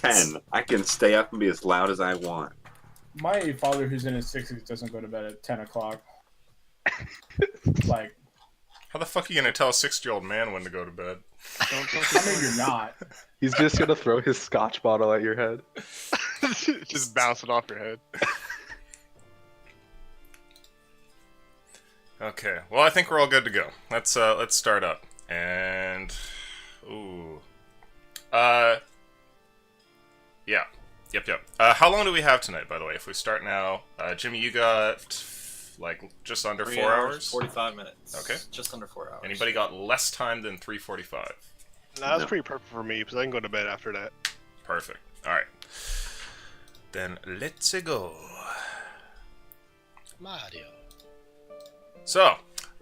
10. I can stay up and be as loud as I want. My father, who's in his 60s, doesn't go to bed at 10 o'clock. Like, How the fuck are you gonna tell a 60-year-old man when to go to bed? I mean, you're not. He's just gonna throw his scotch bottle at your head. Just bounce it off your head. Okay, well I think we're all good to go. Let's start up. And yeah. Yep. How long do we have tonight, by the way? If we start now, Jimmy, you got like just under 4 hours? 45 minutes. Okay. Just under 4 hours. Anybody got less time than 3:45? Nah, that's pretty perfect for me because I can go to bed after that. Perfect. Alright. Then let's go. Mario. So,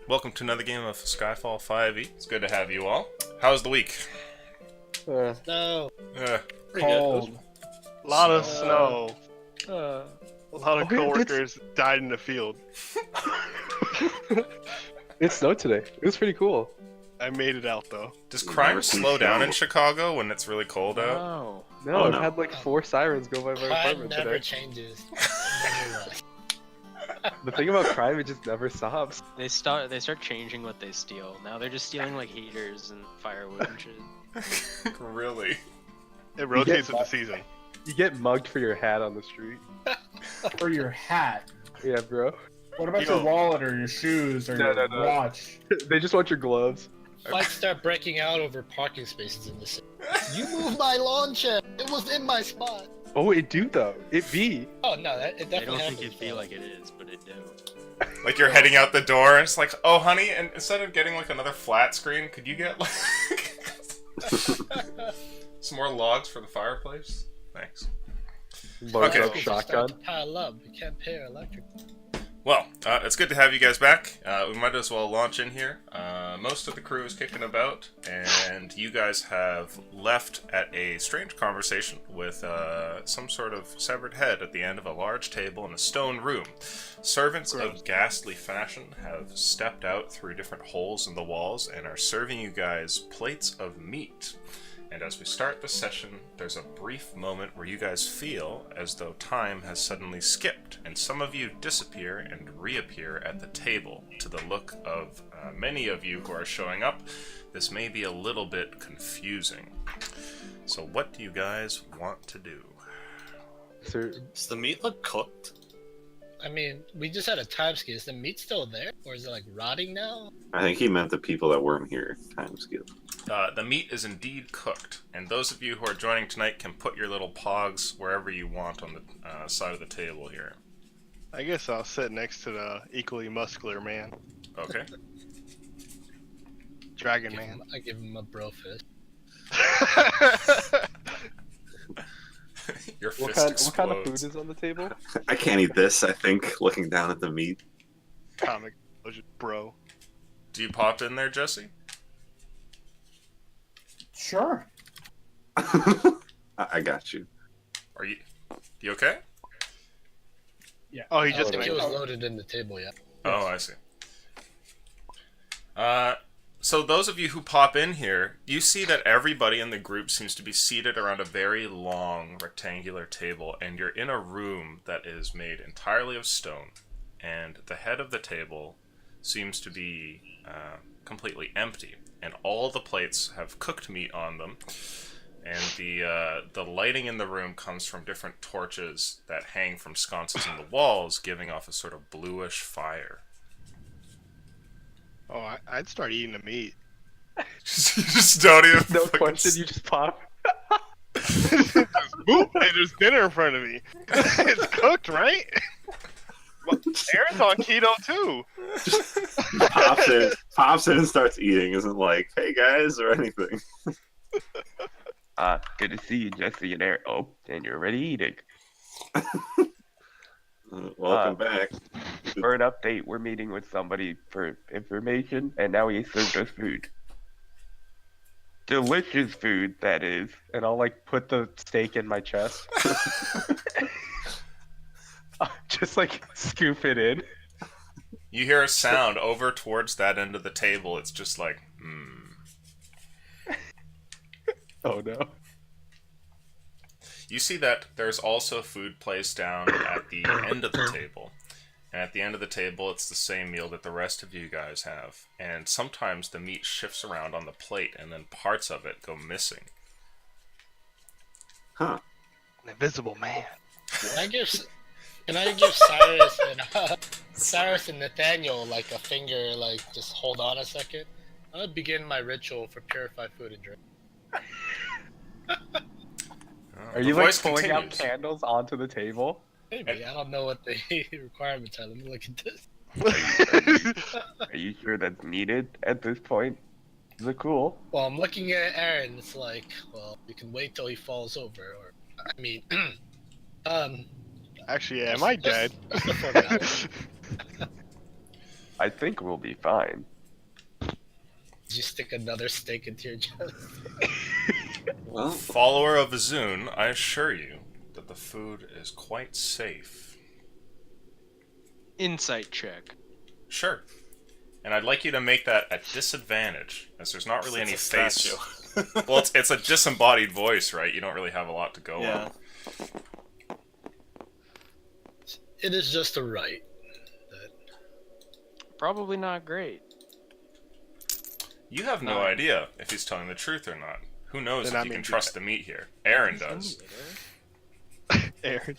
welcome to another game of Skyfall 5e. It's good to have you all. How's the week? No. Pretty Cold. A lot of snow. Uh, A lot of coworkers died in the field. It snowed today. It was pretty cool. I made it out though. Does crime slow down in Chicago when it's really cold out? No, Oh, I've no. had like 4 sirens go by my Crime apartment never today. changes. The thing about crime, it just never stops. They start changing what they steal. Now they're just stealing like heaters and firewood and shit. Really? It rotates with the season. You get mugged for your hat on the street. For your hat. Yeah, bro. What about Yo. your wallet or your shoes or No, your no. watch? They just want your gloves. Fights start breaking out over parking spaces in the city. You moved my lawn chair. It was in my spot. Oh, it do though. It be. Oh no, it I definitely don't happens. think it feel like it is, but it do. Like you're heading out the door and it's like, oh honey, and instead of getting like another flat screen, could you get like some more logs for the fireplace? Thanks. Loads Okay. up shotgun. Pile up. We can't pay our electric. Well, it's good to have you guys back. We might as well launch in here. Most of the crew is kicking about, and you guys have left at a strange conversation with some sort of severed head at the end of a large table in a stone room. Servants of ghastly fashion have stepped out through different holes in the walls and are serving you guys plates of meat. And as we start the session, there's a brief moment where you guys feel as though time has suddenly skipped, and some of you disappear and reappear at the table. To the look of many of you who are showing up, this may be a little bit confusing. So what do you guys want to do? Sir, Does the meat look cooked? I mean, we just had a time skip. Is the meat still there, or is it like rotting now? I think he meant the people that weren't here. Time skip. The meat is indeed cooked, and those of you who are joining tonight can put your little pogs wherever you want on the side of the table here. I guess I'll sit next to the equally muscular man. Okay. Dragon Man. I give him a bro fist. Your what fist kind of food explodes. is on the table? I can't eat this, I think, looking down at the meat. Comic bro. Do you pop in there, Jesse? Sure. I got you. Are you okay? Yeah. Oh, he I just don't think made it was it. loaded in the table yet. Oh, I see. So those of you who pop in here, you see that everybody in the group seems to be seated around a very long rectangular table, and you're in a room that is made entirely of stone, and the head of the table seems to be completely empty, and all the plates have cooked meat on them, and the lighting in the room comes from different torches that hang from sconces in the walls, giving off a sort of bluish fire. Oh, I'd start eating the meat. You just don't even No fucking question, you just pop. Boop! Hey, there's dinner in front of me. It's cooked, right? Well, Aaron's on keto too. Pops in and starts eating. Isn't like, hey guys, or anything. Good to see you, Jesse and Eric. Oh, and you're already eating. Welcome back. For an update, we're meeting with somebody for information, and now he served us food. Delicious food, that is. And I'll like put the steak in my chest. Just like scoop it in. You hear a sound over towards that end of the table. It's just like, Oh no. You see that there's also food placed down at the end of the table. And at the end of the table, it's the same meal that the rest of you guys have. And sometimes the meat shifts around on the plate, and then parts of it go missing. Huh. An invisible man. Can I give Cyrus and Nathaniel like a finger, like just hold on a second? I would begin my ritual for purified food and drink. Are The you like voice pulling out continues. candles onto the table? Maybe I don't know what the requirements are. Let me look at this. Are you sure that's needed at this point? Is it cool? Well, I'm looking at Aaron. It's like, well, you can wait till he falls over, or I mean, Actually, yeah, am I dead? That's the formality. I think we'll be fine. Did you stick another stake into your chest? Well, Follower of Azun, I assure you that the food is quite safe. Insight check. Sure. And I'd like you to make that at disadvantage, as there's not really any It's a face. statue. Well, it's a disembodied voice, right? You don't really have a lot to go Yeah. on. It is just a right. Probably not great. You have no idea if he's telling the truth or not. Who knows Then if I you mean, can trust the meat here? Aaron does. Aaron.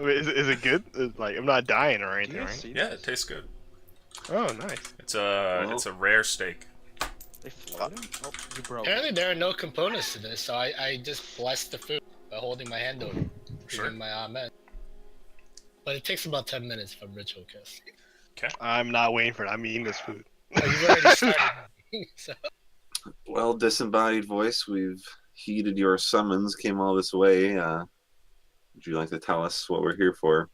Wait, is it good? Like, I'm not dying or anything, right? Yeah, it tastes good. Oh, nice. It's a rare steak. They floated? Oh, you broke. Apparently, there are no components to this, so I just bless the food by holding my hand over, Sure. giving my amen. But it takes about 10 minutes from ritual casting. I'm not waiting for it. I'm eating this food. Oh, you've already started. So, well, disembodied voice, we've heeded your summons, came all this way. Would you like to tell us what we're here for?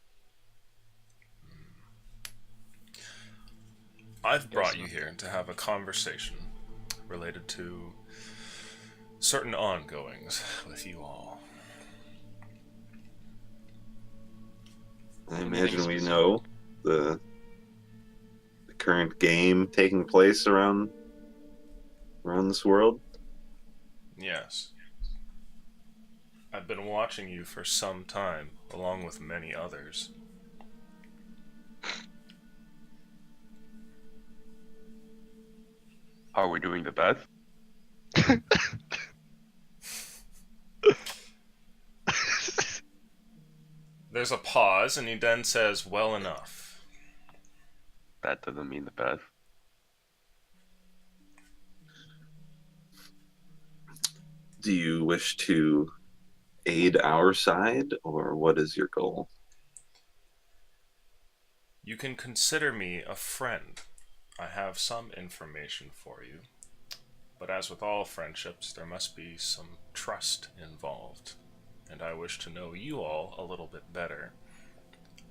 I've brought you here to have a conversation related to certain ongoings with you all. I imagine we know the current game taking place around this world. Yes. I've been watching you for some time, along with many others. Are we doing the best? There's a pause, and he then says, "Well enough." That doesn't mean the best. Do you wish to aid our side, or what is your goal? You can consider me a friend. I have some information for you. But as with all friendships, there must be some trust involved. And I wish to know you all a little bit better.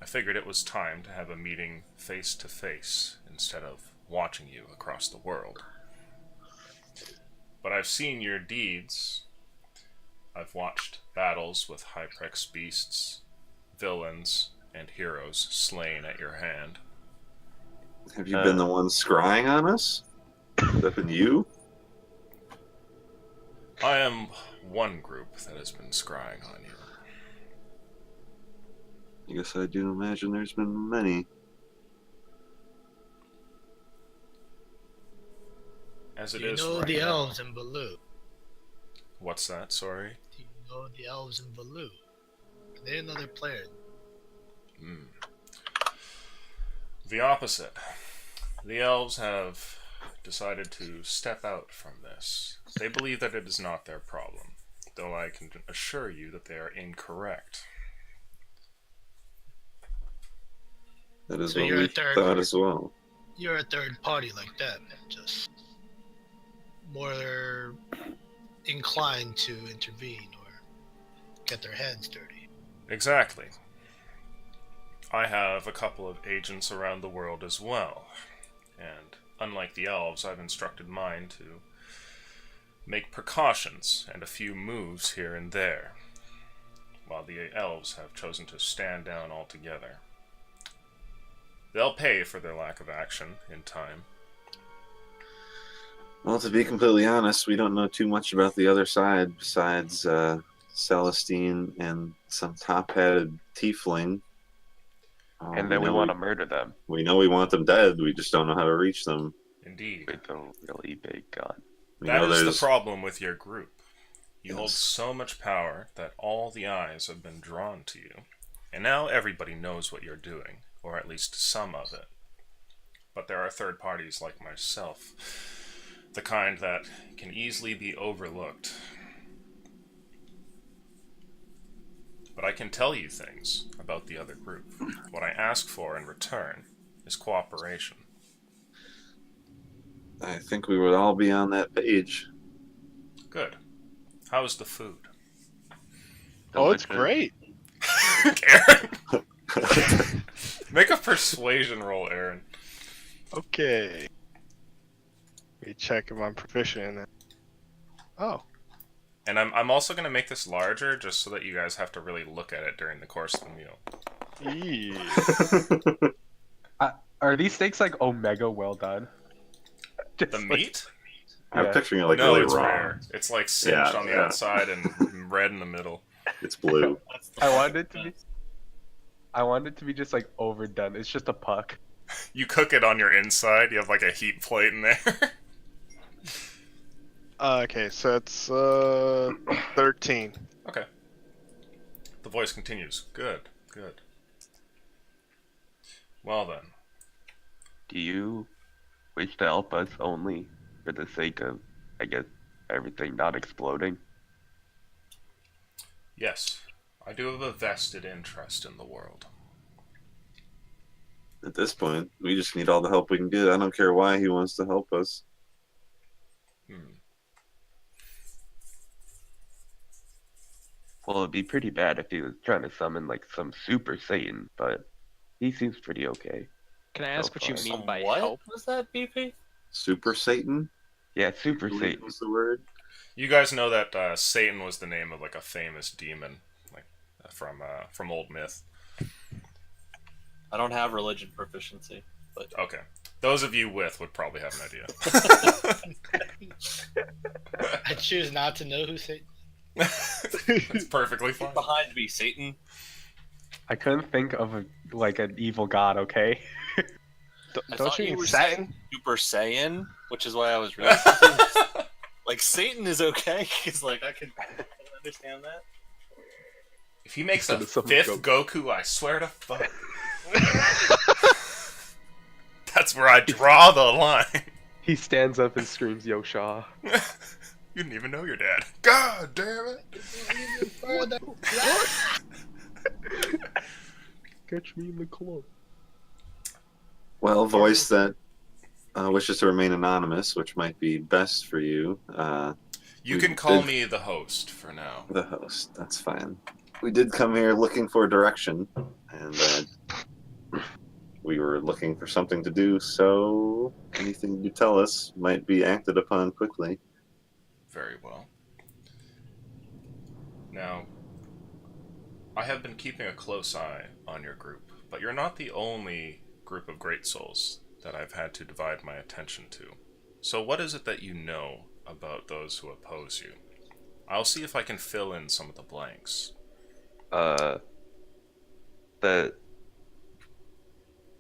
I figured it was time to have a meeting face to face instead of watching you across the world. But I've seen your deeds. I've watched battles with Hyprex beasts, villains, and heroes slain at your hand. Have you been the one scrying on us? Has that been you? I am one group that has been scrying on you. I guess I do imagine there's been many. As it do you is know right the now. elves in Baloo? What's that, sorry? Do you know the elves in Baloo? Are they another player? The opposite. The elves have decided to step out from this. They believe that it is not their problem, though I can assure you that they are incorrect. That is So what you're we a third. thought as well. You're a third party like them, just more inclined to intervene or get their hands dirty. Exactly. I have a couple of agents around the world as well, and unlike the elves, I've instructed mine to make precautions and a few moves here and there, while the elves have chosen to stand down altogether. They'll pay for their lack of action in time. Well, to be completely honest, we don't know too much about the other side besides Celestine and some top-hatted tiefling. And then we know want to murder them We know we want them dead. We just don't know how to reach them. Indeed. with a really big gun. We That know is the there's problem with your group. You Yes. hold so much power that all the eyes have been drawn to you. And now everybody knows what you're doing, or at least some of it. But there are third parties like myself, the kind that can easily be overlooked. But I can tell you things about the other group. What I ask for in return is cooperation. I think we would all be on that page. Good. How's the food? Oh, it's Delicious. great. Aaron! Make a persuasion roll, Aaron. Okay. Let me check if I'm proficient in it. Oh. And I'm also going to make this larger just so that you guys have to really look at it during the course of the meal. Yeah. Are these steaks like omega well done? Just The like- meat? I'm Yeah. picturing it like no, really it's raw. rare. It's like singed Yeah, on the yeah. outside and red in the middle. It's blue. I want it to be. I want it to be just like overdone. It's just a puck. You cook it on your inside. You have like a heat plate in there. Okay, so it's 13. Okay. The voice continues. Good, good. Well then. Do you wish to help us only for the sake of, I guess, everything not exploding? Yes, I do have a vested interest in the world. At this point, we just need all the help we can get. I don't care why he wants to help us. Well, it'd be pretty bad if he was trying to summon like some super Satan, but he seems pretty okay. Can I ask what you far. mean by what help? was that, BP? Super Satan? Yeah, super I believe Satan. was the word. You guys know that Satan was the name of like a famous demon, like from old myth. I don't have religion proficiency. Okay, those of you with would probably have an idea. I choose not to know who Satan. It's perfectly fine. Behind me, Satan. I couldn't think of an evil god. Okay. I Don't thought you you mean were Satin? Super Saiyan, which is why I was really confused. Like, Satan is okay, because, like, I can understand that. If he makes a Instead of some fifth Goku, I swear to fuck. That's where I draw the line. He stands up and screams, "Yo, Shaw!" You didn't even know your dad. God damn it! Catch me in the club. Well, voice that wishes to remain anonymous, which might be best for you. You We can call did- me the host for now. The host, that's fine. We did come here looking for direction, and we were looking for something to do, so anything you tell us might be acted upon quickly. Very well. Now, I have been keeping a close eye on your group, but you're not the only group of great souls that I've had to divide my attention to. So what is it that you know about those who oppose you? I'll see if I can fill in some of the blanks.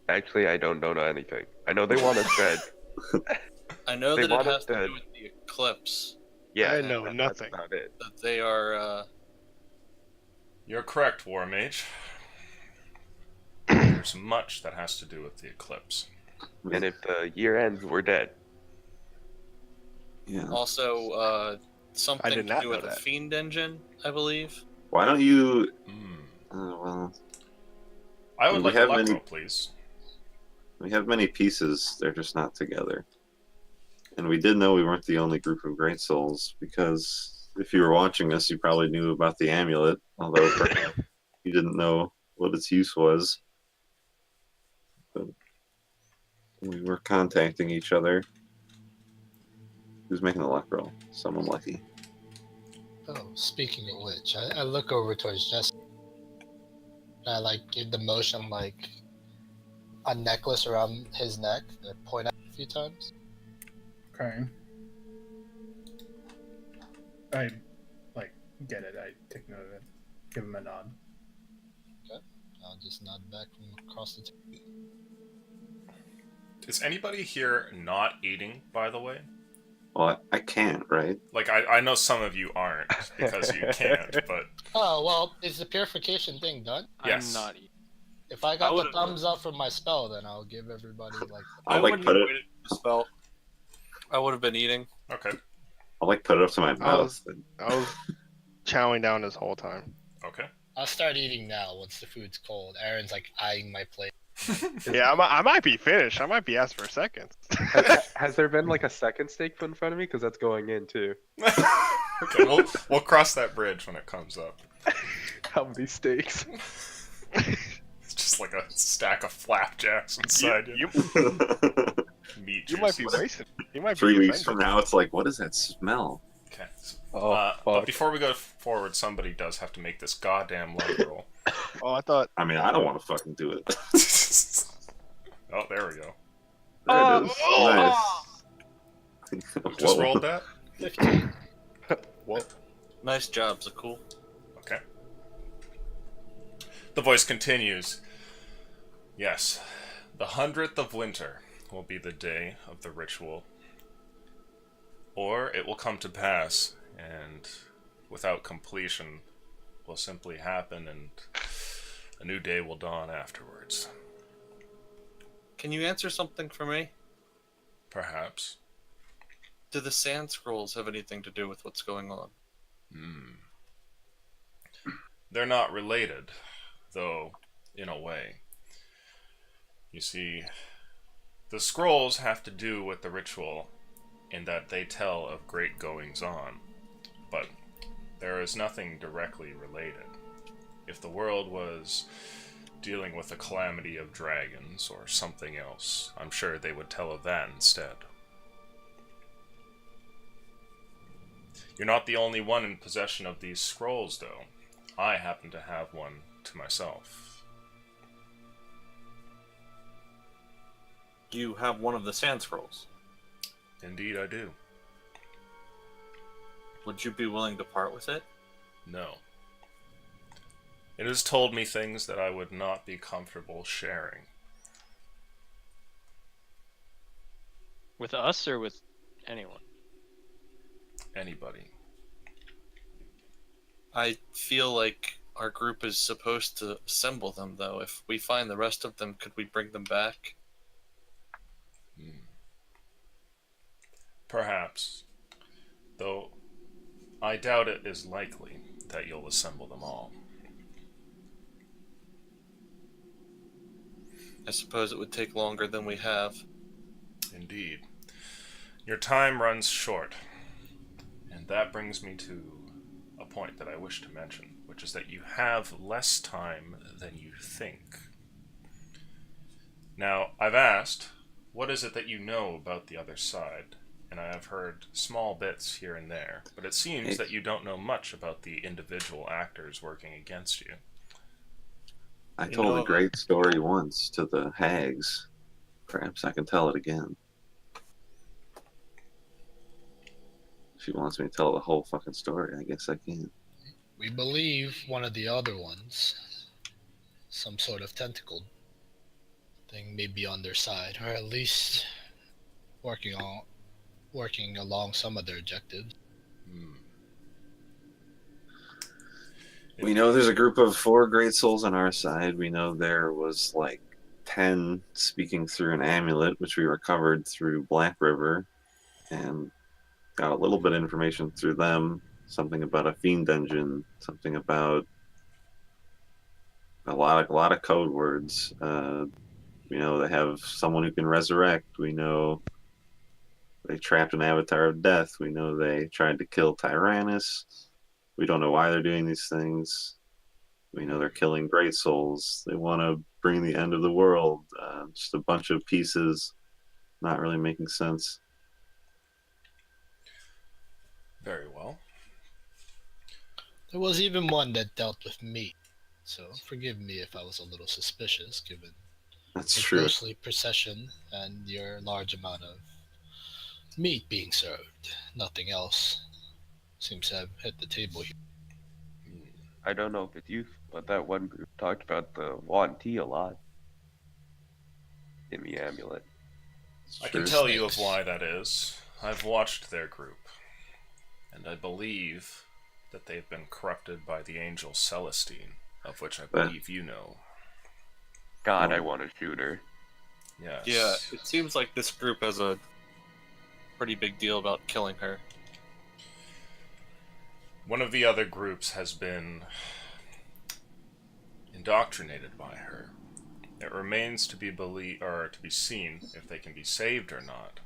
Actually, I don't know anything. I know they want us dead. I know They that it want has us to dead. do with the eclipse. Yeah, I know that's nothing. about it. That they are, You're correct, War Mage. There's much that has to do with the eclipse. And if the year ends, we're dead. Yeah. also, something did to not do know with a that. fiend engine, I believe. Why don't you? Hmm. Well, I would We like have Electro, many- please. we have many pieces. They're just not together. And we did know we weren't the only group of great souls, because if you were watching us, you probably knew about the amulet, although perhaps you didn't know what its use was. But we were contacting each other. Who's making a luck roll? Someone lucky. Oh, speaking of which, I look over towards Jesse. I give the motion a necklace around his neck and I point out a few times. Okay. I get it. I take note of it. Give him a nod. I'll just nod back from across the table. Is anybody here not eating, by the way? Well, I can't, right? Like, I know some of you aren't because you can't, but Oh, well, is the purification thing done? Yes. I'm not eating. If I I got the would've- thumbs up from my spell, then I'll give everybody, like... I'll wouldn't put have it. waited for the spell. I would have been eating. okay, I'll put it up to my mouth. I was chowing down this whole time. okay. I'll start eating now once the food's cold. Aaron's, like, eyeing my plate. Yeah, I might be finished. I might be asked for seconds. Has there been like a second steak put in front of me? Because that's going in too. Okay, we'll cross that bridge when it comes up. How many steaks? It's just like a stack of flapjacks inside you. Meat You might be juices. wasting. You might be 3 weeks offended. from now, it's like, what does that smell? Okay. Oh, But fuck. before we go forward, somebody does have to make this goddamn love roll. Oh, I thought. I mean, I don't want to fucking do it. Oh, there we go. There it is. Nice. Who just Whoa. rolled that? 15. Nice job, Zakul. Okay. The voice continues. Yes, the 100th of winter will be the day of the ritual. Or it will come to pass, and without completion will simply happen, and a new day will dawn afterwards. Can you answer something for me? Perhaps. Do the sand scrolls have anything to do with what's going on? They're not related, though, in a way. You see, the scrolls have to do with the ritual in that they tell of great goings-on, but there is nothing directly related. If the world was dealing with a calamity of dragons or something else, I'm sure they would tell of that instead. You're not the only one in possession of these scrolls, though. I happen to have one to myself. You have one of the sand scrolls. Indeed, I do. Would you be willing to part with it? No. It has told me things that I would not be comfortable sharing. With us or with anyone? Anybody. I feel like our group is supposed to assemble them, though. If we find the rest of them, could we bring them back? Perhaps. Though, I doubt it is likely that you'll assemble them all. I suppose it would take longer than we have. Indeed. Your time runs short. And that brings me to a point that I wish to mention, which is that you have less time than you think. Now, I've asked, what is it that you know about the other side? And I have heard small bits here and there, but it seems that you don't know much about the individual actors working against you. I You told know- a great story once to the hags. Perhaps I can tell it again. She wants me to tell the whole fucking story. I guess I can. We believe one of the other ones, some sort of tentacled thing, may be on their side, or at least working along some of their objectives. We know there's a group of 4 great souls on our side. We know there was like 10 speaking through an amulet, which we recovered through Black River, and got a little bit of information through them. Something about a fiend dungeon. Something about a lot of code words. We know they have someone who can resurrect. We know they trapped an avatar of death. We know they tried to kill Tyrannus. We don't know why they're doing these things. We know they're killing great souls. They want to bring the end of the world. Just a bunch of pieces, not really making sense. Very well. There was even one that dealt with meat, so forgive me if I was a little suspicious, given That's the true. ghostly procession and your large amount of meat being served. Nothing else seems to have hit the table here. I don't know if it's useful, but that one group talked about the Wanti a lot in the amulet. I can tell you of why that is. I've watched their group, and I believe that they've been corrupted by the angel Celestine, of which I believe you know. God, I want to shoot her. Yes. Yeah, it seems like this group has a pretty big deal about killing her. One of the other groups has been indoctrinated by her. It remains to be seen if they can be saved or not.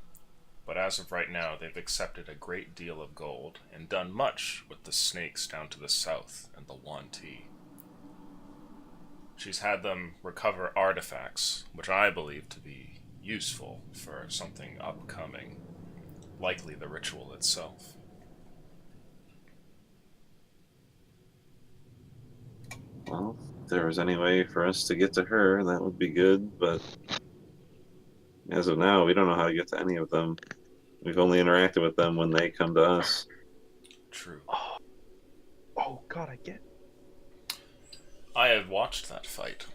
But as of right now, they've accepted a great deal of gold and done much with the snakes down to the south and the Wanti. She's had them recover artifacts, which I believe to be useful for something upcoming, likely the ritual itself. Well, if there was any way for us to get to her, that would be good, but as of now, we don't know how to get to any of them. We've only interacted with them when they come to us. True. Oh God, I get. I had watched that fight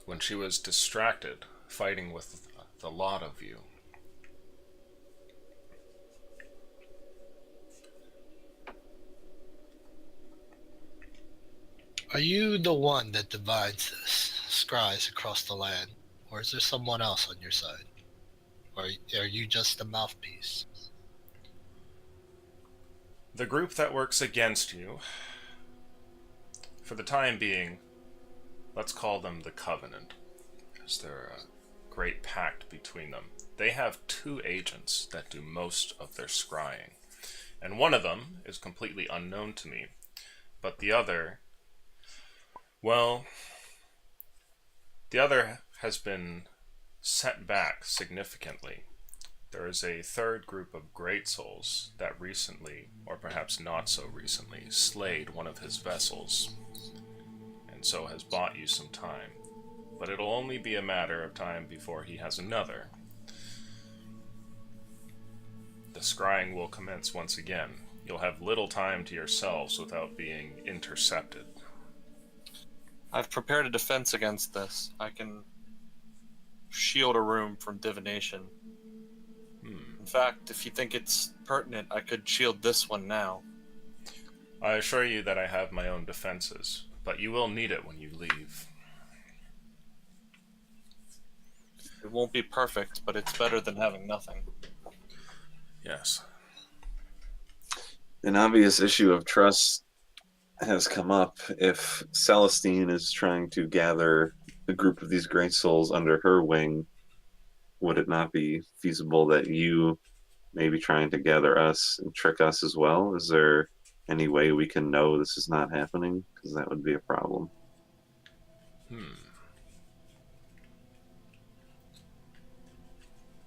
when she was distracted, fighting with the lot of you. Are you the one that divides scries across the land, or is there someone else on your side? Or are you just the mouthpiece? The group that works against you, for the time being, let's call them the Covenant, as they're a great pact between them. They have 2 agents that do most of their scrying, and one of them is completely unknown to me, but the other, well, the other has been set back significantly. There is a third group of great souls that recently, or perhaps not so recently, slayed one of his vessels, and so has bought you some time. But it'll only be a matter of time before he has another. The scrying will commence once again. You'll have little time to yourselves without being intercepted. I've prepared a defense against this. I can shield a room from divination. In fact, if you think it's pertinent, I could shield this one now. I assure you that I have my own defenses, but you will need it when you leave. It won't be perfect, but it's better than having nothing. Yes. An obvious issue of trust has come up. If Celestine is trying to gather a group of these great souls under her wing, would it not be feasible that you may be trying to gather us and trick us as well? Is there any way we can know this is not happening? Because that would be a problem.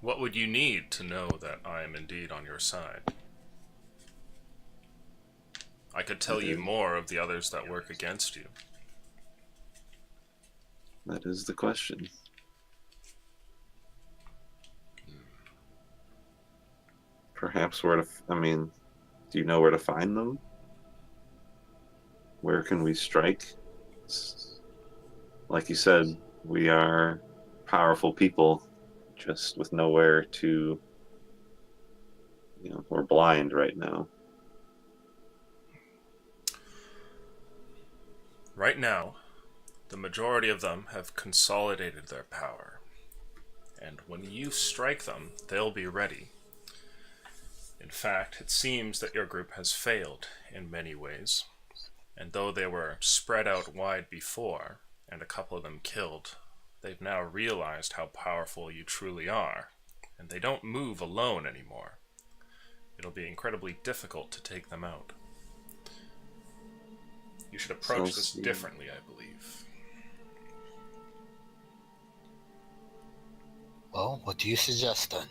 What would you need to know that I am indeed on your side? I could tell you more of the others that work against you. That is the question. Perhaps where to, do you know where to find them? Where can we strike? Like you said, we are powerful people, just with nowhere to, we're blind right now. Right now, the majority of them have consolidated their power. And when you strike them, they'll be ready. In fact, it seems that your group has failed in many ways. And though they were spread out wide before, and a couple of them killed, they've now realized how powerful you truly are, and they don't move alone anymore. It'll be incredibly difficult to take them out. You should approach this differently, I believe. Well, what do you suggest then?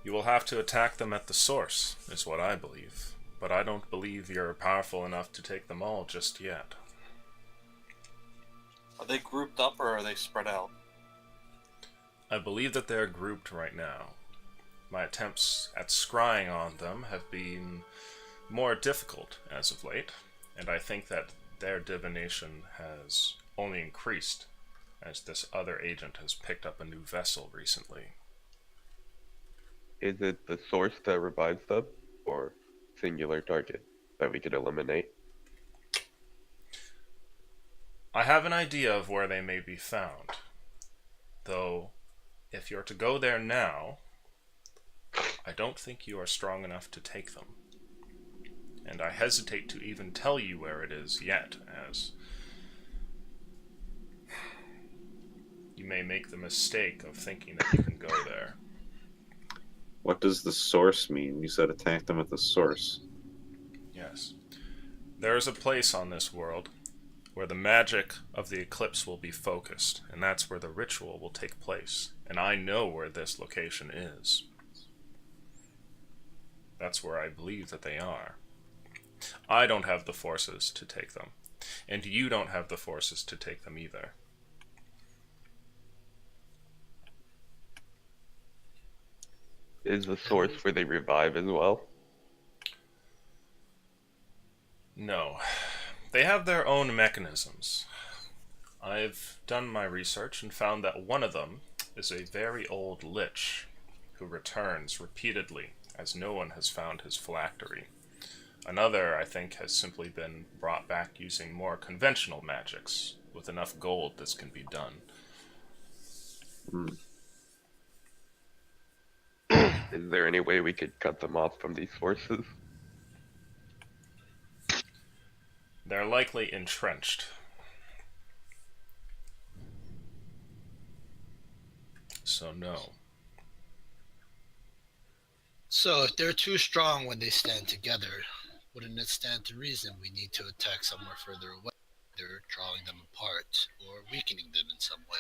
You will have to attack them at the source, is what I believe. But I don't believe you're powerful enough to take them all just yet. Are they grouped up or are they spread out? I believe that they're grouped right now. My attempts at scrying on them have been more difficult as of late, and I think that their divination has only increased as this other agent has picked up a new vessel recently. Is it the source that revives them, or singular target that we could eliminate? I have an idea of where they may be found, though if you're to go there now, I don't think you are strong enough to take them. And I hesitate to even tell you where it is yet, as you may make the mistake of thinking that you can go there. What does the source mean? You said attack them at the source. Yes. There is a place on this world where the magic of the eclipse will be focused, and that's where the ritual will take place. And I know where this location is. That's where I believe that they are. I don't have the forces to take them, and you don't have the forces to take them either. Is the source where they revive as well? No. They have their own mechanisms. I've done my research and found that one of them is a very old lich who returns repeatedly, as no one has found his phylactery. Another, I think, has simply been brought back using more conventional magics. With enough gold, this can be done. Is there any way we could cut them off from these sources? They're likely entrenched. So no. So if they're too strong when they stand together, wouldn't it stand to reason we need to attack somewhere further away, either drawing them apart or weakening them in some way?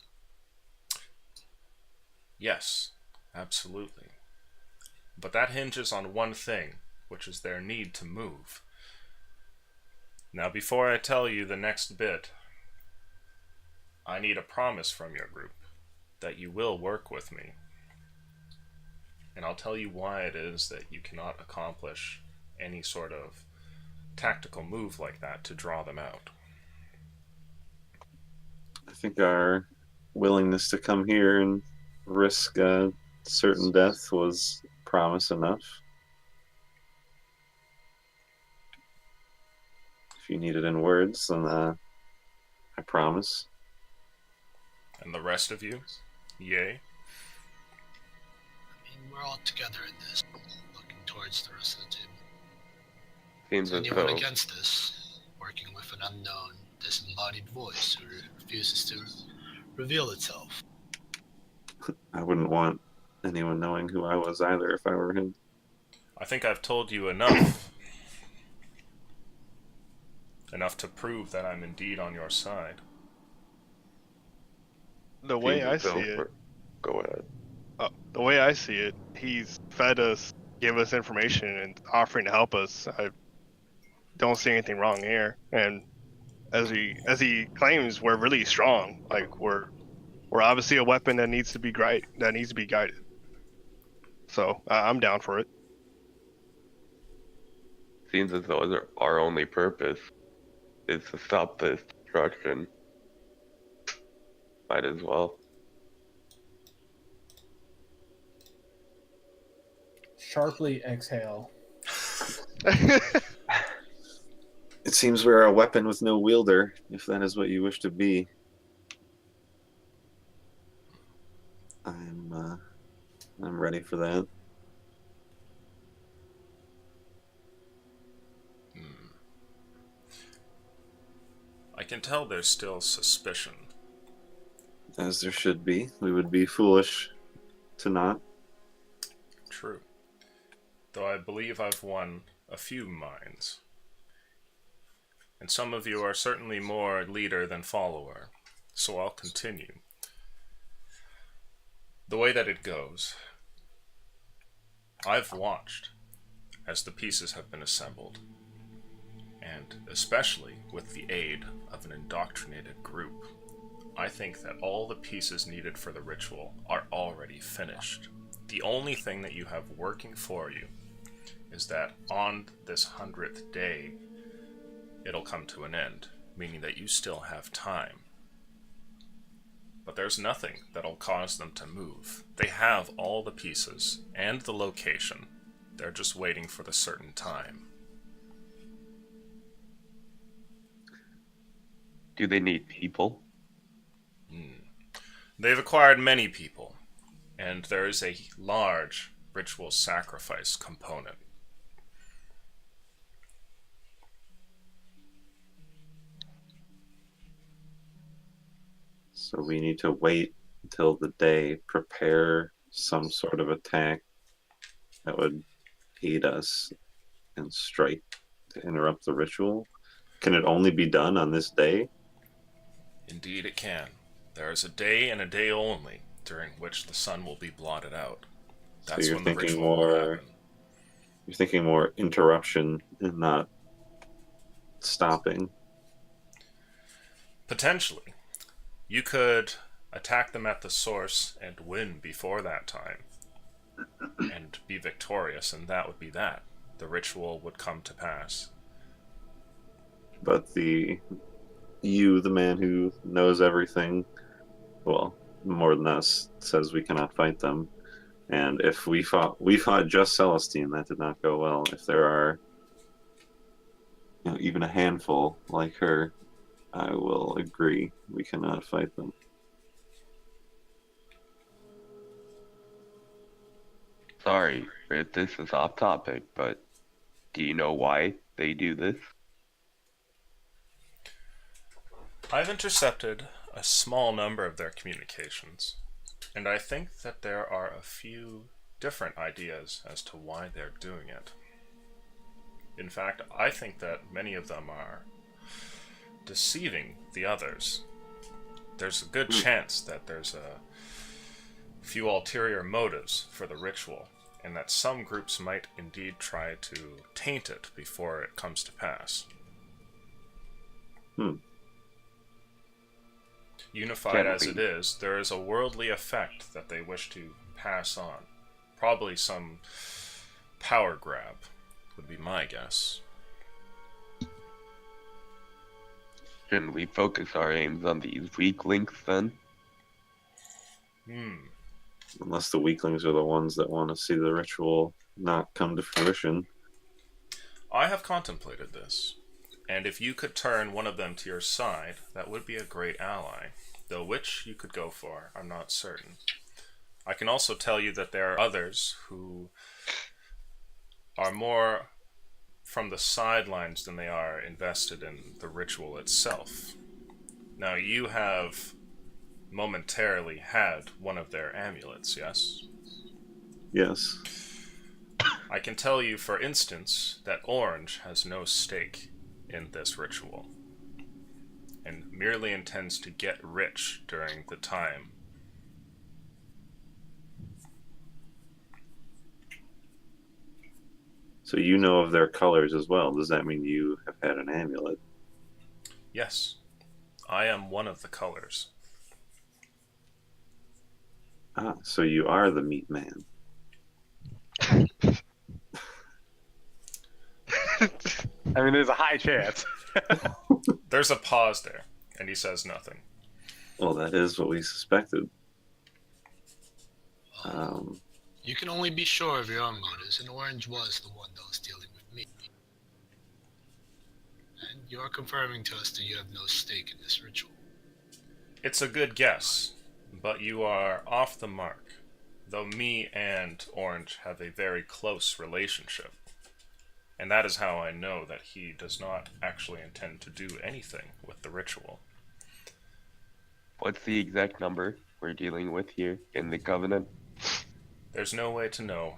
Yes, absolutely. But that hinges on one thing, which is their need to move. Now, before I tell you the next bit, I need a promise from your group that you will work with me. And I'll tell you why it is that you cannot accomplish any sort of tactical move like that to draw them out. I think our willingness to come here and risk certain death was promise enough. If you need it in words, then I promise. And the rest of you? Yay? I mean, we're all together in this, looking towards the rest of the table. Seems Is as anyone though against this, working with an unknown, disembodied voice who refuses to reveal itself? I wouldn't want anyone knowing who I was either if I were him. I think I've told you enough. Enough to prove that I'm indeed on your side. The way seems I as though see it, we're- Go ahead. the way I see it, he's fed us, gave us information, and offering to help us. I don't see anything wrong here. And as he claims, we're really strong. Like we're obviously a weapon that needs to be guided. So I'm down for it. Seems as though our only purpose is to stop this destruction. Might as well. Sharply exhale. It seems we're a weapon with no wielder, if that is what you wish to be. I'm ready for that. I can tell there's still suspicion. As there should be. We would be foolish to not. True. Though I believe I've won a few minds. And some of you are certainly more leader than follower, so I'll continue. The way that it goes, I've watched as the pieces have been assembled, and especially with the aid of an indoctrinated group, I think that all the pieces needed for the ritual are already finished. The only thing that you have working for you is that on this 100th day, it'll come to an end, meaning that you still have time. But there's nothing that'll cause them to move. They have all the pieces and the location. They're just waiting for the certain time. Do they need people? They've acquired many people, and there is a large ritual sacrifice component. So we need to wait until the day, prepare some sort of attack that would aid us and strike to interrupt the ritual. Can it only be done on this day? Indeed it can. There is a day and a day only during which the sun will be blotted out. That's you're when the thinking ritual will more- happen. You're thinking more interruption and not stopping. Potentially. You could attack them at the source and win before that time. And be victorious, and that would be that. The ritual would come to pass. But the man who knows everything, well, more than us, says we cannot fight them. And if we fought just Celestine, that did not go well. If there are, even a handful like her, I will agree we cannot fight them. Sorry if this is off topic, but do you know why they do this? I've intercepted a small number of their communications, and I think that there are a few different ideas as to why they're doing it. In fact, I think that many of them are deceiving the others. There's a good chance that there's a few ulterior motives for the ritual, and that some groups might indeed try to taint it before it comes to pass. Unified as it is, there is a worldly effect that they wish to pass on. Probably some power grab, would be my guess. Shouldn't we focus our aims on these weak links then? Unless the weaklings are the ones that want to see the ritual not come to fruition. I have contemplated this, and if you could turn one of them to your side, that would be a great ally. Though which you could go for, I'm not certain. I can also tell you that there are others who are more from the sidelines than they are invested in the ritual itself. Now, you have momentarily had one of their amulets, yes? Yes. I can tell you, for instance, that Orange has no stake in this ritual, and merely intends to get rich during the time. So you know of their colors as well. Does that mean you have had an amulet? Yes, I am one of the colors. Ah, so you are the meat man. I mean, there's a high chance. There's a pause there, and he says nothing. Well, that is what we suspected. You can only be sure of your own motives, and Orange was the one that was dealing with me. And you're confirming to us that you have no stake in this ritual. It's a good guess, but you are off the mark, though me and Orange have a very close relationship. And that is how I know that he does not actually intend to do anything with the ritual. What's the exact number we're dealing with here in the Covenant? There's no way to know.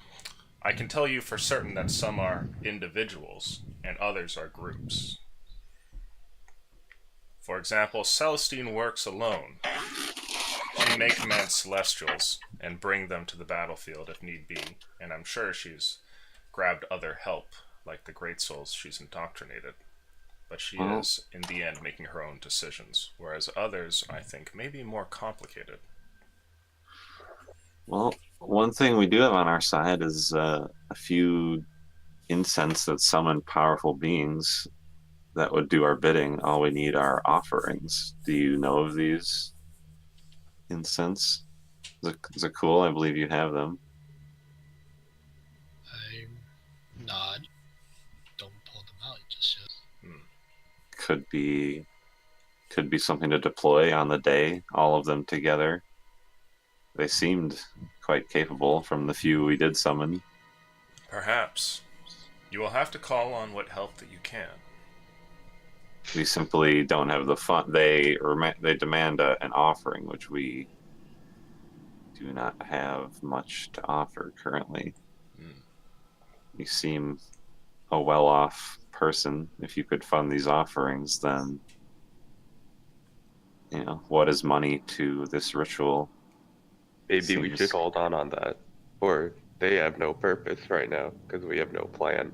I can tell you for certain that some are individuals, and others are groups. For example, Celestine works alone. She may command Celestials and bring them to the battlefield if need be, and I'm sure she's grabbed other help, like the Great Souls she's indoctrinated. But she is, in the end, making her own decisions, whereas others, I think, may be more complicated. Well, one thing we do have on our side is a few incense that summon powerful beings that would do our bidding. All we need are offerings. Do you know of these incense? Is it cool? I believe you have them. I nod. Don't pull them out just yet. Could be something to deploy on the day, all of them together. They seemed quite capable from the few we did summon. Perhaps. You will have to call on what help that you can. We simply don't have the fun. They demand an offering, which we do not have much to offer currently. You seem a well-off person. If you could fund these offerings, then what is money to this ritual? Maybe we should hold on that. Or they have no purpose right now because we have no plan.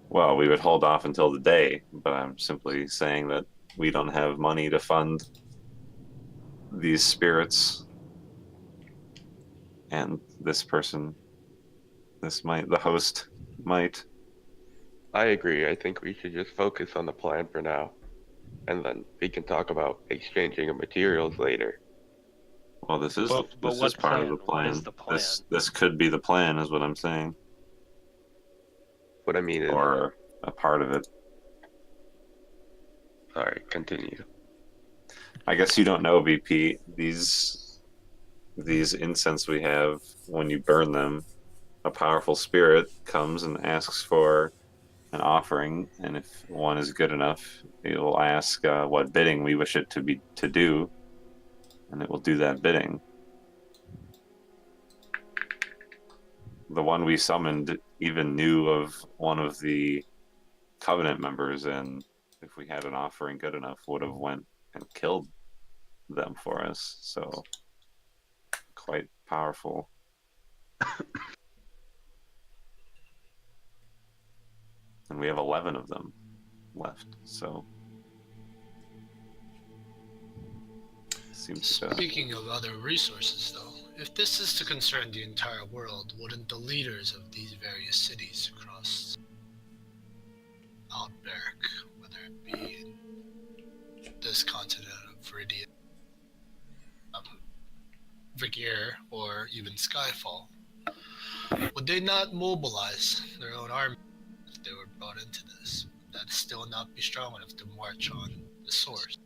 Well, we would hold off until the day, but I'm simply saying that we don't have money to fund these spirits. And this person, the host might. I agree. I think we should just focus on the plan for now. And then we can talk about exchanging of materials later. Well, this is But what part of plan? the What plan. is the plan? This could be the plan, is what I'm saying, What I mean is, or a part of it. sorry, continue. I guess you don't know, VP. These incense we have, when you burn them, a powerful spirit comes and asks for an offering, and if one is good enough, it will ask what bidding we wish it to do, and it will do that bidding. The one we summoned even knew of one of the Covenant members, and if we had an offering good enough, would have went and killed them for us. So quite powerful. And we have 11 of them left, so seems Speaking of other resources, though, if this is to concern the entire world, wouldn't the leaders of these various cities across Outback, whether it be in this continent of Viridian, Vigir, or even Skyfall, would they not mobilize their own army if they were brought into this? Would that still not be strong enough to march on the source?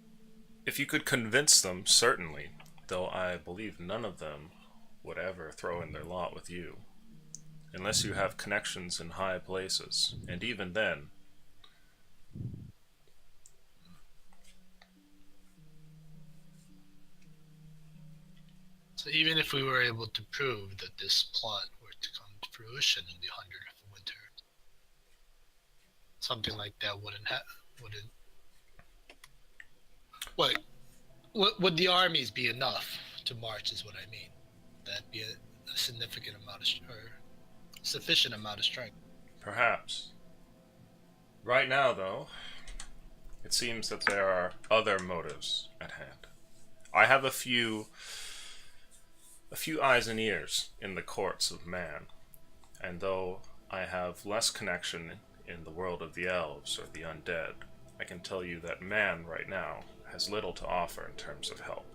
If you could convince them, certainly, though I believe none of them would ever throw in their lot with you, unless you have connections in high places, and even then. So even if we were able to prove that this plot were to come to fruition in the 100th winter, something like that wouldn't. Wait, would the armies be enough to march? Is what I mean. That'd be a significant amount or sufficient amount of strength. Perhaps. Right now, though, it seems that there are other motives at hand. I have a few eyes and ears in the courts of man, and though I have less connection in the world of the elves or the undead, I can tell you that man right now has little to offer in terms of help.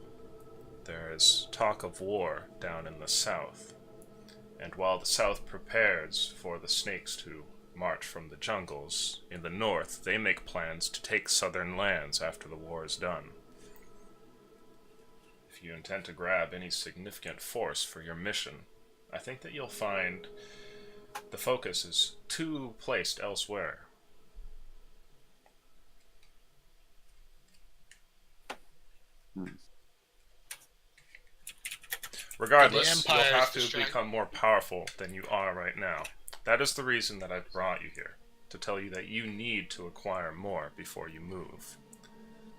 There is talk of war down in the south, and while the south prepares for the snakes to march from the jungles, in the north they make plans to take southern lands after the war is done. If you intend to grab any significant force for your mission, I think that you'll find the focus is too placed elsewhere. Regardless, you'll have to become more powerful than you are right now. That is the reason that I brought you here, to tell you that you need to acquire more before you move.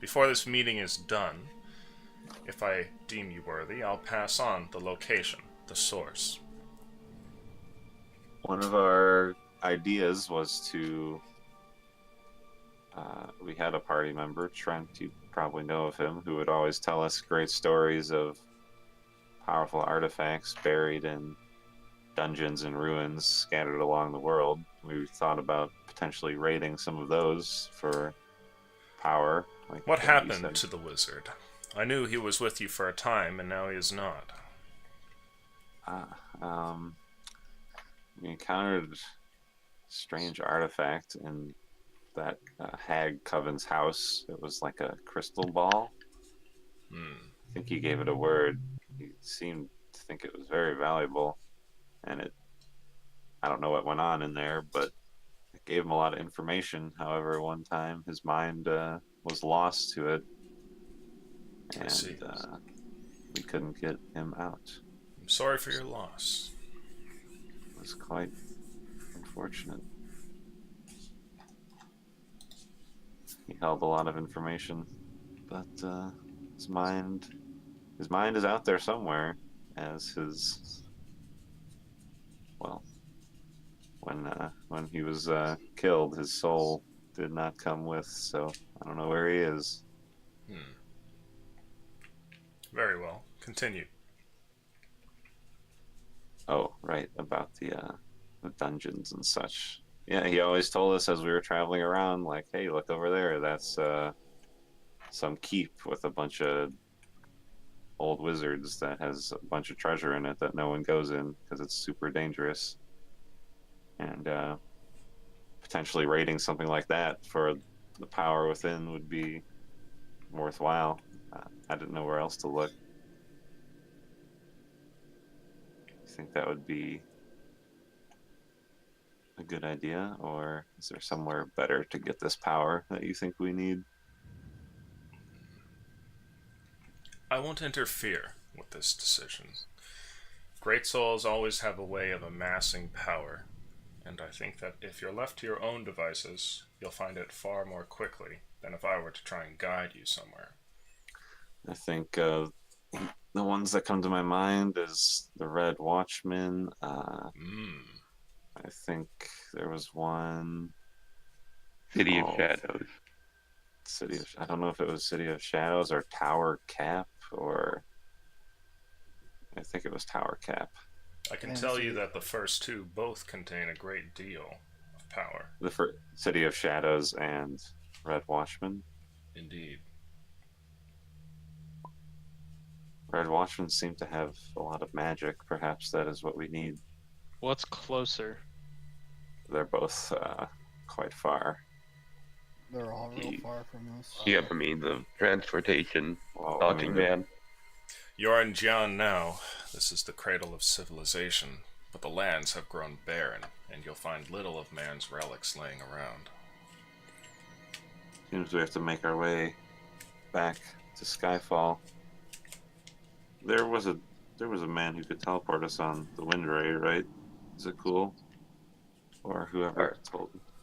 Before this meeting is done, if I deem you worthy, I'll pass on the location, the source. One of our ideas was to... we had a party member, Trent, you probably know of him, who would always tell us great stories of powerful artifacts buried in dungeons and ruins scattered along the world. We thought about potentially raiding some of those for power. Like What you happened said. to the wizard? I knew he was with you for a time, and now he is not. We encountered a strange artifact in that hag coven's house. It was like a crystal ball. I think he gave it a word. He seemed to think it was very valuable, and I don't know what went on in there, but it gave him a lot of information. However, one time his mind was lost to it, I see. and we couldn't get him out. I'm sorry for your loss. It was quite unfortunate. He held a lot of information, but his mind is out there somewhere, as his, well, when he was killed, his soul did not come with, so I don't know where he is. Very well. Continue. Oh, right, about the dungeons and such. Yeah, he always told us as we were traveling around, like, hey, look over there, that's some keep with a bunch of old wizards that has a bunch of treasure in it that no one goes in because it's super dangerous. And potentially raiding something like that for the power within would be worthwhile. I didn't know where else to look. You think that would be a good idea, or is there somewhere better to get this power that you think we need? I won't interfere with this decision. Great souls always have a way of amassing power, and I think that if you're left to your own devices, you'll find it far more quickly than if I were to try and guide you somewhere. I think the ones that come to my mind is the Red Watchman. I think there was one. City of Shadows. I don't know if it was City of Shadows or Tower Cap, or I think it was Tower Cap. I can tell you that the first two both contain a great deal of power. The City of Shadows and Red Watchman. Indeed. Red Watchmen seem to have a lot of magic. Perhaps that is what we need. What's closer? They're both quite far. They're all real far from us. You have a means of transportation, Well, talking man. You're in Jian now. This is the cradle of civilization, but the lands have grown barren, and you'll find little of man's relics laying around. Seems we have to make our way back to Skyfall. There was a man who could teleport us on the Wind Ray, right? Is it cool? Or who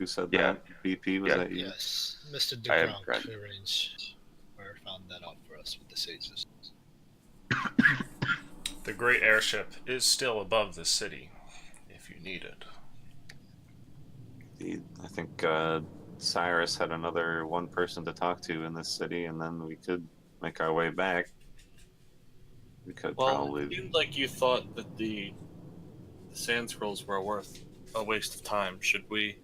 said Yeah. that? BP, was Yeah. that you? Yes, Mr. I have DeGronk read. who arranged or found that out for us with the sages. The great airship is still above the city, if you need it. I think Cyrus had another one person to talk to in this city, and then we could make our way back. We could Well, probably. it seemed like you thought that the sand scrolls were worth a waste of time. Should we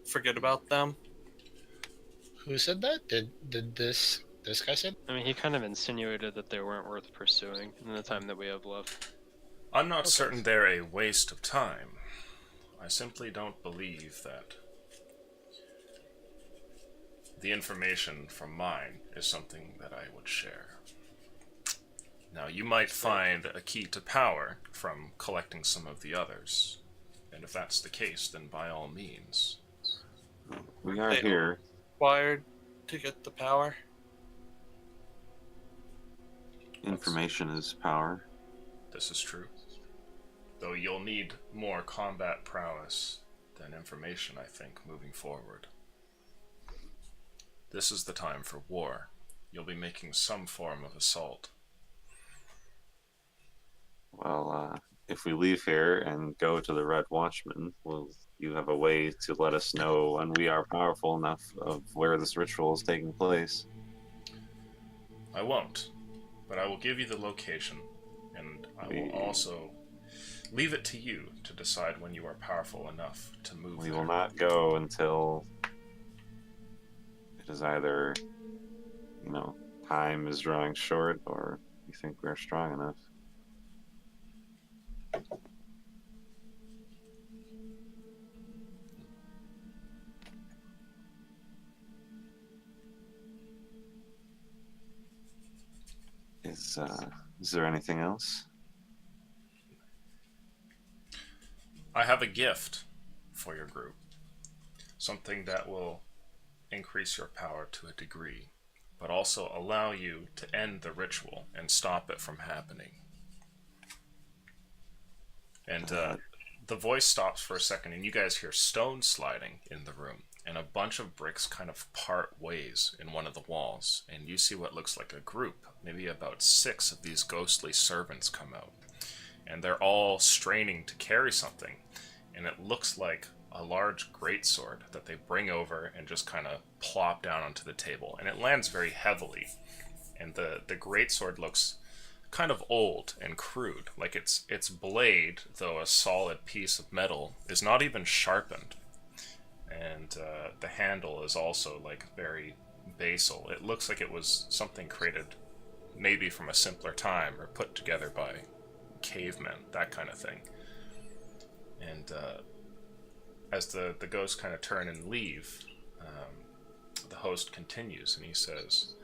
forget about them? Who said that? Did this guy say? I mean, he kind of insinuated that they weren't worth pursuing in the time that we have left. I'm not certain they're a waste of time. I simply don't believe that the information from mine is something that I would share. Now, you might find a key to power from collecting some of the others, and if that's the case, then by all means. We are They- here. Required to get the power? Information is power. This is true. Though you'll need more combat prowess than information, I think, moving forward. This is the time for war. You'll be making some form of assault. Well, if we leave here and go to the Red Watchman, will you have a way to let us know when we are powerful enough of where this ritual is taking place? I won't, but I will give you the location, and I will also leave it to you to decide when you are powerful enough to move. We there. will not go until it is either, time is drawing short or you think we're strong enough. Is there anything else? I have a gift for your group. Something that will increase your power to a degree, but also allow you to end the ritual and stop it from happening. And the voice stops for a second, and you guys hear stones sliding in the room, and a bunch of bricks kind of part ways in one of the walls, and you see what looks like a group, maybe about 6 of these ghostly servants come out. And they're all straining to carry something, and it looks like a large greatsword that they bring over and just kind of plop down onto the table, and it lands very heavily. And the greatsword looks kind of old and crude, like its blade, though a solid piece of metal, is not even sharpened, and the handle is also like very basal. It looks like it was something created maybe from a simpler time or put together by cavemen, that kind of thing. And as the ghosts kind of turn and leave, the host continues, and he says,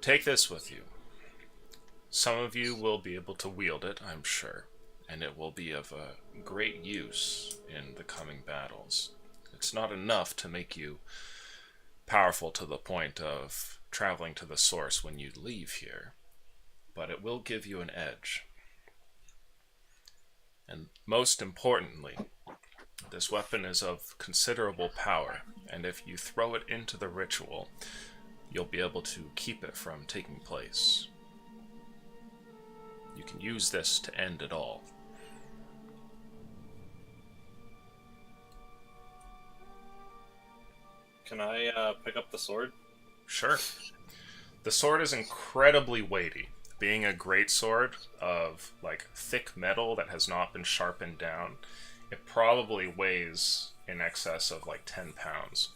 "Take this with you. Some of you will be able to wield it, I'm sure, and it will be of great use in the coming battles. It's not enough to make you powerful to the point of traveling to the source when you leave here, but it will give you an edge. And most importantly, this weapon is of considerable power, and if you throw it into the ritual, you'll be able to keep it from taking place. You can use this to end it all." Can I pick up the sword? Sure. The sword is incredibly weighty. Being a great sword of like thick metal that has not been sharpened down, it probably weighs in excess of like 10 pounds.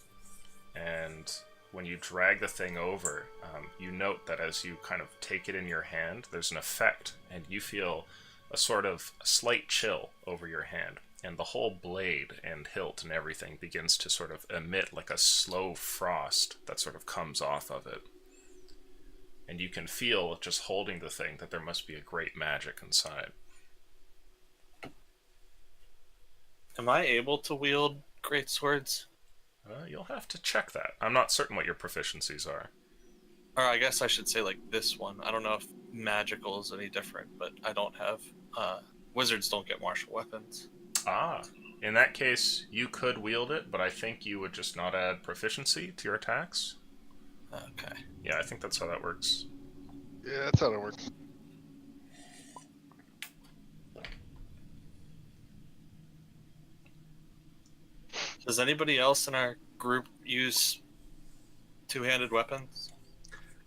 And when you drag the thing over, you note that as you kind of take it in your hand, there's an effect, and you feel a sort of slight chill over your hand. And the whole blade and hilt and everything begins to sort of emit like a slow frost that sort of comes off of it. And you can feel, just holding the thing, that there must be a great magic inside. Am I able to wield great swords? You'll have to check that. I'm not certain what your proficiencies are. Or I guess I should say like this one. I don't know if magical is any different, but I don't have... wizards don't get martial weapons. Ah, in that case, you could wield it, but I think you would just not add proficiency to your attacks. Okay. Yeah, I think that's how that works. Yeah, that's how it works. Does anybody else in our group use two-handed weapons?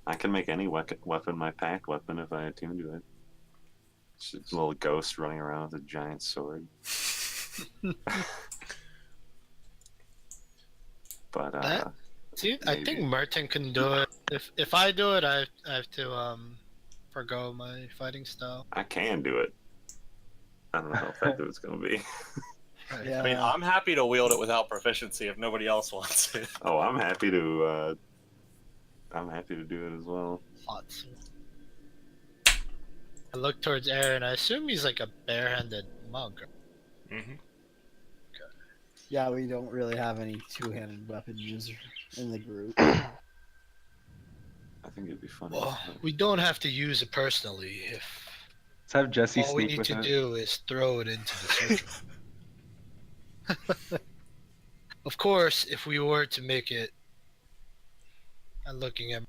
I can make any weapon my pack weapon if I attune to it. It's just a little ghost running around with a giant sword. But Dude, I think Merton can do it. If I do it, I have to forgo my fighting style. I can do it. I don't know how effective it's going to be. I mean, I'm happy to wield it without proficiency if nobody else wants it. Oh, I'm happy to. I'm happy to do it as well. I look towards Aaron. I assume he's like a barehanded monk. Mm-hmm. Yeah, we don't really have any two-handed weapon users in the group. I think it'd be funny. Well, we don't have to use it personally. If Let's have Jesse all we sneak need with to it. do is throw it into the circle. Of course, if we were to make it, and looking at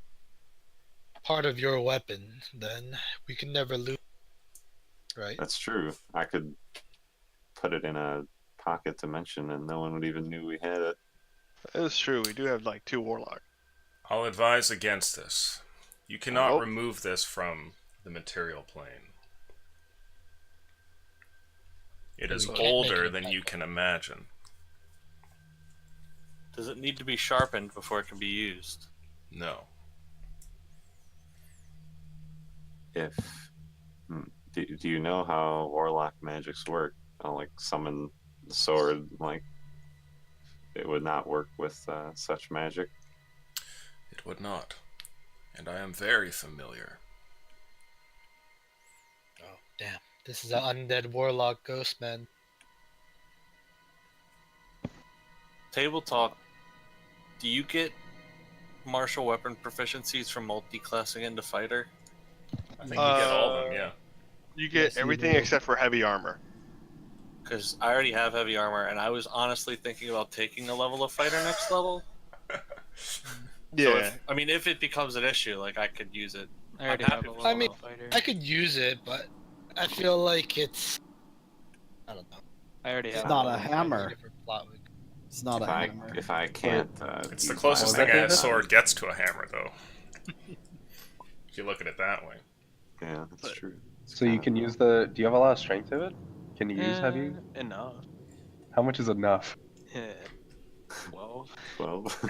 part of your weapon, then we can never lose, right? That's true. I could put it in a pocket dimension and no one would even knew we had it. That is true. We do have like 2 warlocks. I'll advise against this. You cannot Oh. remove this from the material plane. It is We can't make older it than you like can imagine. Does it need to be sharpened before it can be used? No. If do you know how warlock magics work? I'll like summon the sword. Like it would not work with such magic. It would not. And I am very familiar. Oh, damn. This is an undead warlock ghost, man. Table talk. Do you get martial weapon proficiencies from multi-classing into fighter? I think you get all of them, yeah. You get Yes, you everything do. except for heavy armor. Because I already have heavy armor, and I was honestly thinking about taking a level of fighter next level. Yeah. So if it becomes an issue, like I could use it. I already I'm have happy a with level I mean, fighter. I could use it, but I feel like it's... I don't know. I already It's have not a level fighter. hammer. Different plot we- It's not If a I hammer. if I can't, It's the use closest my thing a weapon, sword gets to a hammer, though. If you look at it that way. Yeah, that's true. It's So you kinda- can use the. Do you have a lot of strength to it? Can you use heavy? Enough. How much is enough? 12. 12.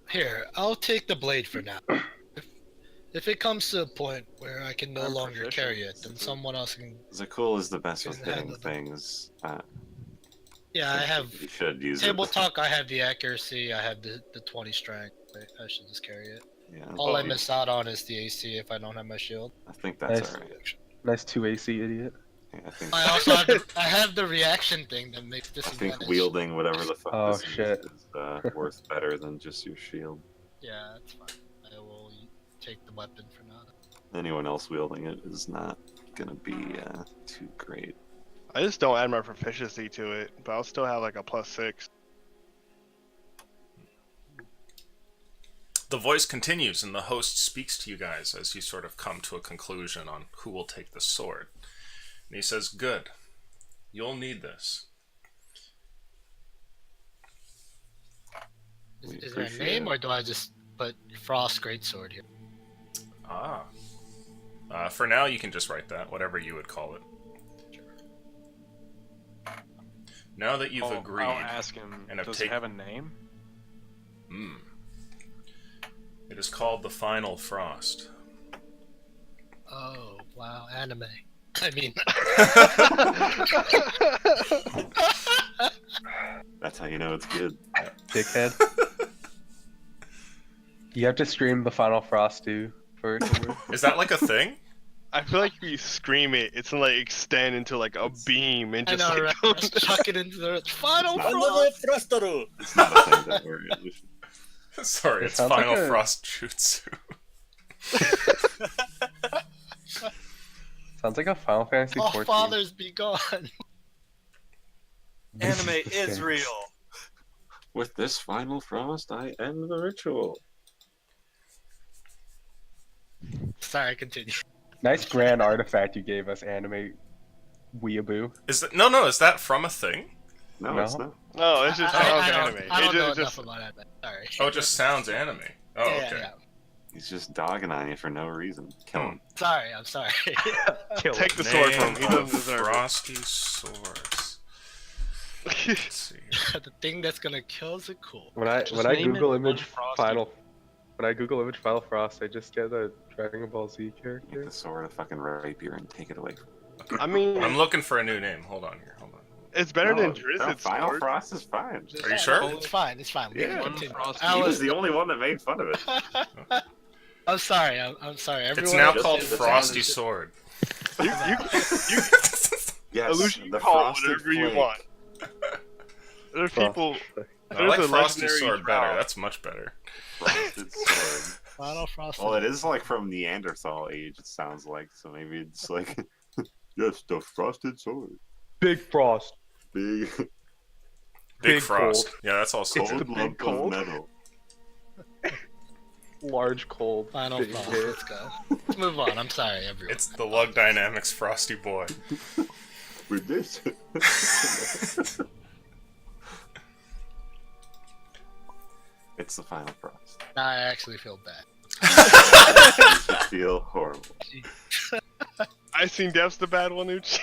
Here, I'll take the blade for now. If it comes to a point where I can no I'm longer proficient. carry it, then someone else can... Zakul is the best with Can hitting handle them. things. Yeah, I have... You should use Table it. talk, I have the accuracy, I have the 20 strength. I should just carry it. Yeah, All I miss out on is the AC if I don't have my shield. I think that's Nice. alright. Nice 2 AC, idiot. Yeah, I think I also have the reaction thing that makes I think disadvantage. wielding whatever the fuck Oh, this shit. is worth better than just your shield. Yeah, that's fine. I will take the weapon for now. Anyone else wielding it is not gonna be too great. I just don't add my proficiency to it, but I'll still have like a +6. The voice continues, and the host speaks to you guys as you sort of come to a conclusion on who will take the sword. And he says, "Good. You'll need this." We Is there a appreciate name, it. or do I just put Frost Greatsword here? Ah. For now, you can just write that, whatever you would call it. Now that you've agreed, I'll ask him. and have Does take- it have a name? It is called the Final Frost. Oh, wow, anime. I mean, That's how you know it's good. Dickhead. You have to scream the final frost too for it to work. Is that like a thing? I feel like if you scream it, it's gonna like extend into like a beam and I just know, like right? Just chuck it into the final It's frost. It's not a thing that we're Sorry, It it's sounds Final like a- Frost Jutsu. Sounds like a Final Fantasy All 14. fathers be gone. Anime is real. With this final frost, I end the ritual. Sorry, continue. Nice grand artifact you gave us, anime weeaboo. Is that no? Is that from a thing? No, No. it's not. no, it's just sounds anime. I don't It know just- enough about anime. Sorry. Oh, it just sounds anime. Oh, Yeah, okay. yeah. He's just dogging on you for no reason. Kill him. Sorry, I'm sorry. Take the sword from him. He Name doesn't of deserve it. Frosty Swords. Let's see. The thing that's gonna kill is cool. When I Just name Google it image Unfrosted. final, when I Google image Final Frost, I just get a Dragon Ball Z Make character. the sword a fucking rapier and take it away. I mean, I'm looking for a new name. Hold on here. Hold on. it's better No, than no, Drizzt's Final sword. Frost is fine. Are you sure? It's fine. It's fine. We Yeah. can continue. Frosty. I He was was, the only one that made fun of it. I'm sorry. I'm sorry. Everyone It's now else called is the Frosty same. Sword. You Yes, Illusion, the you call it frosted whatever you flake. want. There's people. I like There's a Frosty legendary Sword better. drought. That's much better. Frosted sword. Final Frost. Well, it is like from Neanderthal age. It sounds like so. Maybe it's like yes, the frosted sword. Big Frost. Big Big, Big Frost. cold. Yeah, that's also It's cold the big lump cold. of metal. Large cold. Final big Frost. hit. Let's go. Let's move on. I'm sorry, everyone. It's the Lug Dynamics Frosty Boy. With this. It's the final frost. Now I actually feel bad. You should feel horrible. I seen Dev's the bad one, Uchi.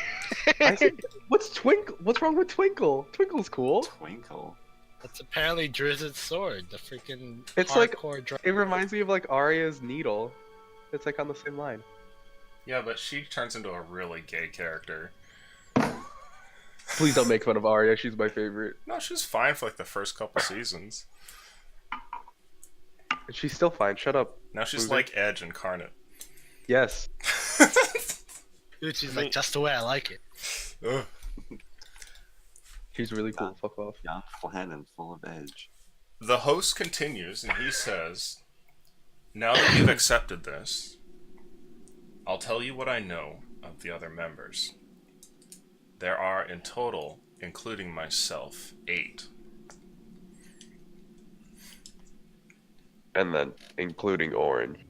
I said, what's Twinkle? What's wrong with Twinkle? Twinkle's cool. Twinkle. That's apparently Drizzt's sword, the freaking It's like hardcore it reminds me of like Arya's needle. It's like on the same line. Yeah, but she turns into a really gay character. Please don't make fun of Arya. She's my favorite. No, she's fine for like the first couple seasons. She's still fine. Shut up. Now she's Loser. like Edge incarnate. Yes. Dude, she's like just the way I like it. Ugh. She's really cool. Fuck off. Young, flat, and full of edge. The host continues, and he says, "Now that you've accepted this, I'll tell you what I know of the other members. There are in total, including myself, 8. And then including Orange.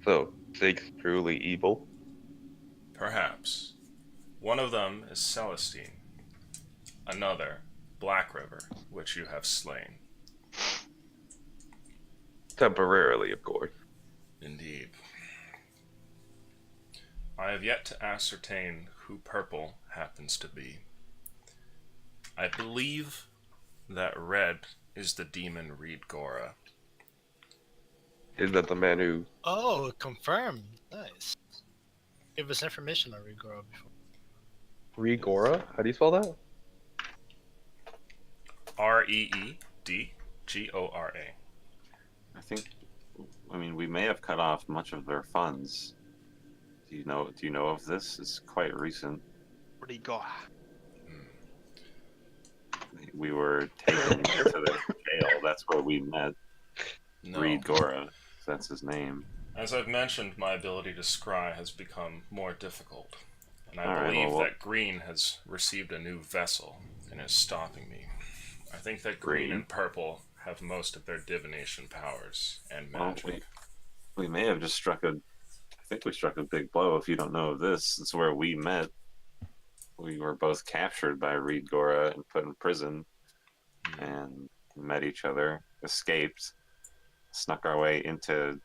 So 6 truly evil. Perhaps. One of them is Celestine. Another, Black River, which you have slain." Temporarily, of course. Indeed. I have yet to ascertain who Purple happens to be. I believe that Red is the demon Reed Gora. Is that the man who... Oh, confirmed. Nice. Give us information on Rigoro before. Rigora? How do you spell that? Reedgora. I mean, we may have cut off much of their funds. Do you know of this? It's quite recent. Rigora. We were taken to the jail. That's where we met No. Reed Gora. That's his name. As I've mentioned, my ability to scry has become more difficult, and I All right, believe well, that Green has received a new vessel and is stopping me. I think that Green Green? and Purple have most of their divination powers and Well, magic. we may have just struck I think we struck a big blow. If you don't know of this, it's where we met. We were both captured by Reed Gora and put in prison, and met each other, escaped, snuck our way into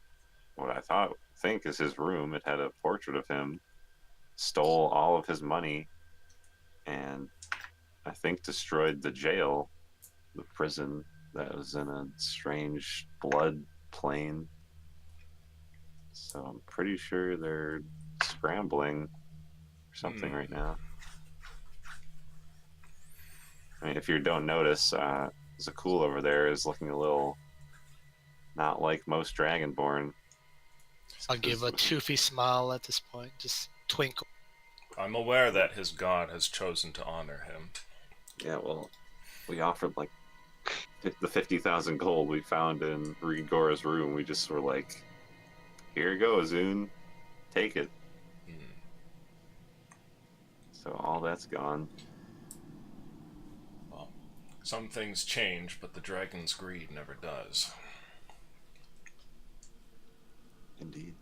what I think is his room. It had a portrait of him, stole all of his money, and I think destroyed the jail, the prison that was in a strange blood plane. So I'm pretty sure they're scrambling for something right now. I mean, if you don't notice, Zakul over there is looking a little not like most Dragonborn. I'll give a toothy smile at this point. Just twinkle. I'm aware that his god has chosen to honor him. Yeah, well, we offered like the 50,000 gold we found in Reed Gora's room. We just were like, here you go, Zune. Take it. So all that's gone. Well, some things change, but the dragon's greed never does. Indeed.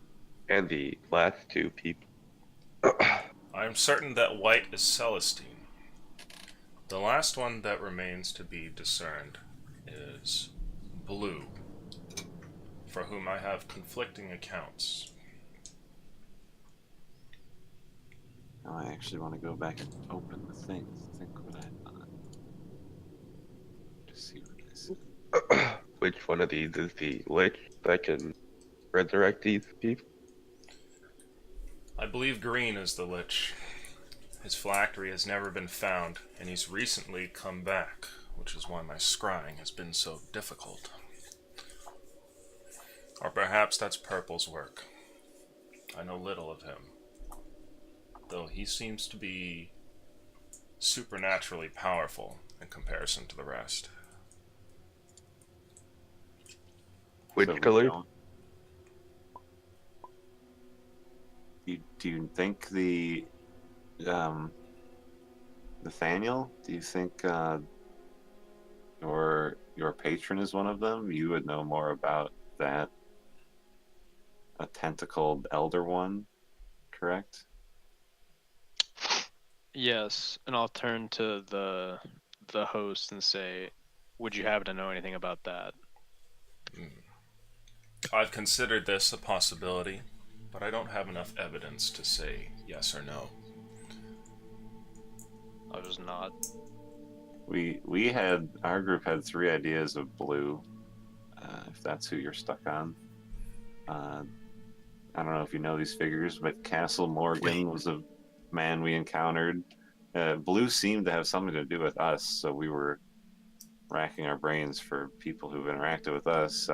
And the last 2 people. I am certain that white is Celestine. The last one that remains to be discerned is blue, for whom I have conflicting accounts. Now I actually want to go back and open the thing. Think what I've done. To see what this is. Which one of these is the lich that can resurrect these people? I believe Green is the Lich. His phylactery has never been found, and he's recently come back, which is why my scrying has been so difficult. Or perhaps that's Purple's work. I know little of him, though he seems to be supernaturally powerful in comparison to the rest. Which So we color? don't- Do you think the Nathaniel? Do you think your patron is one of them? You would know more about that. A tentacled elder one, correct? Yes, and I'll turn to the host and say, would you happen to know anything about that? I've considered this a possibility, but I don't have enough evidence to say yes or no. I'll just nod. Our group had 3 ideas of blue, if that's who you're stuck on. I don't know if you know these figures, but Castle Morgan was a man we encountered. Blue seemed to have something to do with us, so we were racking our brains for people who've interacted with us.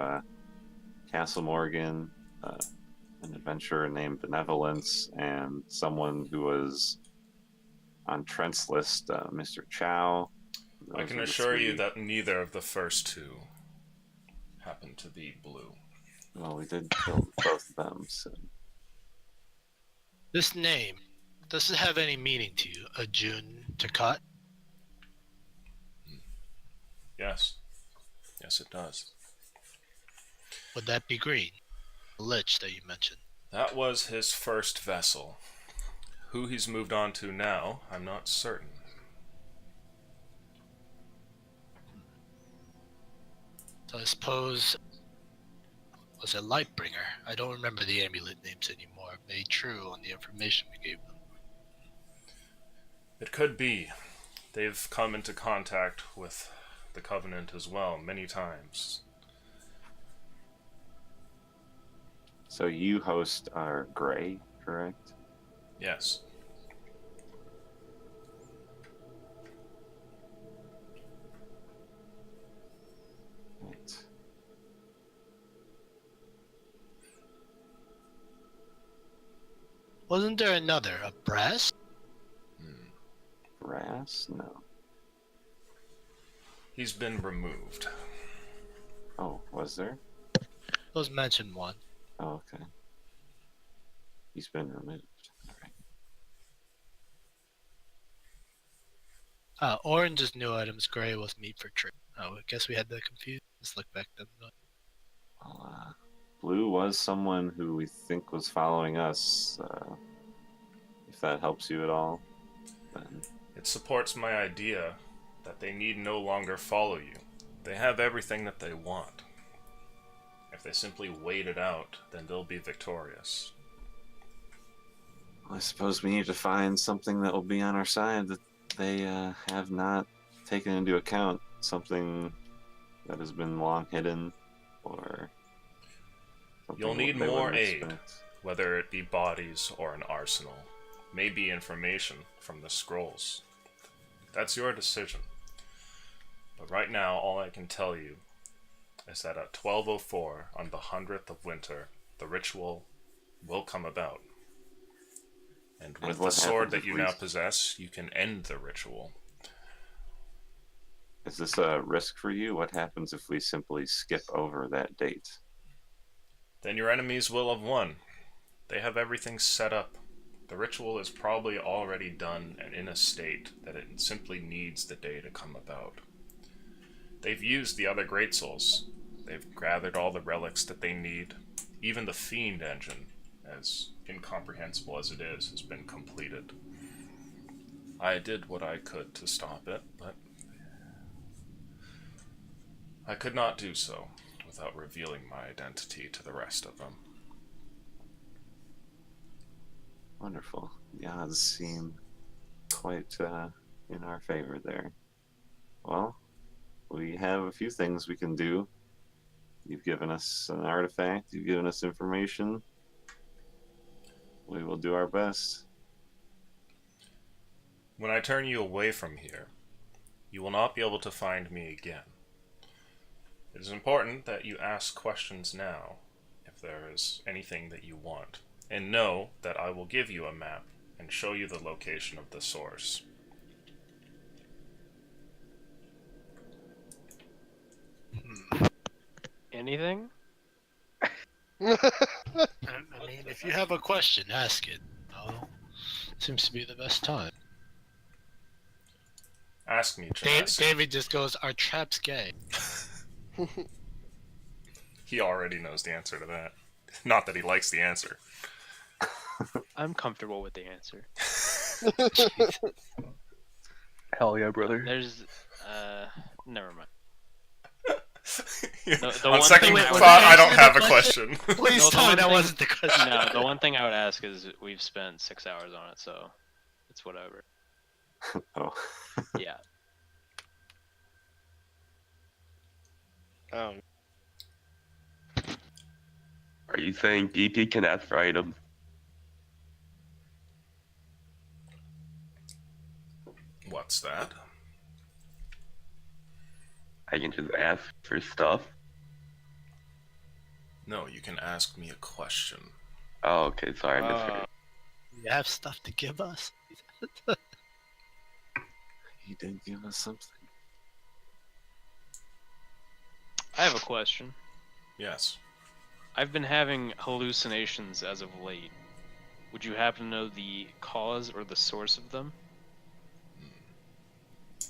Castle Morgan, an adventurer named Benevolence, and someone who was on Trent's list, Mr. Chow. I can assure you that neither of the first 2 happen to be blue. Well, we did kill both of them, so... This name, does it have any meaning to you? Ajun Takat? Yes. Yes, it does. Would that be green? The lich that you mentioned. That was his first vessel. Who he's moved on to now, I'm not certain. So I suppose... Was it Lightbringer? I don't remember the amulet names anymore. Made true on the information we gave them. It could be. They've come into contact with the Covenant as well, many times. So you host our Grey, correct? Yes. Right. Wasn't there another? A brass? Brass? No. He's been removed. Oh, was there? Was mentioned one. Oh, okay. He's been removed. Alright. Orange is new items, gray was meat for trade. Oh, I guess we had that confused. Let's look back then. Well, Blue was someone who we think was following us. If that helps you at all, then... It supports my idea that they need no longer follow you. They have everything that they want. If they simply wait it out, then they'll be victorious. I suppose we need to find something that will be on our side that they have not taken into account. Something that has been long hidden, or... You'll need more aid, whether it be bodies or an arsenal. Maybe information from the scrolls. That's your decision. But right now, all I can tell you is that at 12:04 on the 100th of winter, the ritual will come about. And with the sword that you now possess, you can end the ritual. Is this a risk for you? What happens if we simply skip over that date? Then your enemies will have won. They have everything set up. The ritual is probably already done and in a state that it simply needs the day to come about. They've used the other Great Souls. They've gathered all the relics that they need. Even the Fiend engine, as incomprehensible as it is, has been completed. I did what I could to stop it, but I could not do so without revealing my identity to the rest of them. Wonderful. The odds seem quite in our favor there. Well, we have a few things we can do. You've given us an artifact, you've given us information. We will do our best. When I turn you away from here, you will not be able to find me again. It is important that you ask questions now, if there is anything that you want, and know that I will give you a map and show you the location of the source. Anything? I mean, if you have a question, ask it. Oh, seems to be the best time. Ask me, Chas. David just goes, "Are traps gay?" He already knows the answer to that. Not that he likes the answer. I'm comfortable with the answer. Hell yeah, brother. There's, never mind. On second thought, I don't have a question. Please tell me that wasn't the question. No, the one thing I would ask is we've spent 6 hours on it, so it's whatever. Oh. Yeah. Um, Are you saying DT can ask for items? What's that? I can just ask for stuff? No, you can ask me a question. Oh, okay, sorry, I misheard. You have stuff to give us? He did give us something. I have a question. Yes. I've been having hallucinations as of late. Would you happen to know the cause or the source of them?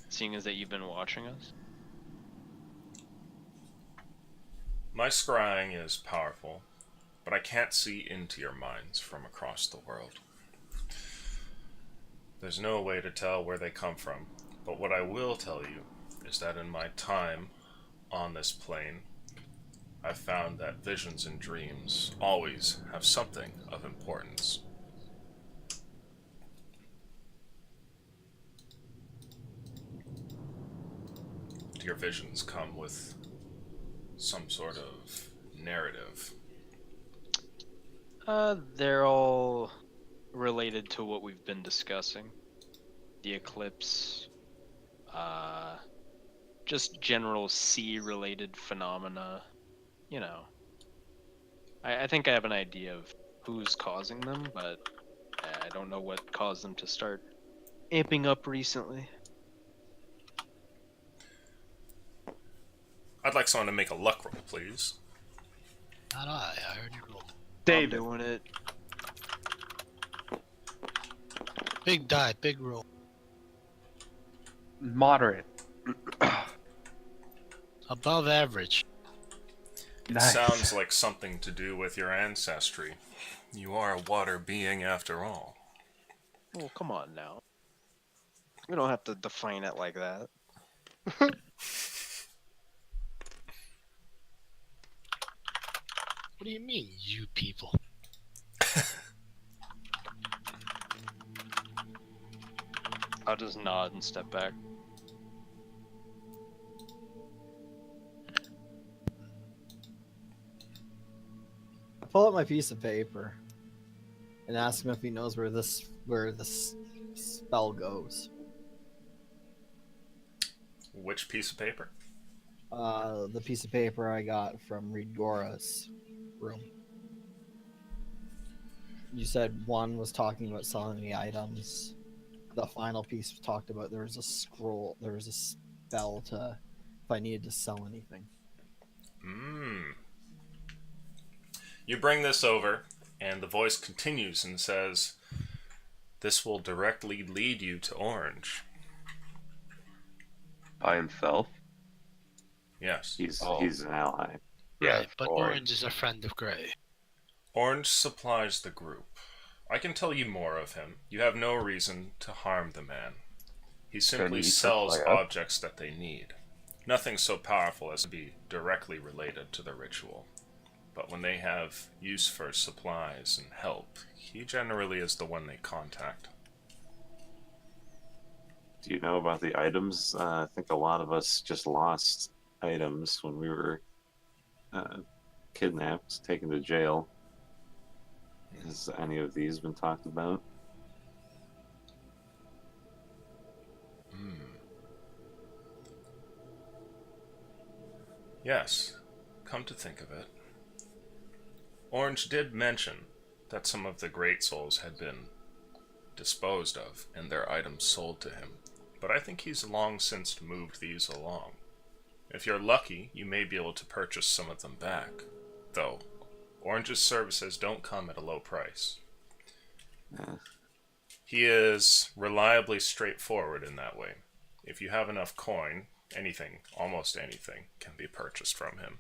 Seeing as that you've been watching us? My scrying is powerful, but I can't see into your minds from across the world. There's no way to tell where they come from, but what I will tell you is that in my time on this plane, I've found that visions and dreams always have something of importance. Do your visions come with some sort of narrative? They're all related to what we've been discussing. The eclipse, just general sea-related phenomena. You know. I think I have an idea of who's causing them, but I don't know what caused them to start amping up recently. I'd like someone to make a luck roll, please. Not I already rolled. David. I'm doing it. Big die, big roll. Moderate. Above average. It Nice. sounds like something to do with your ancestry. You are a water being after all. Oh, come on now. We don't have to define it like that. What do you mean, you people? I'll just nod and step back. I pull out my piece of paper and ask him if he knows where this spell goes. Which piece of paper? The piece of paper I got from Regora's room. You said one was talking about selling the items. The final piece talked about there was a scroll, there was a spell to if I needed to sell anything. You bring this over, and the voice continues and says, "This will directly lead you to Orange." By himself? Yes. He's an ally. Yeah, Right, but Orange is a friend of Grey. Orange supplies the group. I can tell you more of him. You have no reason to harm the man. He simply he sells supply us? objects that they need. Nothing so powerful as to be directly related to the ritual. But when they have use for supplies and help, he generally is the one they contact. Do you know about the items? I think a lot of us just lost items when we were kidnapped, taken to jail. Has any of these been talked about? Yes, come to think of it. Orange did mention that some of the Great Souls had been disposed of and their items sold to him, but I think he's long since moved these along. If you're lucky, you may be able to purchase some of them back, though Orange's services don't come at a low price. He is reliably straightforward in that way. If you have enough coin, anything, almost anything, can be purchased from him.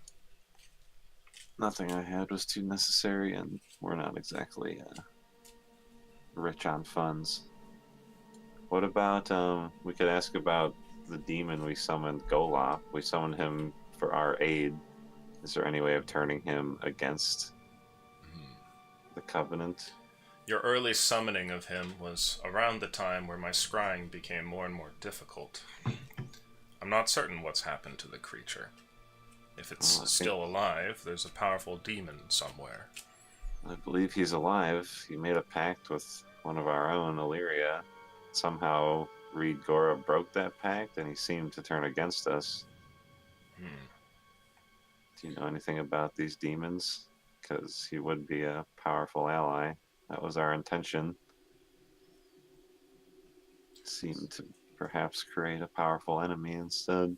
Nothing I had was too necessary, and we're not exactly rich on funds. What about, we could ask about the demon we summoned, Golop. We summoned him for our aid. Is there any way of turning him against the Covenant? Your early summoning of him was around the time where my scrying became more and more difficult. I'm not certain what's happened to the creature. If it's still alive, there's a powerful demon somewhere. I believe he's alive. He made a pact with one of our own, Illyria. Somehow, Reed Gora broke that pact, and he seemed to turn against us. Do you know anything about these demons? Because he would be a powerful ally. That was our intention. Seemed to perhaps create a powerful enemy instead.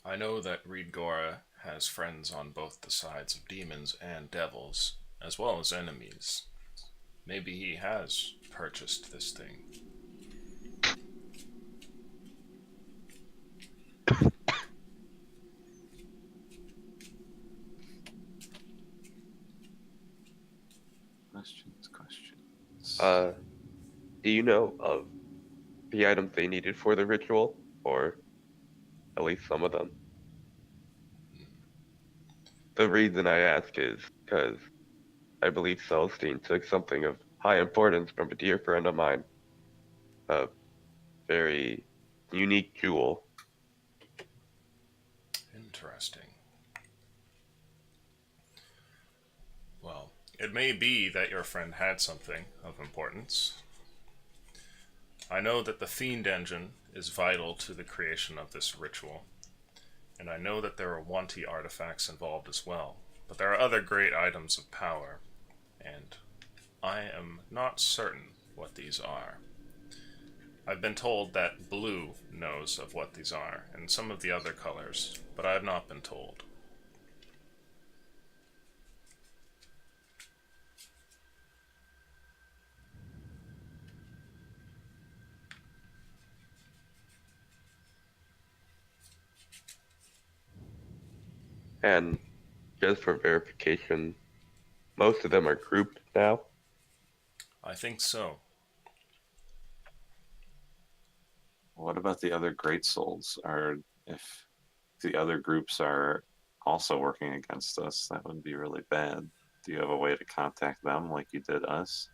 I know that Reed Gora has friends on both the sides of demons and devils, as well as enemies. Maybe he has purchased this thing. Questions. Do you know of the items they needed for the ritual, or at least some of them? The reason I ask is because I believe Celestine took something of high importance from a dear friend of mine. A very unique jewel. Interesting. Well, it may be that your friend had something of importance. I know that the Fiend Engine is vital to the creation of this ritual, and I know that there are Wanty artifacts involved as well, but there are other great items of power, and I am not certain what these are. I've been told that Blue knows of what these are, and some of the other colors, but I have not been told. And just for verification, most of them are grouped now? I think so. What about the other Great Souls? If the other groups are also working against us, that would be really bad. Do you have a way to contact them like you did us?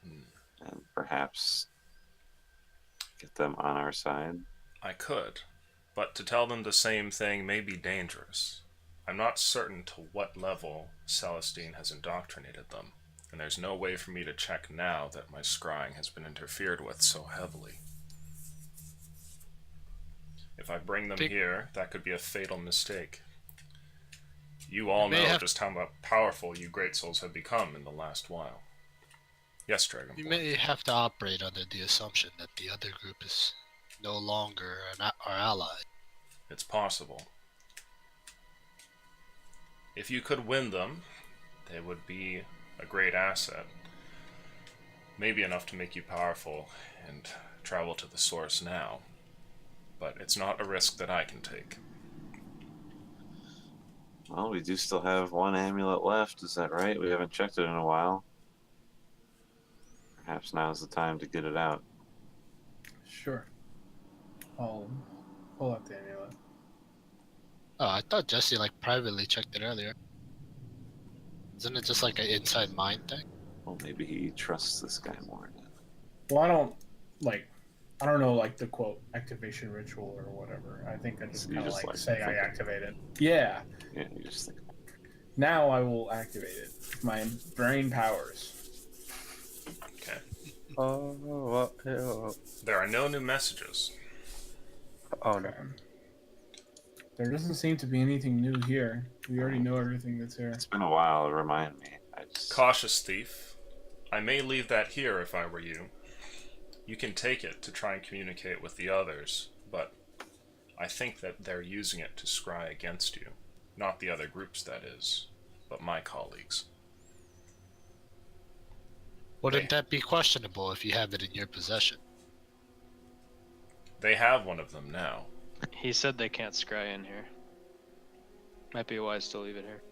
And perhaps get them on our side? I could, but to tell them the same thing may be dangerous. I'm not certain to what level Celestine has indoctrinated them, and there's no way for me to check now that my scrying has been interfered with so heavily. If I bring them here, that could be a fatal mistake. You all know just how powerful you Great Souls have become in the last while. Yes, Dragon. You may have to operate under the assumption that the other group is no longer our ally. It's possible. If you could win them, they would be a great asset. Maybe enough to make you powerful and travel to the source now. But it's not a risk that I can take. Well, we do still have one amulet left, is that right? We haven't checked it in a while. Perhaps now's the time to get it out. Sure. I'll pull out the amulet. Oh, I thought Jesse privately checked it earlier. Isn't it just an inside mind thing? Well, maybe he trusts this guy more. Well, I don't know the quote activation ritual or whatever. I think I just kind of say I activate it. Yeah. Yeah, you just think. Now I will activate it. My brain powers. Okay. Oh. There are no new messages. Oh no. There doesn't seem to be anything new here. We already know everything that's here. It's been a while, remind me. Cautious thief. I may leave that here if I were you. You can take it to try and communicate with the others, but I think that they're using it to scry against you. Not the other groups, that is, but my colleagues. Wouldn't that be questionable if you have it in your possession? They have one of them now. He said they can't scry in here. Might be wise to leave it here.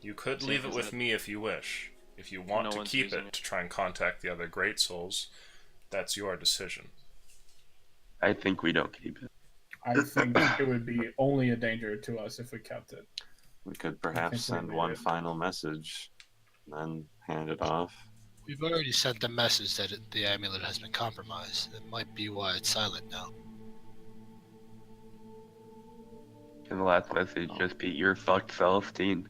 You could leave it with me if you wish. If you want to keep it to try and contact the other Great Souls, that's your decision. I think we don't keep it. I think it would be only a danger to us if we kept it. We could perhaps send one final message then hand it off. We've already sent the message that the amulet has been compromised. That might be why it's silent now. Can the last message just be "You're fucked, Celestine"?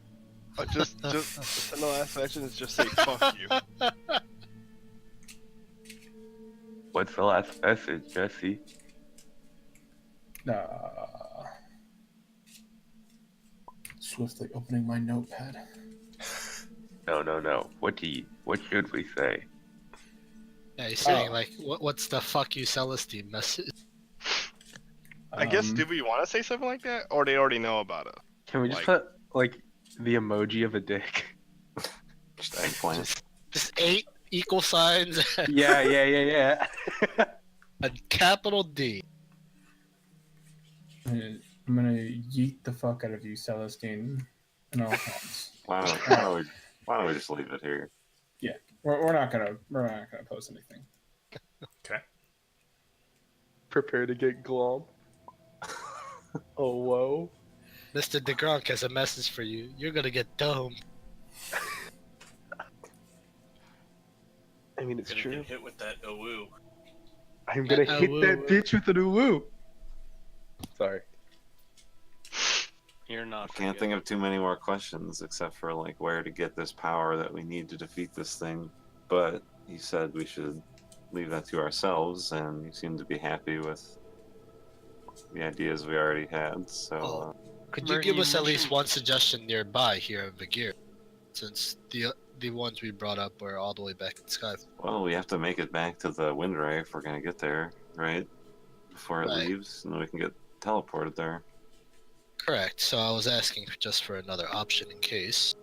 Just in the last session, just say "fuck you." What's the last message, Jesse? Swiftly opening my notepad. No. What should we say? Yeah, he's saying like, what's the "fuck you, Celestine" message? I guess, do we want to say something like that, or they already know about it? Can we just put like the emoji of a dick? Just eggplant. Just 8 equal signs. Yeah. A capital D. I'm gonna yeet the fuck out of you, Celestine, in all caps. Why don't we just leave it here? Yeah, we're not gonna post anything. Okay. Prepare to get glom. Oh, whoa. Mr. DeGronk has a message for you. You're gonna get domed. I mean, it's true. Get hit with that woo. I'm gonna hit that bitch with an woo. Sorry. You're not. Can't think of too many more questions except for like where to get this power that we need to defeat this thing. But he said we should leave that to ourselves, and he seemed to be happy with the ideas we already had. So, Could you give us at least one suggestion nearby here in Vigir? Since the ones we brought up were all the way back in Sky. well, we have to make it back to the Wind Ray if we're gonna get there, right? Before it leaves, and then we can get teleported there. Correct. So I was asking just for another option in case,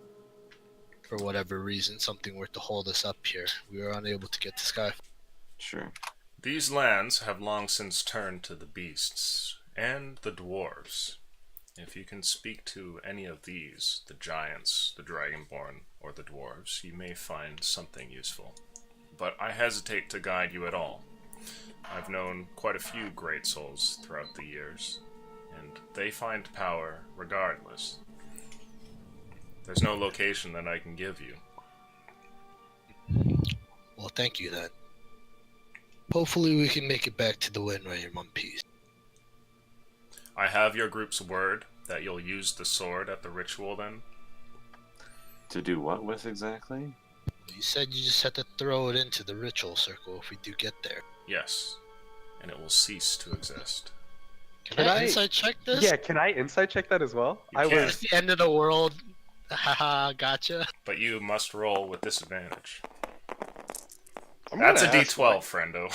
for whatever reason, something were to hold us up here. We were unable to get to Sky. Sure. These lands have long since turned to the beasts and the dwarves. If you can speak to any of these, the giants, the dragonborn, or the dwarves, you may find something useful. But I hesitate to guide you at all. I've known quite a few great souls throughout the years, and they find power regardless. There's no location that I can give you. Well, thank you then. Hopefully we can make it back to the Wind Ray in one piece. I have your group's word that you'll use the sword at the ritual then. To do what with exactly? You said you just had to throw it into the ritual circle if we do get there. Yes, and it will cease to exist. Can I insight check this? Yeah, can I insight check that as well? You can. It's the end of the world. Haha, gotcha. But you must roll with disadvantage. I'm That's a gonna ask, D12, friendo.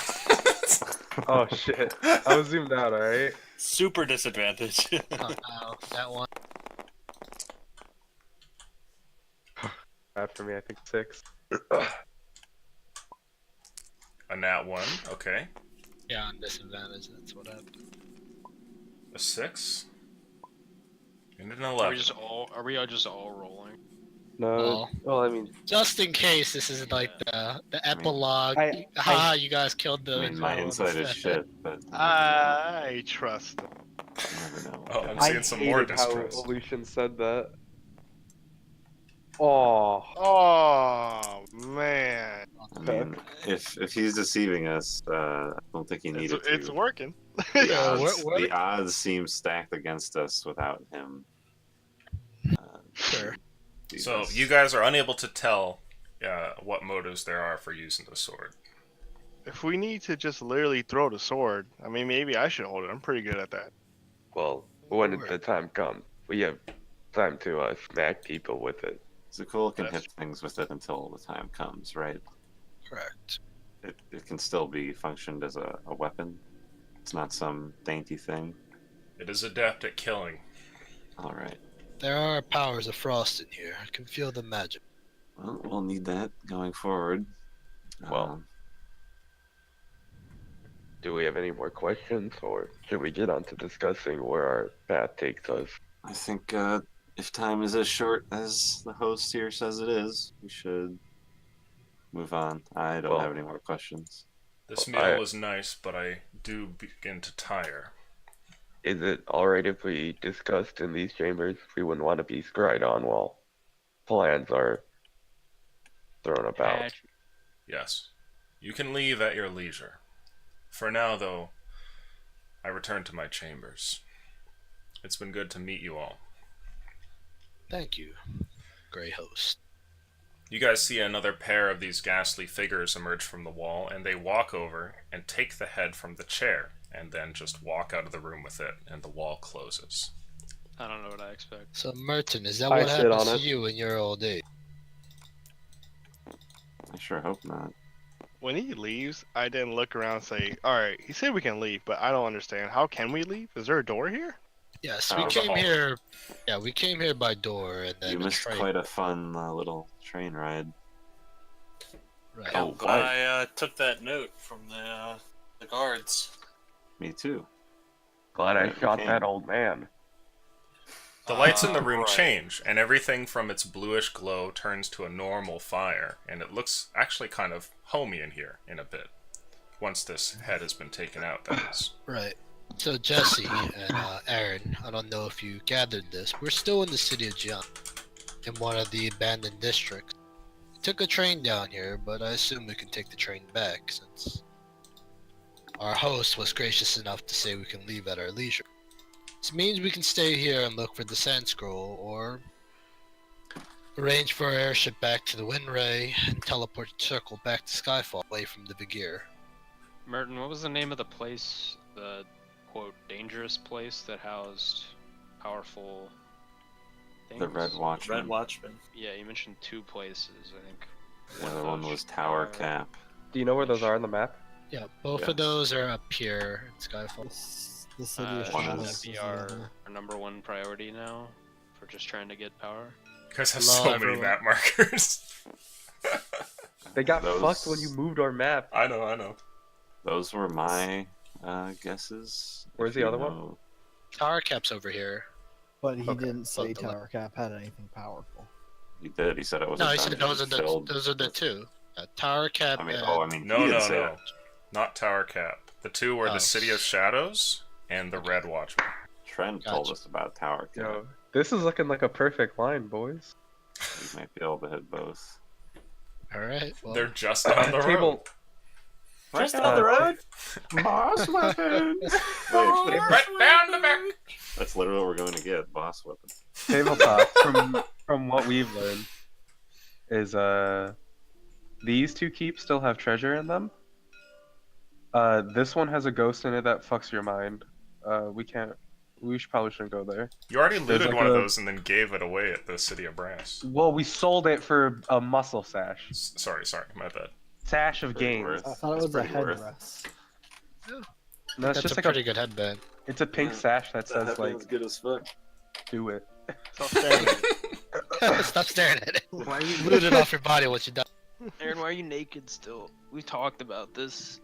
Oh shit. I was zoomed out, alright? Super disadvantage. Oh no, that one. Bad for me, I think 6. A nat 1, okay. Yeah, on disadvantage, that's what happened. A 6. And an Are 11. we all just all rolling? No. Well, I mean, Just in case this is like the epilogue. You guys killed the. I mean, my insight is shit, but I trust them. you never know. Oh, I'm seeing some more hated how distrust. Evolution said that. Oh. Oh man. I mean, if he's deceiving us, I don't think he needed to. It's working. The odds seem stacked against us without him. Sure. So you guys are unable to tell what motives there are for using the sword. If we need to just literally throw the sword, I mean, maybe I should hold it. I'm pretty good at that. Well, when the time comes, we have time to smack people with it. Zakul can hit things with it until the time comes, right? Correct. It can still be functioned as a weapon. It's not some dainty thing. It is adept at killing. Alright. There are powers of frost in here. I can feel the magic. Well, we'll need that going forward. Well, do we have any more questions, or should we get on to discussing where our path takes us? I think if time is as short as the host here says it is, we should move on. I don't have any more questions. This meal was nice, but I do begin to tire. Is it alright if we discussed in these chambers? We wouldn't want to be scryed on while plans are thrown about. Patch. Yes. You can leave at your leisure. For now, though, I return to my chambers. It's been good to meet you all. Thank you, Grey Host. You guys see another pair of these ghastly figures emerge from the wall, and they walk over and take the head from the chair, and then just walk out of the room with it, and the wall closes. I don't know what I expect. So, Merton, is that I what sit happens on to it. you in your old age? I sure hope not. When he leaves, I then look around and say, "Alright, he said we can leave, but I don't understand. How can we leave? Is there a door here?" Yes, Oh, we the came hall. here. Yeah, we came here by door, and then You a missed train. quite a fun little train ride. Right. Yeah, Oh, I'm glad I took that note from the guards. Me too. Glad I Right, shot okay. that old man. The lights in the room Right. change, and everything from its bluish glow turns to a normal fire, and it looks actually kind of homey in here in a bit. Once this head has been taken out, that is. Right. So, Jesse and Aaron, I don't know if you gathered this. We're still in the city of Jian, in one of the abandoned districts. We took a train down here, but I assume we can take the train back, since our host was gracious enough to say we can leave at our leisure. This means we can stay here and look for the Sand Scroll, or arrange for our airship back to the Wind Ray and teleport the circle back to Skyfall, away from the Vigir. Merton, what was the name of the place, the quote dangerous place that housed powerful things? The Red Watchman. Red Watchman. Yeah, you mentioned two places, I think. The other one was Tower Cap. Do you know where those are on the map? Yeah, both Yes. of those are up here in Skyfall. The city of one Shadows is- That'd be is our the- number one priority now for just trying to get power. You guys have Hello, so many everyone. map markers. They got Those- fucked when you moved our map. I know. Those were my guesses. Where's If the you other one? know- Tower Cap's over here. But he Okay. didn't say Both the Tower Cap had anything powerful. He did. He said it was. No, a he said dungeon those are the filled- two. Tower Cap I mean, and No, he didn't no, say no. that. Not Tower Cap. The two were Oh. the City of Shadows and the Red Watchman. Trent told Gotcha. us about Tower Cap. Yo, this is looking like a perfect line, boys. You might be able to hit both. Alright, well, They're just down the road. Table. Just down the road? Boss weapons! Wait, Right down the back. that's literally what we're going to get. Boss weapon. Tabletop. From what we've learned, is these two keeps still have treasure in them. This one has a ghost in it that fucks your mind. We probably shouldn't go there. You already There's looted like one of a- those and then gave it away at the City of Brass. Well, we sold it for a muscle sash. Sorry, my bad. Sash of Pretty gains. worth. I thought it That's was a pretty worth. headrest. No, it's that's just a like pretty good headband. it's a pink Yeah. sash that says like good as fuck. do it. Stop staring at it. Stop staring at it. Why are you Loot it off your body once you're done. Aaron, why are you naked still? We talked about this.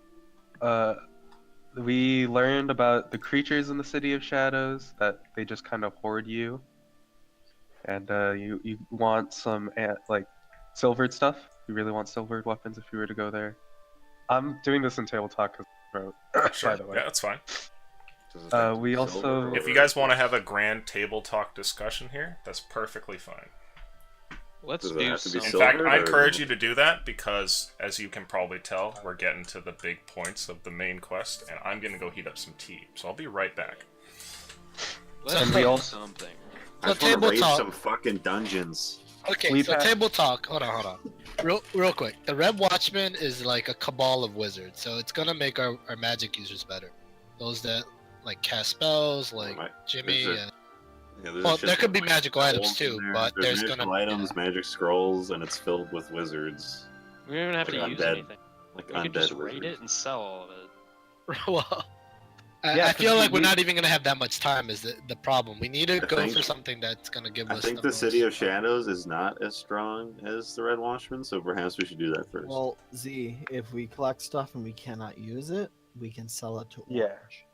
We learned about the creatures in the City of Shadows, that they just kind of hoard you. And you want some like silvered stuff. You really want silvered weapons if you were to go there. I'm doing this in table talk because I wrote. Sure. By the way. Yeah, that's fine. Does it have to we be also- silver or- If you guys want to have a grand table talk discussion here, that's perfectly fine. Let's Does it do have to be In some. fact, silver I or- encourage you to do that because, as you can probably tell, we're getting to the big points of the main quest, and I'm gonna go heat up some tea. So I'll be right back. Let's And we do also- something. I So just want to table raid talk. some fucking dungeons. Okay, We've so had- table talk. Hold on. Real quick. The Red Watchman is like a cabal of wizards, so it's gonna make our magic users better. Those that like cast spells, like Right. Jimmy. Is it- And, Yeah, there's well, shit there could be like magical items scrolls in too, there. but there's magical gonna items, magic scrolls, and it's filled with wizards, We don't even have to Like use undead. anything. like We could undead just raid wizards. it and sell all of it. well, Yeah, I feel 'cause like we're we- not even gonna have that much time. Is the problem? We need to I go think- for something that's gonna give I us. think the the City of most- Shadows is not as strong as the Red Watchman, so perhaps we should do that first. Well, Z, if we collect stuff and we cannot use it, we can sell it to Yeah. Orange.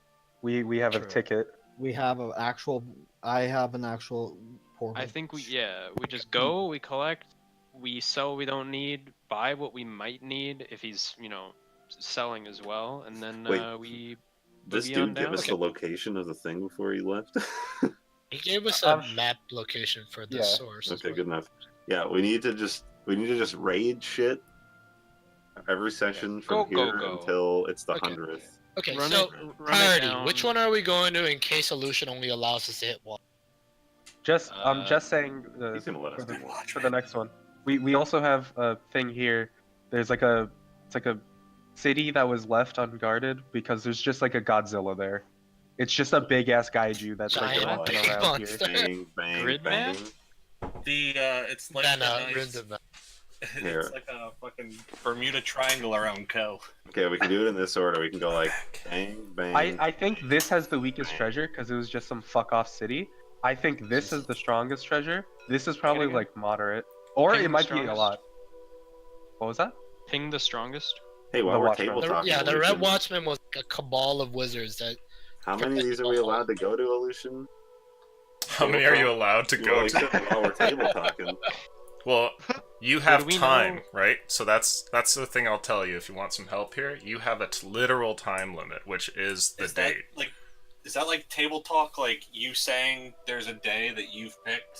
We have a True. ticket. We have an actual. I have an actual portal. I think we just go, we collect, we sell what we don't need, buy what we might need if he's, selling as well, and then Wait, we this boogie dude on give down. us the location of the thing before he left. He gave us a Um, map location for the yeah. source. as Okay, well. good enough. Yeah, we need to just We need to just raid shit every session from here until it's the 100th. Okay, Run so it priority. down. Which one are we going to in case Illusion only allows us to hit one? I'm just saying He's gonna let us do more. for the next one. We also have a thing here. There's like a city that was left unguarded because there's just like a Godzilla there. It's just a big ass kaiju that's like Giant walking big around monster. here. Bang, bang, Grid bang. man? It's like Here. it's like a fucking Bermuda Triangle around Co. Okay, we can do it in this order. We can go like bang, bang. I think this has the weakest treasure because it was just some fuck off city. I think this is the strongest treasure. This is probably again? like moderate, or Ping it the might be a strongest? lot. What was that? Ping the strongest. Hey, while The we're Watchman. table The, talking, yeah, the Red Illusion, Watchman was a cabal of wizards that. how many of these are we allowed to go to, Illusion? How many are you allowed to go Well, to? except while we're table talking. Well, you have we time, know? right? So that's the thing I'll tell you. If you want some help here, you have a literal time limit, which is the date. Is that like table talk? Like you saying there's a day that you've picked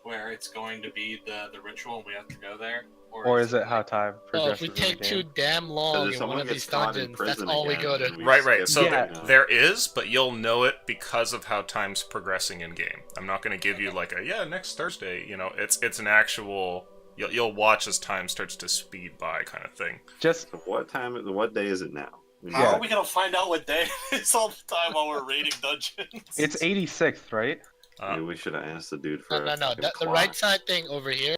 where it's going to be the ritual and we have to go there? Or is it how time Oh, if progresses we in the take too game? damn long if in someone one of gets these caught in dungeons, that's prison all we again, go to. then we Right. skip So it, Yeah. you know? there is, but you'll know it because of how time's progressing in game. I'm not going to give you like next Thursday. You know, it's an actual. You'll watch as time starts to speed by, kind of thing. Just So what day is it now? How are we gonna find out what day it is all the time while we're raiding dungeons? it's 86th, right? Maybe we should have asked the dude for No. a fucking The clock. right side thing over here.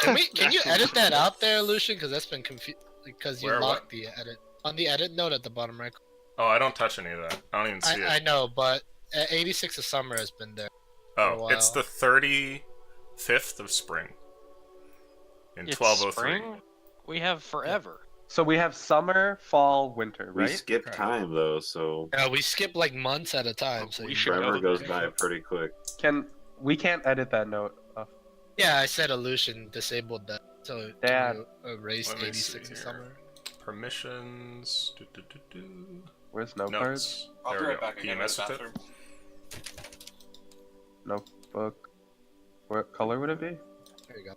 Can you edit that out there, Lucian? Because that's been confused. Because you Where, locked the edit on the edit note at the bottom right. Oh, I don't touch any of that. I don't even see I it. know, but 86 of summer has been there. Oh, a it's the while. 35th of spring. In It's 1203. spring? We have forever. So we have summer, fall, winter, We right? skip Right. time though, so We skip like months at a time. So We you should forever go goes there. by pretty quick. We can't edit that note. Yeah, I said Illusion disabled that. So Dad. can you erase Let me 86 see of here. summer? Permissions. Where's note cards? Notes. I'll There be we right go. back. Can you Again, mess with it? bathroom. Notebook. What color would it be? There you go.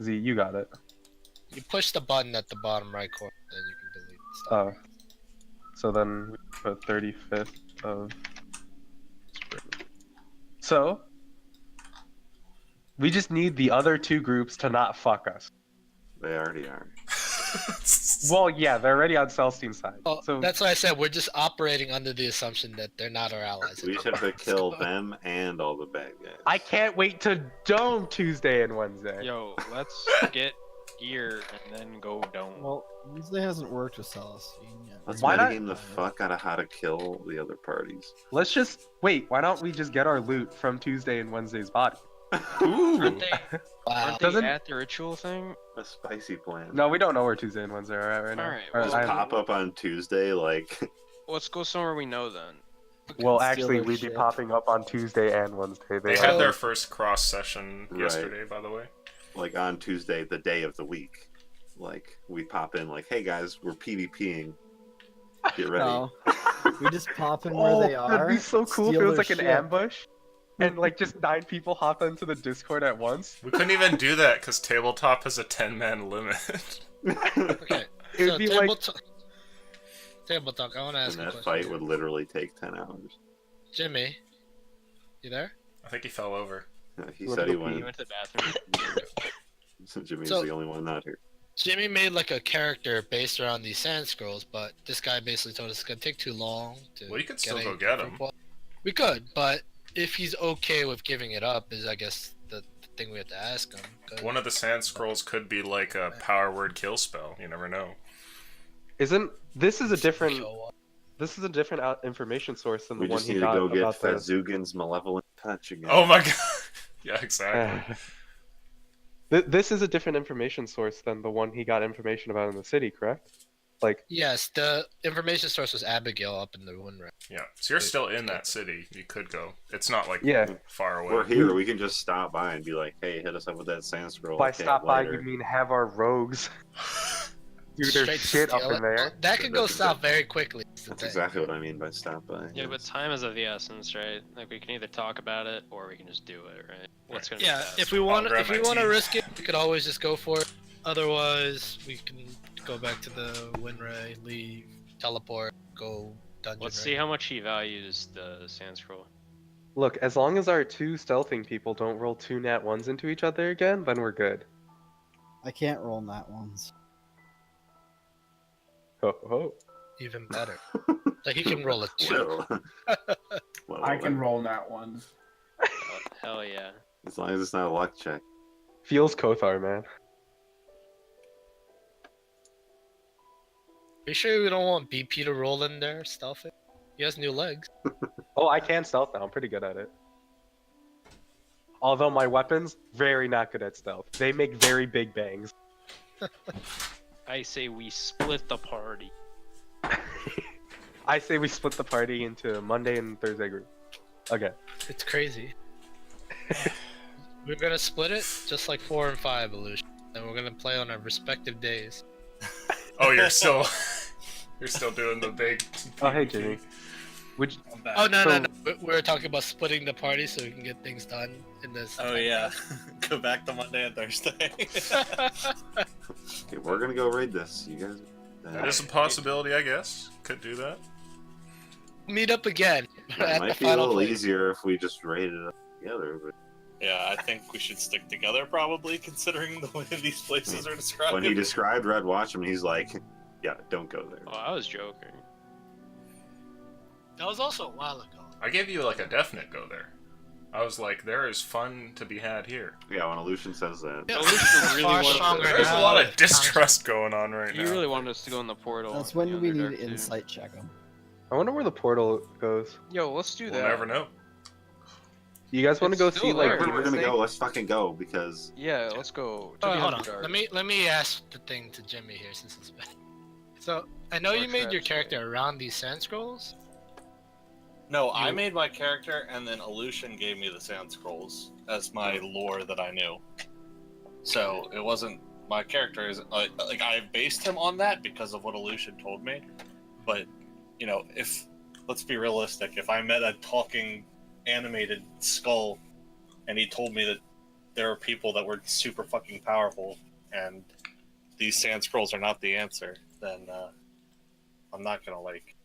Z, you got it. You push the button at the bottom right corner, then you can delete the stuff. Oh. So then we put 35th of spring. So we just need the other two groups to not fuck us. They already are. Well, yeah, they're already on Celestine's side. Oh, So that's why I said we're just operating under the assumption that they're not our allies. We should have kill them and all the bad guys. I can't wait to Dome Tuesday and Wednesday. Yo, let's get gear and then go dome. Well, Wednesday hasn't worked with Celestine yet. Let's Why not- metagame the fuck out of how to kill the other parties. Let's just wait. Why don't we just get our loot from Tuesday and Wednesday's body? Aren't they, Wow. aren't Doesn't- they at the ritual thing? A spicy plan. No, we don't know where Tuesday and Wednesday are at right now. Alright, Or well, Just I- pop up on Tuesday, like Let's go somewhere we know then. well, Steal actually, their we'd be shit. popping up on Tuesday and Wednesday. They are- had their first cross session Right. yesterday, by the way. like on Tuesday, the day of the week. Like we pop in, like, hey guys, we're PvPing. Get ready. No, we just pop in where Oh, they are. that'd be so cool if steal it was their like an shit. ambush, and like just 9 people hop into the Discord at once. We couldn't even do that because tabletop has a 10-man limit. Okay. It would So be table, like table talk. I want to And ask a that question. fight would literally take 10 hours. Jimmy, you there? I think he fell over. He What said he the He went. went to the bathroom. Jimmy's So- the only one not here. Jimmy made like a character based around these sand scrolls, but this guy basically told us it's gonna take too long to. Well, you could still a go get group him. of- We could, but if he's okay with giving it up, is I guess the thing we have to ask him. 'cause- One of the sand scrolls could be like a power word kill spell. You never know. isn't this is a different Show up. information source than the We one just he need to got go get about the. Fazugan's malevolent touch again. Oh my god. Yeah, exactly. This is a different information source than the one he got information about in the city, correct? Like, Yes, the information source was Abigail up in the Wind Ring. Yeah. So you're still in that city. You could go. It's not like yeah. far away. We're here. We can just stop by and be like, "Hey, hit us up with that sand scroll." By Okay, stop by, later. you mean have our rogues Dude, there's straight shit up steal in it. there. That could go south very quickly. is the That's thing. exactly what I mean by stop by. Yeah, but time is of the essence, right? Like we can either talk about it or we can just do it, right? What's gonna be Yeah, fast? if we want grab my to tea. risk it, we could always just go for it. Otherwise, we can go back to the Winray, leave, teleport, go dungeon. Let's see how much he values the sand scroll. Look, as long as our two stealthing people don't roll 2 nat 1s into each other again, then we're good. I can't roll nat ones. Ho ho. Even better. So he can roll a 2. Well, well, I can roll that ones. Oh, hell yeah. as long as it's not a luck check. Feels Kothar, man. Are you sure we don't want BP to roll in there, stealth it? He has new legs. Oh, I can stealth now. I'm pretty good at it. Although my weapons, very not good at stealth. They make very big bangs. I say we split the party. I say we split the party into Monday and Thursday group. Okay. It's crazy. We're gonna split it just like 4 and 5 illusion, and we're gonna play on our respective days. Oh, you're still doing the big. Oh, hey, Jimmy. Would you... Oh no, So- no. We're talking about splitting the party so we can get things done in this. Oh yeah, go back to Monday and Thursday. Okay, we're gonna go raid this. You guys. That is a possibility, I guess. Could do that. Meet up again. It at might the be a final little place. easier if we just raided it together. But Yeah, I think we should stick together probably, considering the way these places are described. when he described Red Watchman, he's like, "Yeah, don't go there." Oh, I was joking. That was also a while ago. I gave you like a definite go there. I was like, there is fun to be had here. Yeah, when Illusion says that. Yeah, Illusion really far wanted- stronger There's a now lot of with distrust going on right He now. really wanted us to go in the portal. That's the when we need Underdark, to too. insight check them. I wonder where the portal goes. Yo, let's do We'll that. never know. You guys want to It's go still see like there. Wherever we're Demon gonna Snake? go, let's fucking go because Yeah, let's go. To Oh, the hold on. Underdark. Let me ask the thing to Jimmy here since it's been. So I know you made your character around these sand scrolls. No, I made my character, and then Illusion gave me the Sand Scrolls as my lore that I knew. So it wasn't my character. Is like I based him on that because of what Illusion told me. But you know, if let's be realistic, if I met a talking animated skull, and he told me that there are people that were super fucking powerful, and these Sand Scrolls are not the answer, then I'm not gonna like.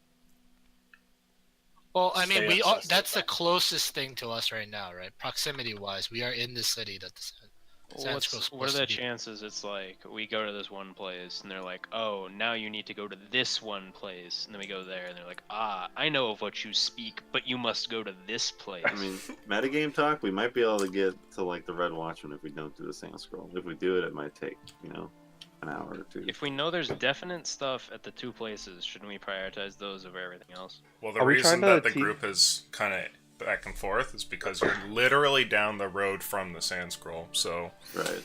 Well, I mean, Stay we up are, just that's like the closest thing to us right now, right? Proximity-wise, we are in the city that the Sand Scroll's What are supposed the to be. chances it's like we go to this one place and they're like, oh, now you need to go to this one place, and then we go there and they're like, ah, I know of what you speak, but you must go to this place. I mean, metagame talk, we might be able to get to like the Red Watchman if we don't do the Sand Scroll. If we do it, it might take an hour or two. If we know there's definite stuff at the two places, shouldn't we prioritize those over everything else? Well, the Are we reason trying to that the te- group is kind of back and forth is because you're literally down the road from the Sand Scroll. So Right.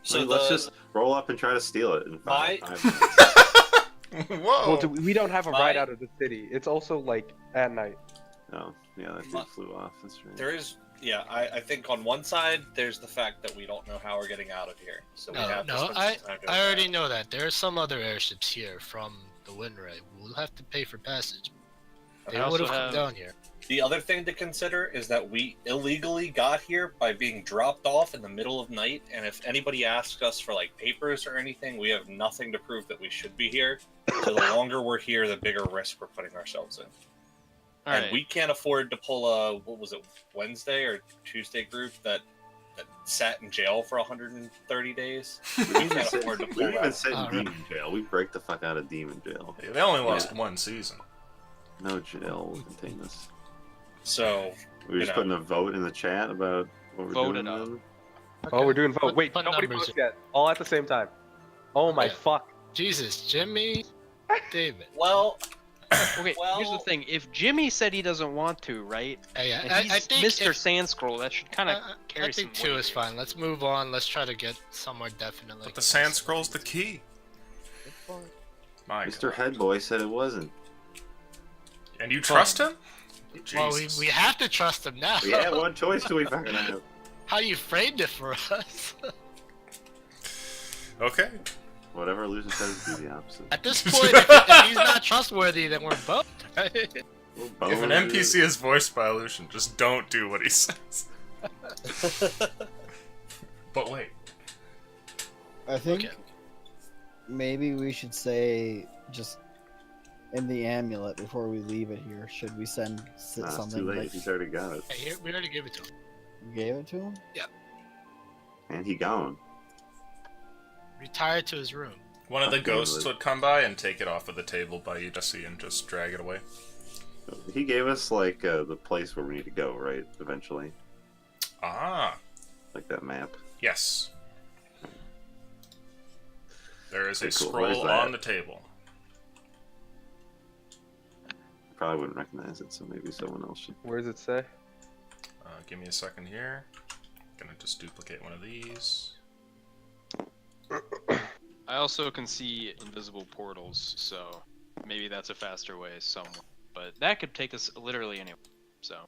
So let's just roll up and try to steal it in five minutes. whoa. Well, we don't have a My- ride out of the city. It's also like at night. Oh, yeah, that dude flew off. That's right. There is, yeah. I think on one side there's the fact that we don't know how we're getting out of here, so we have to spend some time doing I already that. know that. There are some other airships here from the Winray. We'll have to pay for passage. They I also would have come have- down here. The other thing to consider is that we illegally got here by being dropped off in the middle of night, and if anybody asks us for like papers or anything, we have nothing to prove that we should be here. So the longer we're here, the bigger risk we're putting ourselves in. All And right. we can't afford to pull a Wednesday or Tuesday group that sat in jail for 130 days. We can't afford to We pull didn't even that. sit in Alright. demon jail. We break the fuck out of demon jail. Yeah, they only lost one season. No jail will contain this. So We're just putting a vote in the chat about what we're Vote doing. it up. then? Oh, we're doing vote. Put- Wait, put nobody numbers votes in. yet. All at the same time. Oh my Okay. fuck. Jesus, Jimmy, David. well, Okay, here's the thing. If Jimmy said he doesn't want to, right? Hey, And I he's think Mr. if- Sand Scroll, that should kind of I carry think some 2 weight is here. fine. Let's move on. Let's try to get somewhere definitely. But the Sand Scroll's the key. My Mr. God. Headboy said it wasn't. And you trust him? Well, Jesus. we have to trust him now. We had one choice till we fucking have. How you framed it for us. Okay. Whatever Lucian says, do the opposite. At this point, if he's not trustworthy, then we're both. Right? If an NPC is voiced by Lucian, just don't do what he says. But wait. I think Okay. maybe we should say just in the amulet before we leave it here. Should we send It's something too late. like He's already got it. Hey, here, we already gave it to him. you gave it to him? And he gone. Retired to his room. One of the Okay, ghosts but- would come by and take it off of the table by you, Jesse, and just drag it away. He gave us like the place where we need to go, right? Eventually, Ah, like that map. yes. There is a Okay, cool. Where's scroll that? on the table. Probably wouldn't recognize it, so maybe someone else should. Where does it say? Give me a second here. Gonna just duplicate one of these. I also can see invisible portals, so maybe that's a faster way somewhere. But that could take us literally anywhere. So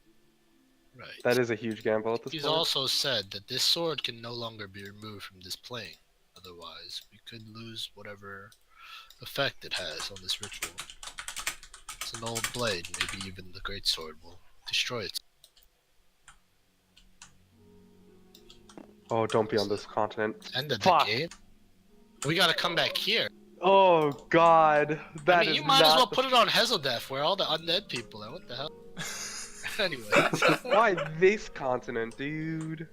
Right. That is a huge gamble at this He's point. also said that this sword can no longer be removed from this plane. Otherwise, we could lose whatever effect it has on this ritual. It's an old blade. Maybe even the great sword will destroy it. Oh, don't be on this continent. End of the Fuck. game. We gotta come back here. Oh God, that I mean, is you might as not well the- put it on Hazeldef, where all the undead people are. What the hell? Anyway. Why this continent, dude?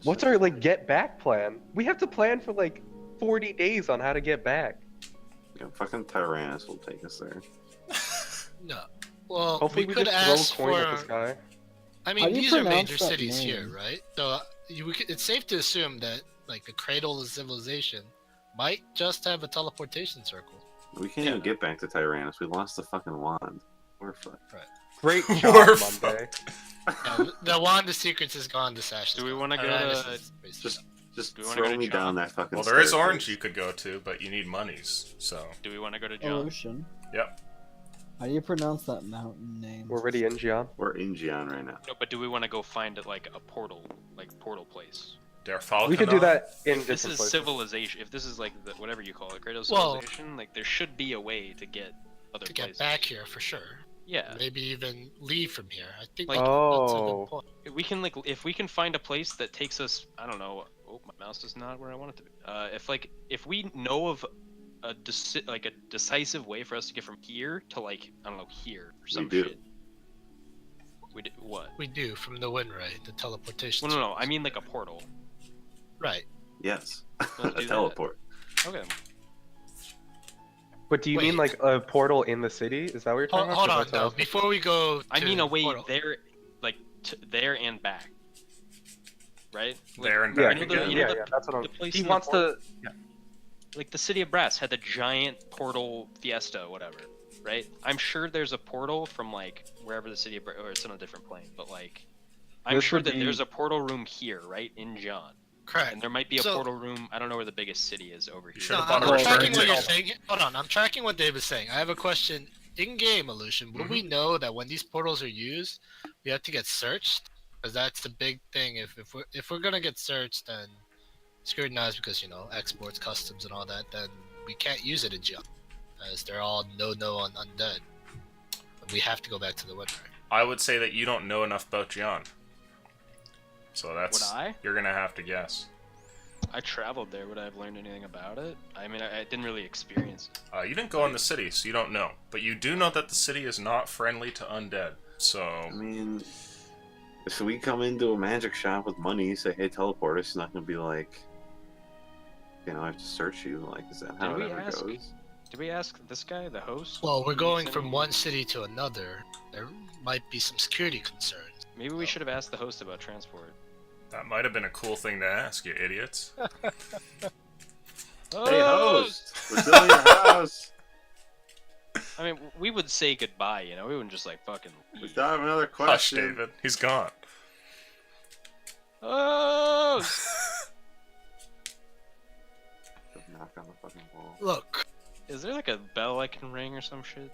What's our like get back plan? We have to plan for like 40 days on how to get back. Yeah, fucking Tyrannus will take us there. No. Well, Hopefully we we could just throw ask a coin at this for. guy. I How mean, do you these are pronounce major that cities name? here, right? So it's safe to assume that like the cradle of civilization might just have a teleportation circle. We can't even get back to Tyrannus. We lost the fucking wand. We're fucked. Great We're job, fucked. Monday. Yeah, the wand of secrets is gone. The sash. Do we wanna go to- Just Do we wanna go throw to me down John? that fucking Well, there is staircase. orange you could go to, but you need monies, so... do we want to go to John? Ocean. Yep. How do you pronounce that mountain name? We're already in Gian. We're in Gian right now. No, but do we want to go find like a portal place? Der Falconer. We could do that in If different this is places. civilization, if this is like the, whatever you call it, great Well- civilization, like there should be a way to get other To get places. back here for sure. Yeah, Maybe even leave from here. I think. Like- that's a Oh. good point. we can like if we can find a place that takes us, I don't know. Oh, my mouse is not where I want it to be. If we know of a decisive way for us to get from here to like I don't know here or some do. shit. We do what? We do from the wind ray, the teleportation. Well, no, circles. I mean like a portal. Right. Yes. Let's A do that. teleport. Okay. But do you mean Wait. like a portal in the city? Is that what you're talking Hold about? on, 'Cause that's no. what Before we go, I to mean a way portal- there, like there and back. Right? Like, There and Yeah, back you know the- again. you know yeah, the- yeah, that's what I'm. the place He in the wants port- to. like the city of Brass had the giant portal fiesta, whatever. Right? I'm sure there's a portal from like wherever the city of Brass, or it's on a different plane, but like I'm This sure would that be- there's a portal room here, right, in John, Correct. and there might be a So- portal room. I don't know where the biggest city is over here. should've No, bought I'm a return tracking what you're ticket. saying. Hold on, I'm tracking what Dave is saying. I have a question. In game, Illusion, will we know that when these portals are used, we have to get searched? Because that's the big thing. If we're gonna get searched and scrutinized because exports, customs, and all that, then we can't use it in John, as they're all no on undead. We have to go back to the winter. I would say that you don't know enough about Gian. So that's... Would I? You're gonna have to guess. I traveled there. Would I have learned anything about it? I mean, I didn't really experience it. You didn't go in the city, so you don't know. But you do know that the city is not friendly to undead. I So... mean, if we come into a magic shop with money, say, hey, teleport us, it's not going to be like, I have to search you. Like, is that how Did it we ever ask? goes? Did we ask this guy, the host? Well, we're Did he going send from me- one city to another. There might be some security concerns. Maybe we should have asked the host about transport. That might have been a cool thing to ask, you idiots. Hey, host! We're still in your house! I mean, we would say goodbye, We wouldn't just like fucking We leave. still have another Hush, question. David. He's gone. Oh! Knock on the fucking wall. Look, Is there like a bell I can ring or some shit?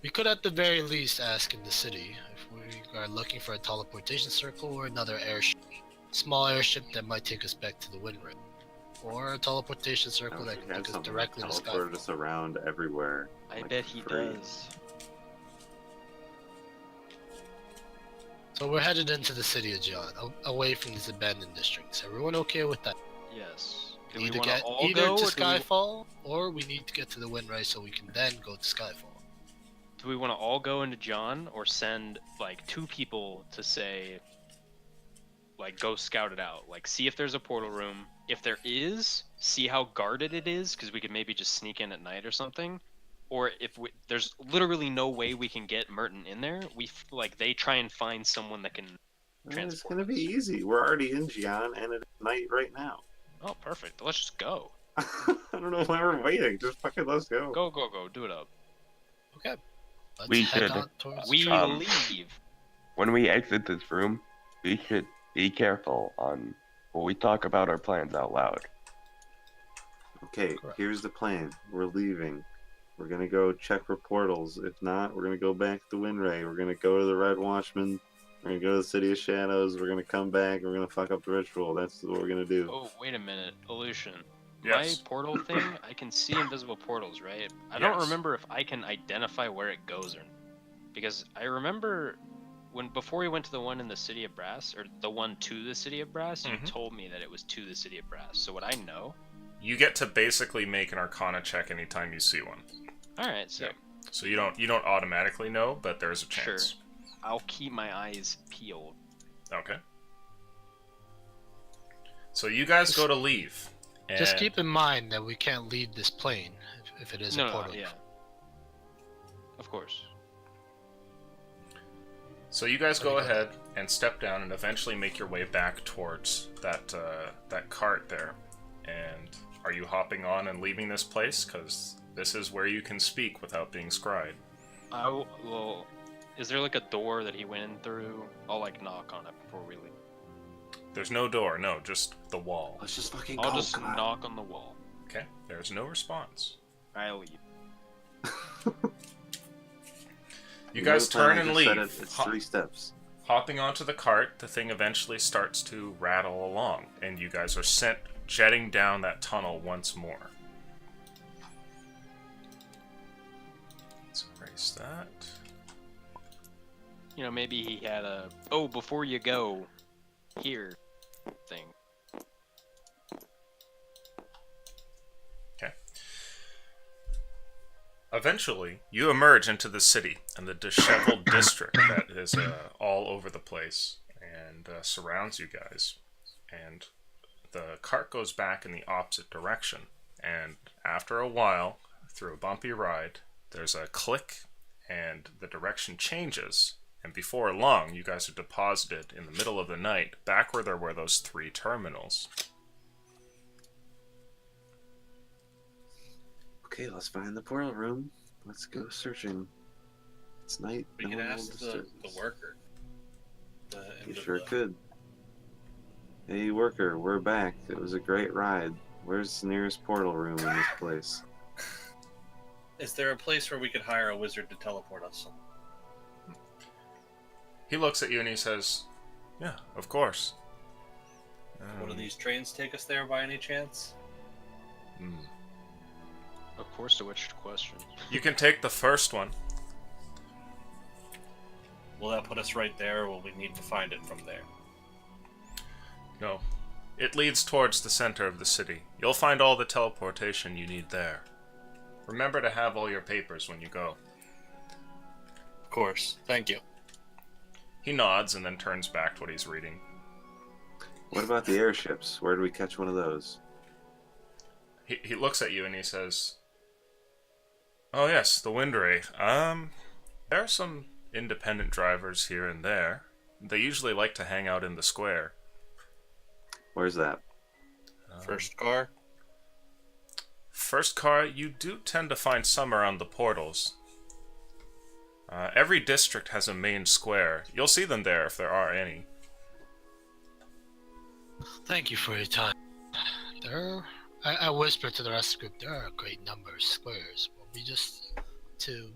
we could at the very least ask in the city if we are looking for a teleportation circle or another airship. Small airship that might take us back to the wind ring. Or a teleportation circle that can take us directly to Skyfall. Teleport us around everywhere. I bet he does. So we're headed into the city of John, away from these abandoned districts. Everyone okay with that? Yes. Do We we either want to get all either go, to or do we, Skyfall, or we need to get to the Windrise so we can then go to Skyfall. do we want to all go into John, or send like 2 people to say, like, go scout it out, like see if there's a portal room. If there is, see how guarded it is, because we could maybe just sneak in at night or something. Or if there's literally no way we can get Merton in there, they try and find someone that can transport. It's gonna be easy. We're already in Gian and it's night right now. Oh, perfect. Let's just go. I don't know why we're waiting. Just fucking let's go. Go, go, go. Do it up. Okay. Let's We head should, on towards We Um, leave. When we exit this room, we should be careful on when we talk about our plans out loud. Okay, Correct. here's the plan. We're leaving. We're gonna go check for portals. If not, we're gonna go back to Windray. We're gonna go to the Red Watchman. We're gonna go to the City of Shadows. We're gonna come back. We're gonna fuck up the ritual. That's what we're gonna do. Oh, wait a minute. Illusion. Yes. My portal thing, I can see invisible portals, right? I don't Yes. remember if I can identify where it goes or not. Because I remember before we went to the one in the City of Brass, or the one to the City of Brass, you Mhm. told me that it was to the City of Brass. So would I know? You get to basically make an Arcana check anytime you see one. Alright, so Yeah. So you don't automatically know, but there's a chance. sure. I'll keep my eyes peeled. Okay. So you guys go to leave. And Just keep in mind that we can't leave this plane if it is a portal. yeah. Of course. So you guys go ahead and step down and eventually make your way back towards that cart there. And are you hopping on and leaving this place? Because this is where you can speak without being scried. Well, is there like a door that he went in through? I'll like knock on it before we leave. There's no door, no, just the wall. Let's just fucking I'll go. just Come on. knock on the wall. Okay, there's no response. I leave. You know guys the plan, turn I and just said leave. It's 3 steps. Hopping onto the cart, the thing eventually starts to rattle along, and you guys are sent jetting down that tunnel once more. Let's erase that. You know, maybe he had a "oh, before you go here" thing. Okay. Eventually, you emerge into the city and the disheveled district that is all over the place and surrounds you guys. And the cart goes back in the opposite direction. And after a while, through a bumpy ride, there's a click and the direction changes. And before long, you guys are deposited in the middle of the night, back where there were those 3 terminals. Okay, let's find the portal room. Let's go searching. It's night. We no could one will ask the disturb us. worker. You sure could. Hey, worker, we're back. It was a great ride. Where's the nearest portal room in this place? Is there a place where we could hire a wizard to teleport us? He looks at you and he says, "Yeah, of course." One of these trains take us there by any chance? Of course, to which question? You can take the first one. Will that put us right there, or will we need to find it from there? No. It leads towards the center of the city. You'll find all the teleportation you need there. Remember to have all your papers when you go. Of course. Thank you. He nods and then turns back to what he's reading. What about the airships? Where do we catch one of those? He looks at you and he says, "Oh yes, the Wind Ray. There are some independent drivers here and there. They usually like to hang out in the square." Where's that? First car? First car, you do tend to find some around the portals. Every district has a main square. You'll see them there if there are any. Thank you for your time. I whispered to the rest of the group, there are a great number of squares, but we just to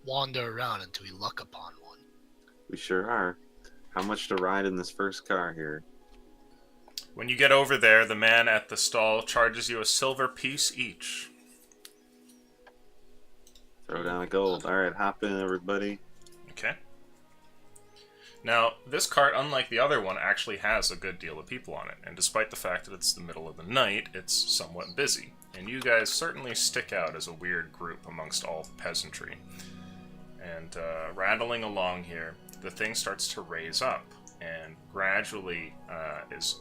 wander around until we luck upon one. We sure are. How much to ride in this first car here? When you get over there, the man at the stall charges you a silver piece each. Throw down a gold. Alright, hop in, everybody. Okay. Now, this cart, unlike the other one, actually has a good deal of people on it, and despite the fact that it's the middle of the night, it's somewhat busy. And you guys certainly stick out as a weird group amongst all the peasantry. And rattling along here, the thing starts to raise up, and gradually is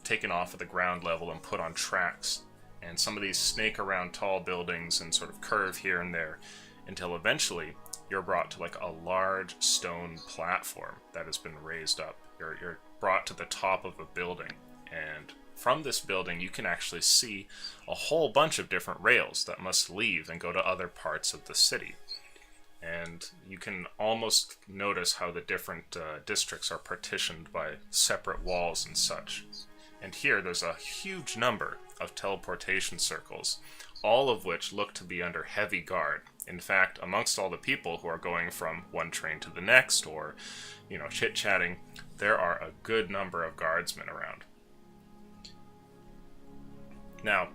taken off at the ground level and put on tracks. And some of these snake around tall buildings and sort of curve here and there, until eventually you're brought to like a large stone platform that has been raised up. You're brought to the top of a building, and from this building you can actually see a whole bunch of different rails that must leave and go to other parts of the city. And you can almost notice how the different districts are partitioned by separate walls and such. And here there's a huge number of teleportation circles, all of which look to be under heavy guard. In fact, amongst all the people who are going from one train to the next, or, chit-chatting, there are a good number of guardsmen around. Now,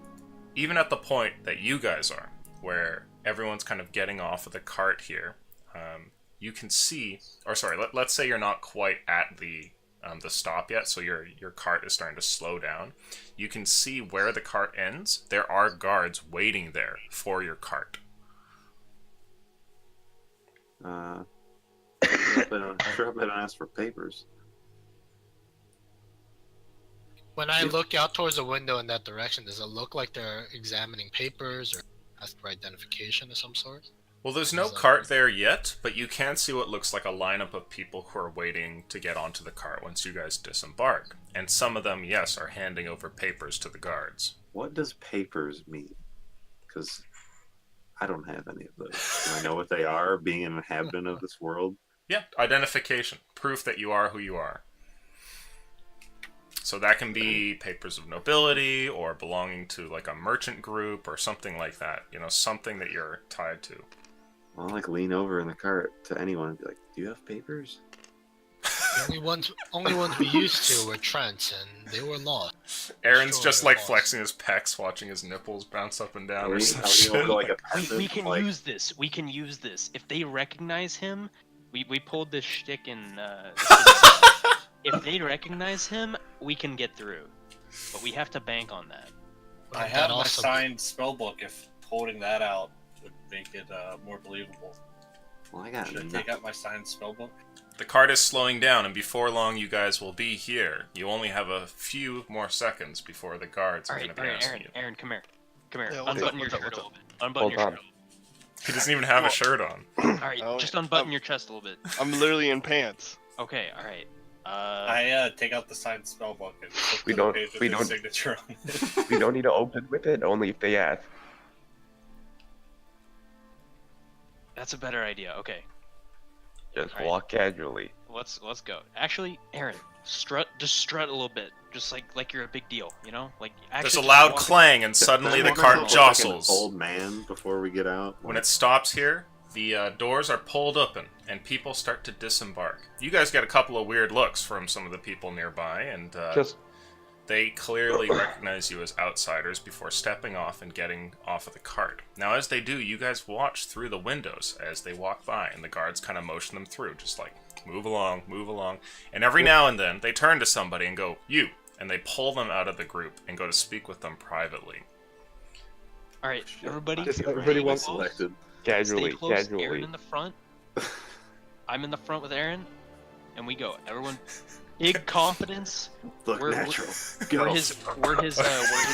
even at the point that you guys are, where everyone's kind of getting off of the cart here, you can see, let's say you're not quite at the stop yet, so your cart is starting to slow down. You can see where the cart ends. There are guards waiting there for your cart. Sure, I don't ask for papers. When I look out towards the window in that direction, does it look like they're examining papers or ask for identification of some sort? Well, there's no cart there yet, but you can see what looks like a lineup of people who are waiting to get onto the cart once you guys disembark. And some of them, yes, are handing over papers to the guards. What does papers mean? Because I don't have any of those. Do I know what they are, being an inhabitant of this world? Yeah, identification. Proof that you are who you are. So that can be papers of nobility, or belonging to like a merchant group, or something like that. Something that you're tied to. I'll lean over in the cart to anyone and be like, "Do you have papers?" The only ones we used to were Trent's, and they were lost. Aaron's just flexing his pecs, watching his nipples bounce up and down. Or some shit. We can use this. We can use this. If they recognize him, we pulled this shtick in. If they recognize him, we can get through. But we have to bank on that. I have my signed spellbook. If holding that out would make it more believable. Well, I got. Should I take out my signed spellbook? The cart is slowing down, and before long, you guys will be here. You only have a few more seconds before the guards are going to be asking you. Aaron, come here. Yeah, Unbutton your shirt a little bit. Unbutton your shirt a little bit. He doesn't even have a shirt on. Alright, just unbutton your chest a little bit. I'm literally in pants. Okay, alright. I take out the signed spellbook and flip We to the don't- page with we his don't- signature on it. We don't need to open with it, only if they ask. That's a better idea. Okay, Just Alright. walk casually. let's go. Actually, Aaron, strut a little bit, just like you're a big deal, Like actually There's a just loud walk- clang, and suddenly the Can I cart walk like an jostles. old man before we get out. When it stops here, the doors are pulled open, and people start to disembark. You guys get a couple of weird looks from some of the people nearby, and they clearly recognize you as outsiders before stepping off and getting off of the cart. Now, as they do, you guys watch through the windows as they walk by, and the guards kind of motion them through, just like, move along, move along. And every now and then, they turn to somebody and go, "You!" And they pull them out of the group and go to speak with them privately. Alright, everybody. Just stay everybody close. selected. Casually, Stay close. Aaron casually. in the front. I'm in the front with Aaron, and we go. Everyone, big confidence. Look We're- natural. We're his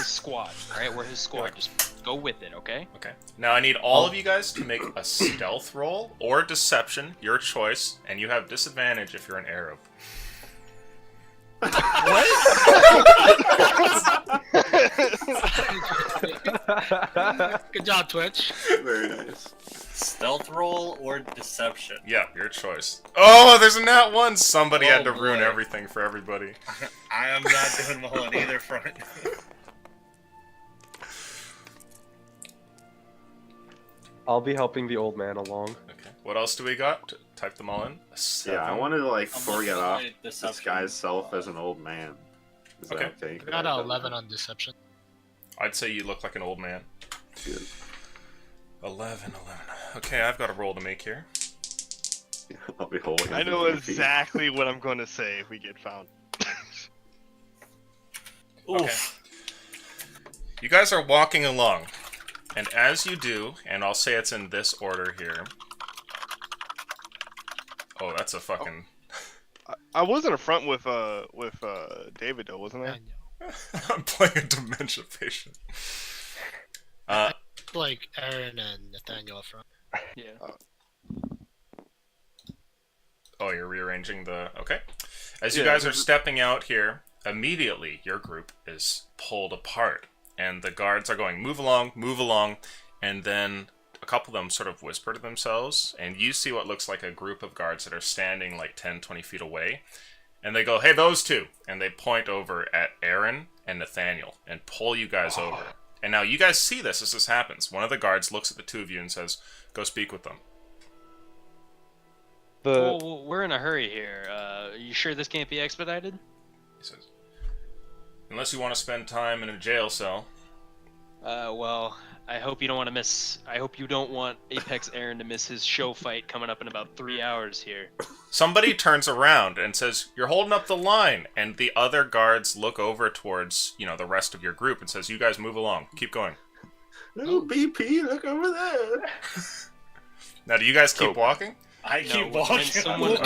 squad. All right, we're his squad. Just go with it, okay? Okay. Now I need all of you guys to make a stealth roll or deception, your choice, and you have disadvantage if you're an Arab. Good job, Twitch. Very nice. Stealth roll or deception? Yeah, your choice. Oh, there's a nat one! Somebody had to Oh, ruin boy. everything for everybody. I am not doing well on either front. I'll be helping the old man along. Okay. What else do we got? type them all in. Yeah, I wanted to like before we get off my disguise self as an old man. Is that Okay. okay? I got an 11 on deception. I'd say you look like an old man. Good. 11. Okay, I've got a roll to make here. I'll be holding. I know exactly what I'm going to say if we get found. Okay. You guys are walking along, and as you do, and I'll say it's in this order here. Oh, that's a fucking. I was in a front with David though, wasn't I? I'm playing a dementia patient. Like Aaron and Nathaniel up front. Yeah. Oh, you're rearranging the... Okay. As you guys are stepping out here, immediately your group is pulled apart. And the guards are going, move along, and then a couple of them sort of whisper to themselves, and you see what looks like a group of guards that are standing like 10, 20 feet away. And they go, hey, those two! And they point over at Aaron and Nathaniel and pull you guys over. And now you guys see this as this happens. One of the guards looks at the two of you and says, go speak with them. Well, we're in a hurry here. Are you sure this can't be expedited? He says, unless you want to spend time in a jail cell. Well, I hope you don't want to miss... I hope you don't want Apex Aaron to miss his show fight coming up in about 3 hours here. Somebody turns around and says, you're holding up the line. And the other guards look over towards, the rest of your group and says, you guys move along. Keep going. Oh, BP, look over there. Now, do you guys keep walking? I keep When walking. someone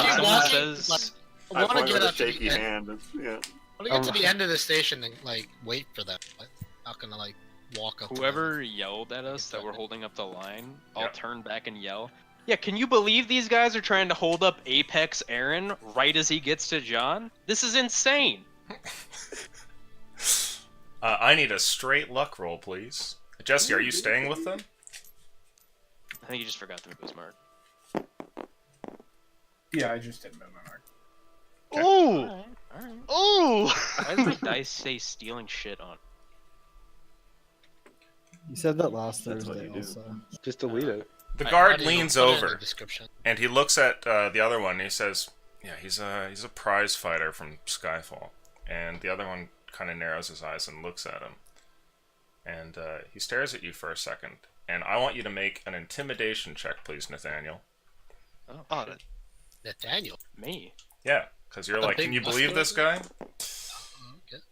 says... I I want point to with get a up to the shaky end. hand. Yeah. I want to get to the end of the station and wait for them. I'm not gonna walk up. Whoever yelled at us that we're holding up the line, I'll Yep. turn back and yell. Yeah, can you believe these guys are trying to hold up Apex Aaron right as he gets to John? This is insane. I need a straight luck roll, please. Jesse, are you staying with them? I think you just forgot to move his mark. Yeah, I just didn't move my mark. Ooh! Alright. Ooh! Why does my dice say stealing shit on? You said that last That's what Thursday you do. also. Just delete it. The I guard didn't even leans put it in the over description. and he looks at the other one and he says, yeah, he's a prize fighter from Skyfall. And the other one kind of narrows his eyes and looks at him. And he stares at you for a second. And I want you to make an intimidation check, please, Nathaniel. Oh, shit. Nathaniel. Me? Yeah, because you're A like, big can you believe this muscular guy? Okay.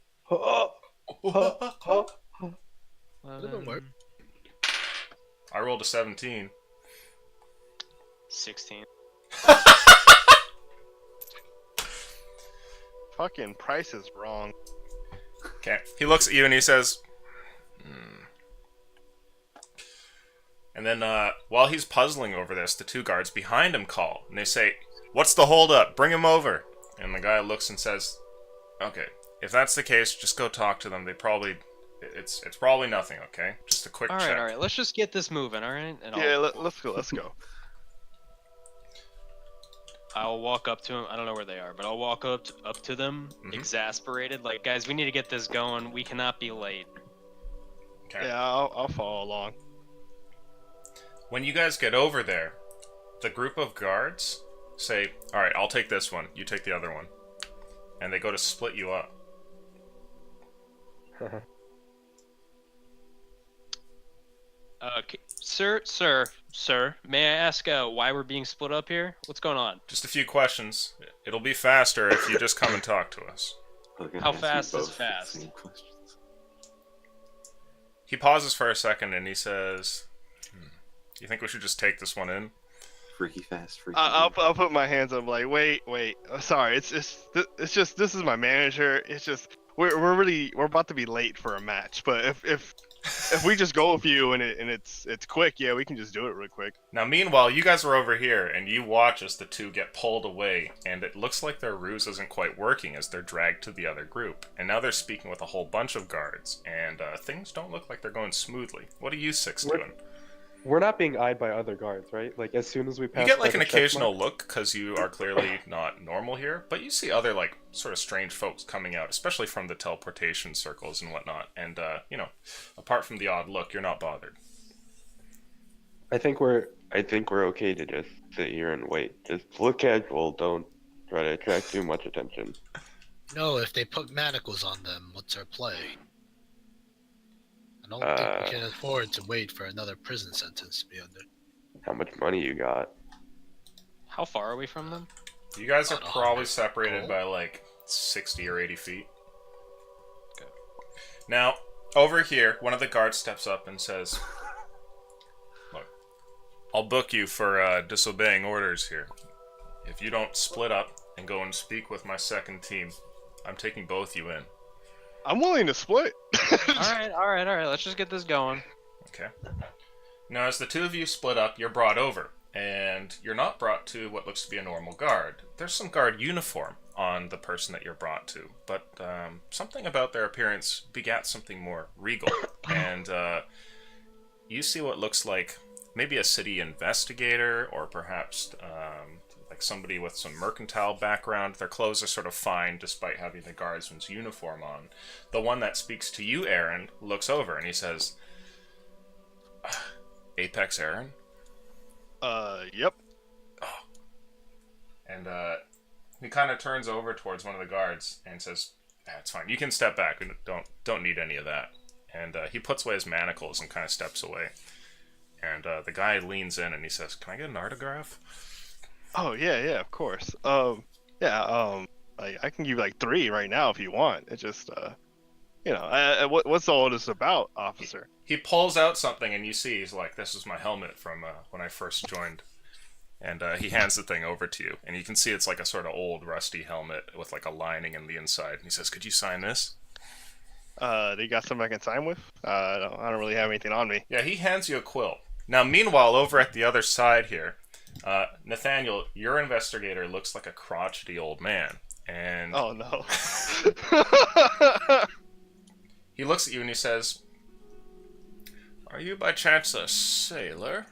Well, Doesn't work. I rolled a 17. 16. Fucking price is wrong. Okay. He looks at you and he says, And then while he's puzzling over this, the two guards behind him call. And they say, what's the holdup? Bring him over. And the guy looks and says, okay, if that's the case, just go talk to them. It's probably nothing, okay? Just a quick check. Alright, let's just get this moving, alright? And Yeah, let's go. I'll walk up to him. I don't know where they are, but I'll walk up to them, exasperated. Like, guys, we need to get this going. We cannot be late. Okay. Yeah, I'll follow along. When you guys get over there, the group of guards say, alright, I'll take this one. You take the other one. And they go to split you up. Sir, may I ask why we're being split up here? What's going on? Just a few questions. It'll be faster if you just come and talk to us. How fast is fast? He pauses for a second and he says, you think we should just take this one in? Freaky fast, freaky. I'll put my hands up. Like, wait. Sorry, it's just this is my manager. It's just we're about to be late for a match. But if we just go with you and it's quick, yeah, we can just do it real quick. Now, meanwhile, you guys are over here and you watch as the two get pulled away, and it looks like their ruse isn't quite working as they're dragged to the other group. And now they're speaking with a whole bunch of guards, and things don't look like they're going smoothly. What are you six doing? We're not being eyed by other guards, right? Like, as soon as we pass... You get like an the check occasional mark- look because you are clearly not normal here, but you see other like sort of strange folks coming out, especially from the teleportation circles and whatnot. And apart from the odd look, you're not bothered. I think we're I think we're okay to just sit here and wait. Just look casual. Don't try to attract too much attention. No, if they put manacles on them, what's our play? I don't think we can afford to wait for another prison sentence to be under. How much money you got? How far are we from them? You guys are About probably 100 separated gold? by like 60 or 80 feet. Okay. Now, over here, one of the guards steps up and says, "Look, I'll book you for disobeying orders here. If you don't split up and go and speak with my second team, I'm taking both you in." I'm willing to split. All right. Let's just get this going. Okay. Now, as the two of you split up, you're brought over, and you're not brought to what looks to be a normal guard. There's some guard uniform on the person that you're brought to, but something about their appearance begat something more regal, and you see what looks like maybe a city investigator, or perhaps like somebody with some mercantile background. Their clothes are sort of fine despite having the guardsman's uniform on. The one that speaks to you, Aaron, looks over and he says, "Apex Aaron?" Yep. Oh. And he kind of turns over towards one of the guards and says, "That's fine. You can step back. We don't need any of that." And he puts away his manacles and kind of steps away. And the guy leans in and he says, "Can I get an autograph?" Oh yeah, of course. I can give you like 3 right now if you want. It just, what's all this about, officer? He pulls out something and you see he's like, "This is my helmet from when I first joined." And he hands the thing over to you. And you can see it's like a sort of old rusty helmet with like a lining in the inside. And he says, "Could you sign this?" Do you got something I can sign with? I don't really have anything on me. Yeah, he hands you a quill. Now, meanwhile, over at the other side here, Nathaniel, your investigator looks like a crotchety old man. And oh no. He looks at you and he says, "Are you by chance a sailor?"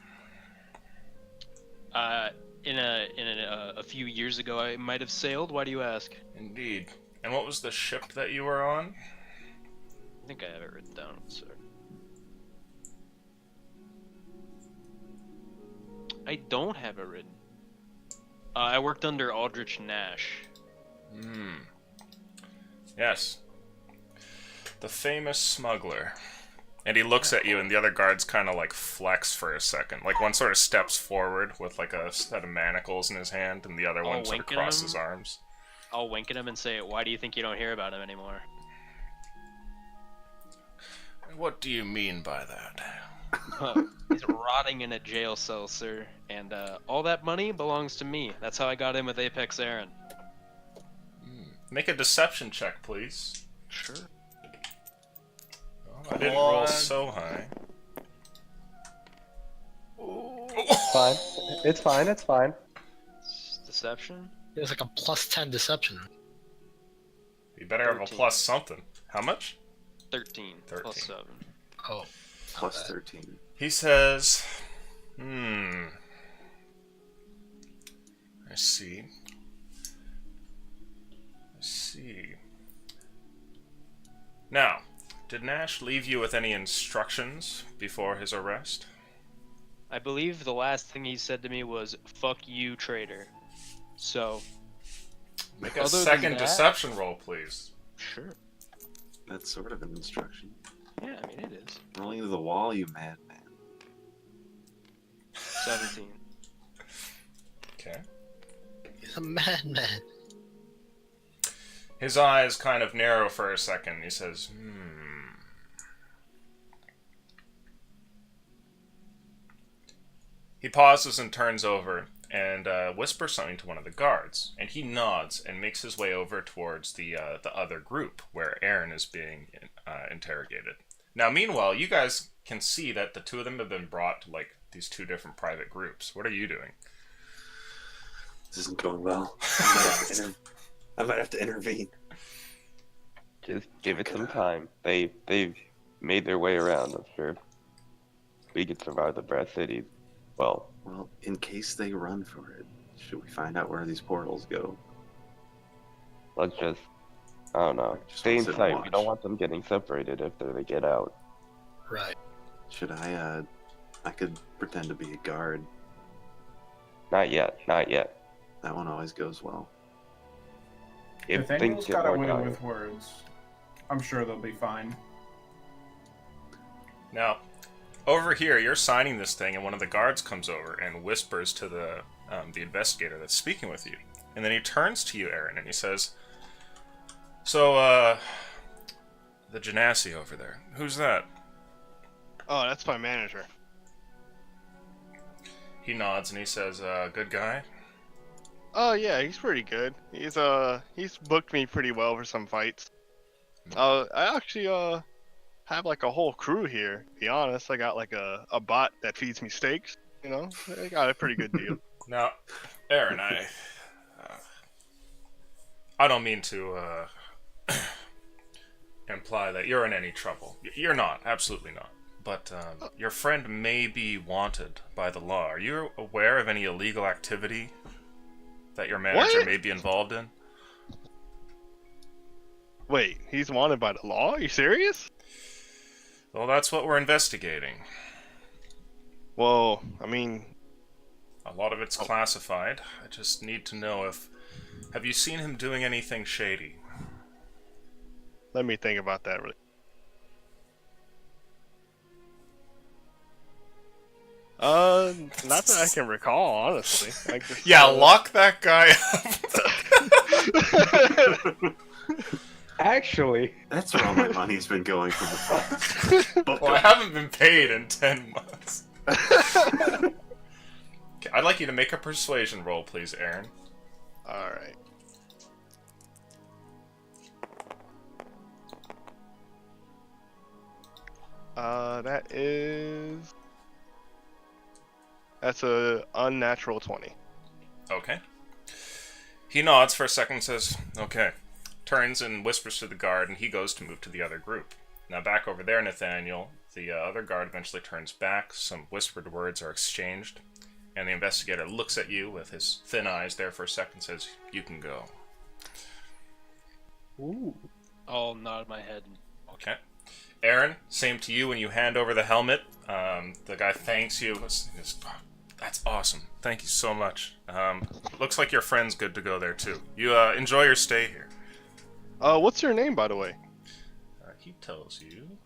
In a few years ago, I might have sailed. Why do you ask? Indeed. And what was the ship that you were on? I think I have it written down, sir. I don't have it written. I worked under Aldrich Nash. Yes. The famous smuggler. And he looks at you, and the other guards kind of like flex for a second. Like one sort of steps forward with like a set of manacles in his hand, and the other one sort of crosses his arms. I'll wink at him and say, "Why do you think you don't hear about him anymore?" What do you mean by that? He's rotting in a jail cell, sir. And all that money belongs to me. That's how I got in with Apex Aaron. Make a deception check, please. Sure. Oh, I didn't roll so high. Fine. It's fine. It's fine. Deception? It's like a +10 deception. You better have a plus something. How much? 13. 13. Plus 7. Oh. Plus 13. He says, I see. Now, did Nash leave you with any instructions before his arrest? I believe the last thing he said to me was, "Fuck you, traitor." So... Make a second deception roll, please. Sure. That's sort of an instruction. Yeah, I mean, it is. Rolling to the wall, you madman. 17. Okay. He's a madman. His eyes kind of narrow for a second. He says, He pauses and turns over and whispers something to one of the guards. And he nods and makes his way over towards the other group where Aaron is being interrogated. Now, meanwhile, you guys can see that the two of them have been brought to like these 2 different private groups. What are you doing? This isn't going well. I might have to intervene. Just give it some time. They've made their way around, I'm sure. We could survive the Brass Cities. Well, in case they run for it, should we find out where these portals go? let's just, I don't know, stay in sight. We don't want them getting separated if they get out. Right. Should I I could pretend to be a guard. Not yet. Not yet. That one always goes well. If things Nathaniel's get got more away dire. with words. I'm sure they'll be fine. Now, over here, you're signing this thing, and one of the guards comes over and whispers to the investigator that's speaking with you. And then he turns to you, Aaron, and he says, "So, the Genasi over there, who's that?" Oh, that's my manager. He nods and he says, "Good guy?" Oh yeah, he's pretty good. He's booked me pretty well for some fights. I actually have like a whole crew here. To be honest, I got like a bot that feeds me steaks. You know, I got a pretty good deal. Now, Aaron, I don't mean to imply that you're in any trouble. You're not, absolutely not. But your friend may be wanted by the law. Are you aware of any illegal activity that your manager may be involved in? Wait, he's wanted by the law? Are you serious? Well, that's what we're investigating. Well, I mean... A lot of it's classified. I just need to know if... Have you seen him doing anything shady? Let me think about that really. Not that I can recall, honestly. I just, yeah, lock that guy up. Actually, that's where all my money's been going from the phone. Well, I haven't been paid in 10 months. Okay, I'd like you to make a persuasion roll, please, Aaron. Alright. That's a unnatural 20. Okay. He nods for a second and says, okay. Turns and whispers to the guard, and he goes to move to the other group. Now back over there, Nathaniel, the other guard eventually turns back, some whispered words are exchanged, and the investigator looks at you with his thin eyes there for a second and says, you can go. Ooh. I'll nod my head. Okay. Aaron, same to you when you hand over the helmet. The guy thanks you. He goes, that's awesome. Thank you so much. Looks like your friend's good to go there too. You enjoy your stay here. What's your name, by the way? He tells you.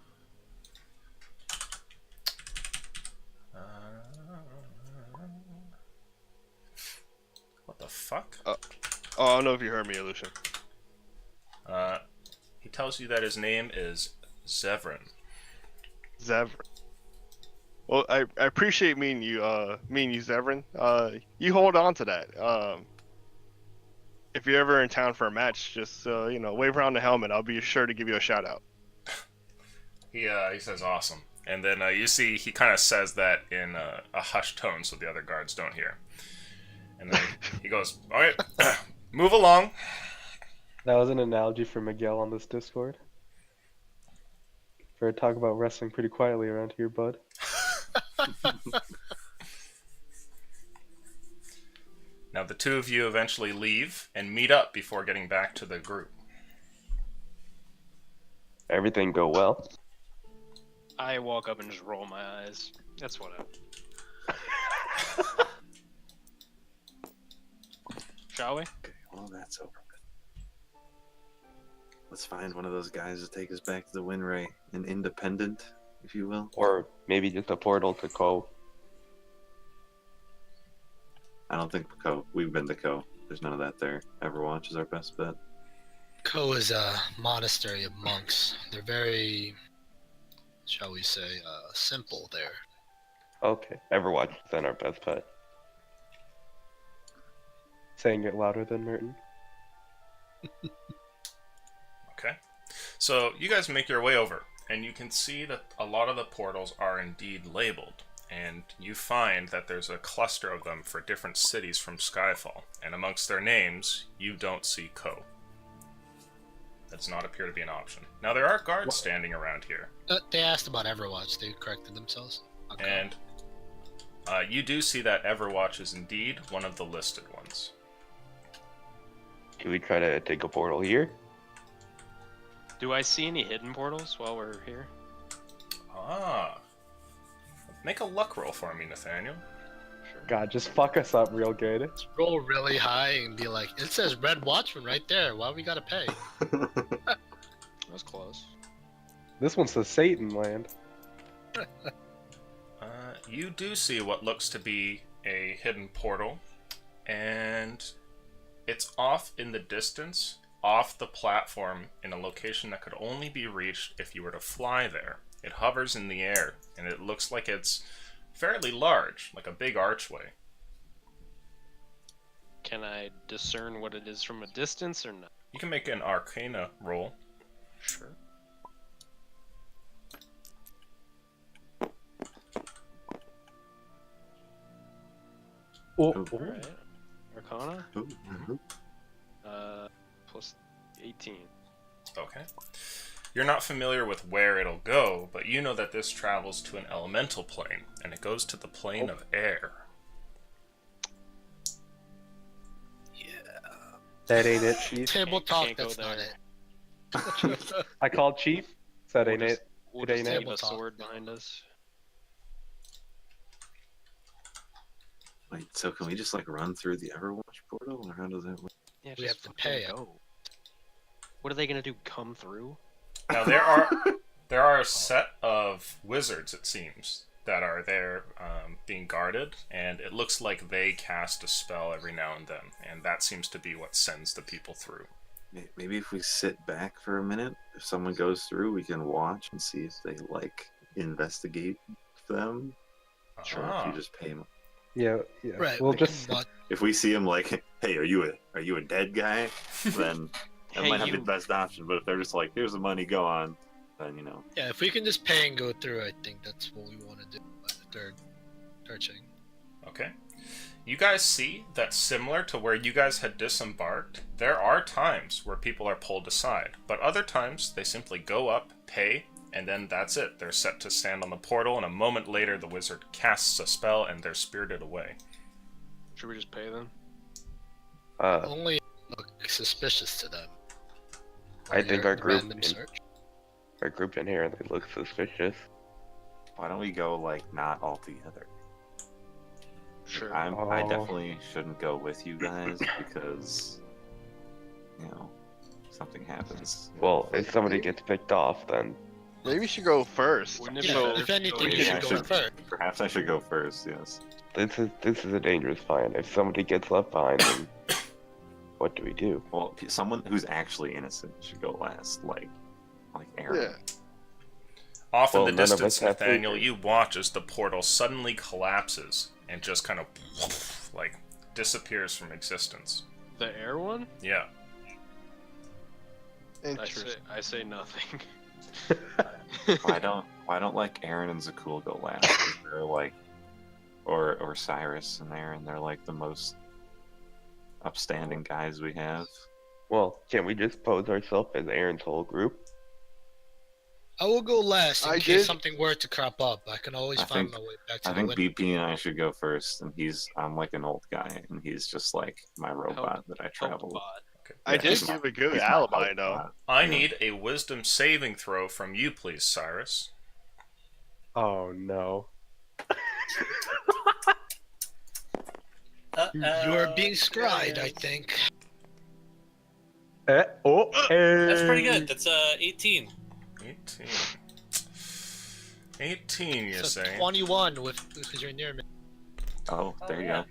What the fuck? I don't know if you heard me, Lucian. He tells you that his name is Zevran. Zevran. Well, I appreciate meeting you, Zevran. You hold on to that. If you're ever in town for a match, just wave around the helmet. I'll be sure to give you a shout out. He says awesome, and then you see he kind of says that in a hushed tone so the other guards don't hear. And then he goes, "All right, move along." That was an analogy for Miguel on this Discord. For talk about wrestling pretty quietly around here, bud. Now the two of you eventually leave and meet up before getting back to the group. Everything go well? I walk up and just roll my eyes. That's what Shall we? Okay, well, that's over with. Let's find one of those guys to take us back to the Winray, an independent, if you will. Or maybe just a portal to Co. I don't think Co. We've been to Co. There's none of that there. Everwatch is our best bet. Ko is a monastery of monks. They're very, shall we say, simple there. Okay, Everwatch is then our best bet. Saying it louder than Merton. Okay. So you guys make your way over, and you can see that a lot of the portals are indeed labeled. And you find that there's a cluster of them for different cities from Skyfall. And amongst their names, you don't see Co. That does not appear to be an option. Now, there are guards standing around here. They asked about Everwatch. They corrected themselves. Okay. And you do see that Everwatch is indeed one of the listed ones. Can we try to take a portal here? Do I see any hidden portals while we're here? Ah. Make a luck roll for me, Nathaniel. God, just fuck us up real good. Roll really high and be like, it says Red Watchman right there. Why we gotta pay? That was close. This one says Satan land. You do see what looks to be a hidden portal, and it's off in the distance, off the platform, in a location that could only be reached if you were to fly there. It hovers in the air, and it looks like it's fairly large, like a big archway. Can I discern what it is from a distance or not? You can make an Arcana roll. Sure. Oh, Alright. Arcana? Mhm. Plus 18. Okay. You're not familiar with where it'll go, but you know that this travels to an elemental plane, and it goes to the plane of air. That ain't it, Chief. Table talk, Can't go that's not there. it. I called Chief. That ain't We'll it. We'll It just ain't leave table a talk. sword behind us. Wait, so can we just like run through the Everwatch portal, or how does that work? Yeah, We just have to fucking pay it. go. What are they gonna do? Come through? Now there are a set of wizards, it seems, that are there being guarded, and it looks like they cast a spell every now and then, and that seems to be what sends the people through. Maybe if we sit back for a minute, if someone goes through, we can watch and see if they like investigate them. Or if you just pay them. Yeah. Right. We'll we just. can watch. If we see them like, hey, are you a dead guy? Then that Hey, might not be you. the best option. But if they're just like, here's the money, go on, then Yeah, if we can just pay and go through, I think that's what we want to do. If they're searching. Okay. You guys see that similar to where you guys had disembarked, there are times where people are pulled aside, but other times they simply go up, pay, and then that's it. They're set to stand on the portal, and a moment later the wizard casts a spell and they're spirited away. Should we just pay them? Only look suspicious to them. I think our group Random in, search. our group in here, they look suspicious. why don't we go like not all together? Sure. I definitely shouldn't go with you guys because something happens. Well, if somebody gets picked off, then Maybe you should go first. Wouldn't it Yeah, be better if anything, we you Maybe should I go should- first. Perhaps I should go first. Yes. this is a dangerous find. If somebody gets left behind, then what do we do? Well, someone who's actually innocent should go last, like Aaron. Yeah. Off Well, in the none of distance, us have Nathaniel, food. you watch as the portal suddenly collapses and just kind of like disappears from existence. The air one? Yeah. I say nothing. Why don't like Aaron and Zakul go last? They're like, or Cyrus and Aaron. They're like the most upstanding guys we have. Well, can't we just pose ourselves as Aaron's whole group? I will go last in I case did- something were to crop up. I can always I find think- my way back to I the think window. BP and I should go first, and I'm like an old guy, and he's just like my robot that I travel with. Okay. I did he's give my- a good he's my alibi, help though. bot. I Yeah. need a wisdom saving throw from you, please, Cyrus. Oh no. You're being scried, I think. That's pretty good. That's 18. 18. 18, you're So saying? 21 because you're near me. Oh, there you yeah.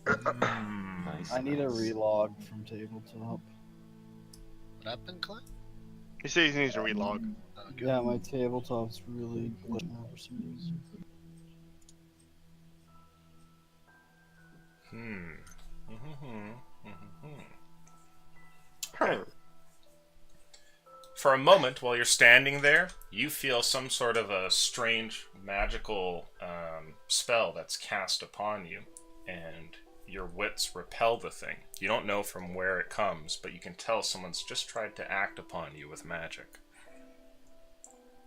go. Mm. Nice. I need a nice. relog from tabletop. What happened, Clint? He says he needs to relog. Yeah, my tabletop's really glitching out for some reason. For a moment, while you're standing there, you feel some sort of a strange magical spell that's cast upon you, and your wits repel the thing. You don't know from where it comes, but you can tell someone's just tried to act upon you with magic.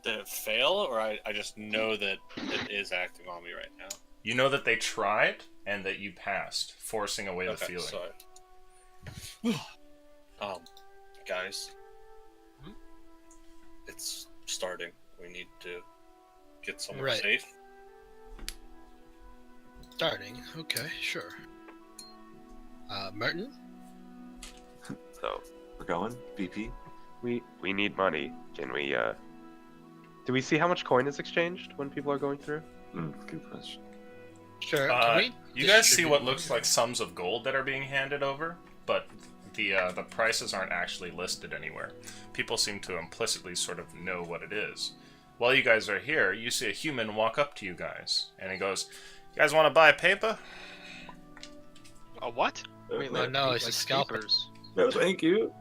Did it fail, or I just know that it is acting on me right now? You know that they tried, and that you passed, forcing away the feeling. Guys, it's starting. We need to get somewhere Right. safe. Starting. Okay, sure. Merton? So We're going? BP? we need money. Can we Do we see how much coin is exchanged when people are going through? Good question. Sure. Can we You guys see distribute what money? looks like sums of gold that are being handed over, but the prices aren't actually listed anywhere. People seem to implicitly sort of know what it is. While you guys are here, you see a human walk up to you guys, and he goes, "You guys want to buy paper?" A what? Wait, No, like, no, it's like a scalper. papers. No, thank you.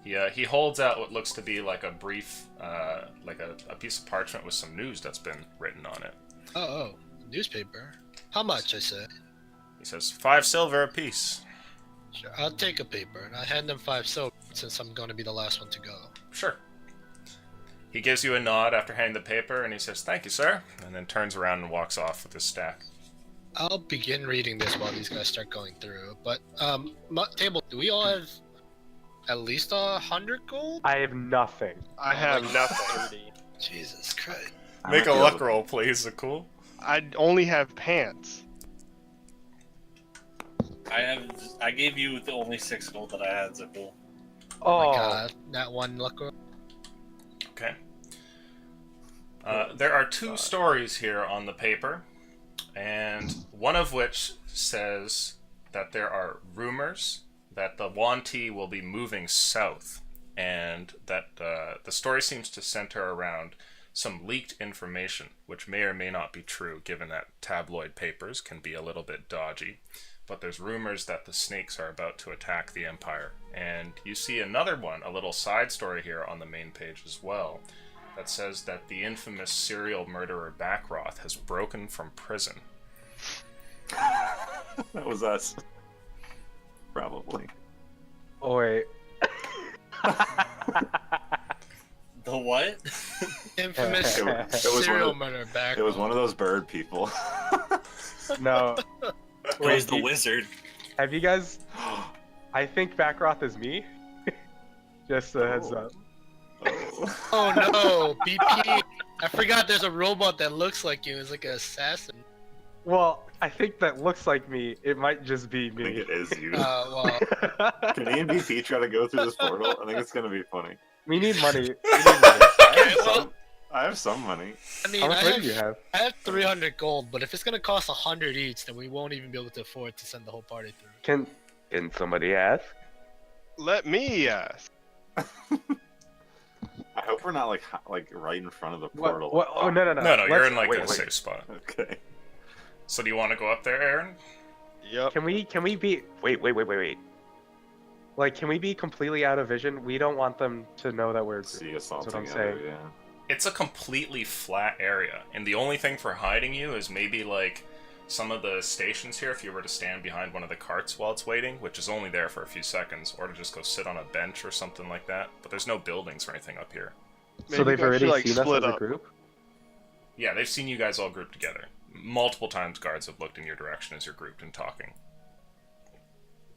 He holds out what looks to be like a brief, like a piece of parchment with some news that's been written on it. Oh, newspaper. How much? I say. He says, 5 silver apiece. Sure. I'll take a paper, and I hand them 5 silver since I'm going to be the last one to go. Sure. He gives you a nod after handing the paper, and he says, "Thank you, sir," and then turns around and walks off with his stack. I'll begin reading this while these guys start going through. But table, do we all have at least 100 gold? I have nothing. I have Like nothing. 30. Jesus Christ! Make a luck roll, please, Zakul. I only have pants. I gave you the only 6 gold that I had, Zipple. Oh my God, that one luck roll. Okay. There are 2 stories here on the paper, and one of which says that there are rumors that the Wanti will be moving south, and that the story seems to center around some leaked information, which may or may not be true, given that tabloid papers can be a little bit dodgy. But there's rumors that the snakes are about to attack the Empire. And you see another one, a little side story here on the main page as well, that says that the infamous serial murderer Backroth has broken from prison. That was us. Probably. Oh wait. The what? Infamous It was serial one of- murder back. It was one of those bird people. No. It was the you- wizard. Have you guys? I think Backroth is me. Just a heads up. Oh no, BP! I forgot there's a robot that looks like you. It's like an assassin. Well, I think that looks like me. It might just be I think me. it is you. Well, Can E and BP try to go through this portal? I think it's gonna be funny. We need money. We need money. I have some money. I mean, How much I money have, do you have? I have 300 gold, but if it's gonna cost 100 each, then we won't even be able to afford to send the whole party through. Can somebody ask? Let me ask. I hope we're not like right in front of the portal. What? Oh no. No, you're Let's- in like wait, a wait. safe spot. Okay. So do you want to go up there, Aaron? Yep. Can we be? Wait. Like, can we be completely out of vision? We don't want them to know that we're. See us all That's what I'm together, saying. yeah. It's a completely flat area, and the only thing for hiding you is maybe like some of the stations here if you were to stand behind one of the carts while it's waiting, which is only there for a few seconds, or to just go sit on a bench or something like that. But there's no buildings or anything up here. So they've Maybe we already should, like, seen us split as a up. group. Yeah, they've seen you guys all grouped together. Multiple times guards have looked in your direction as you're grouped and talking.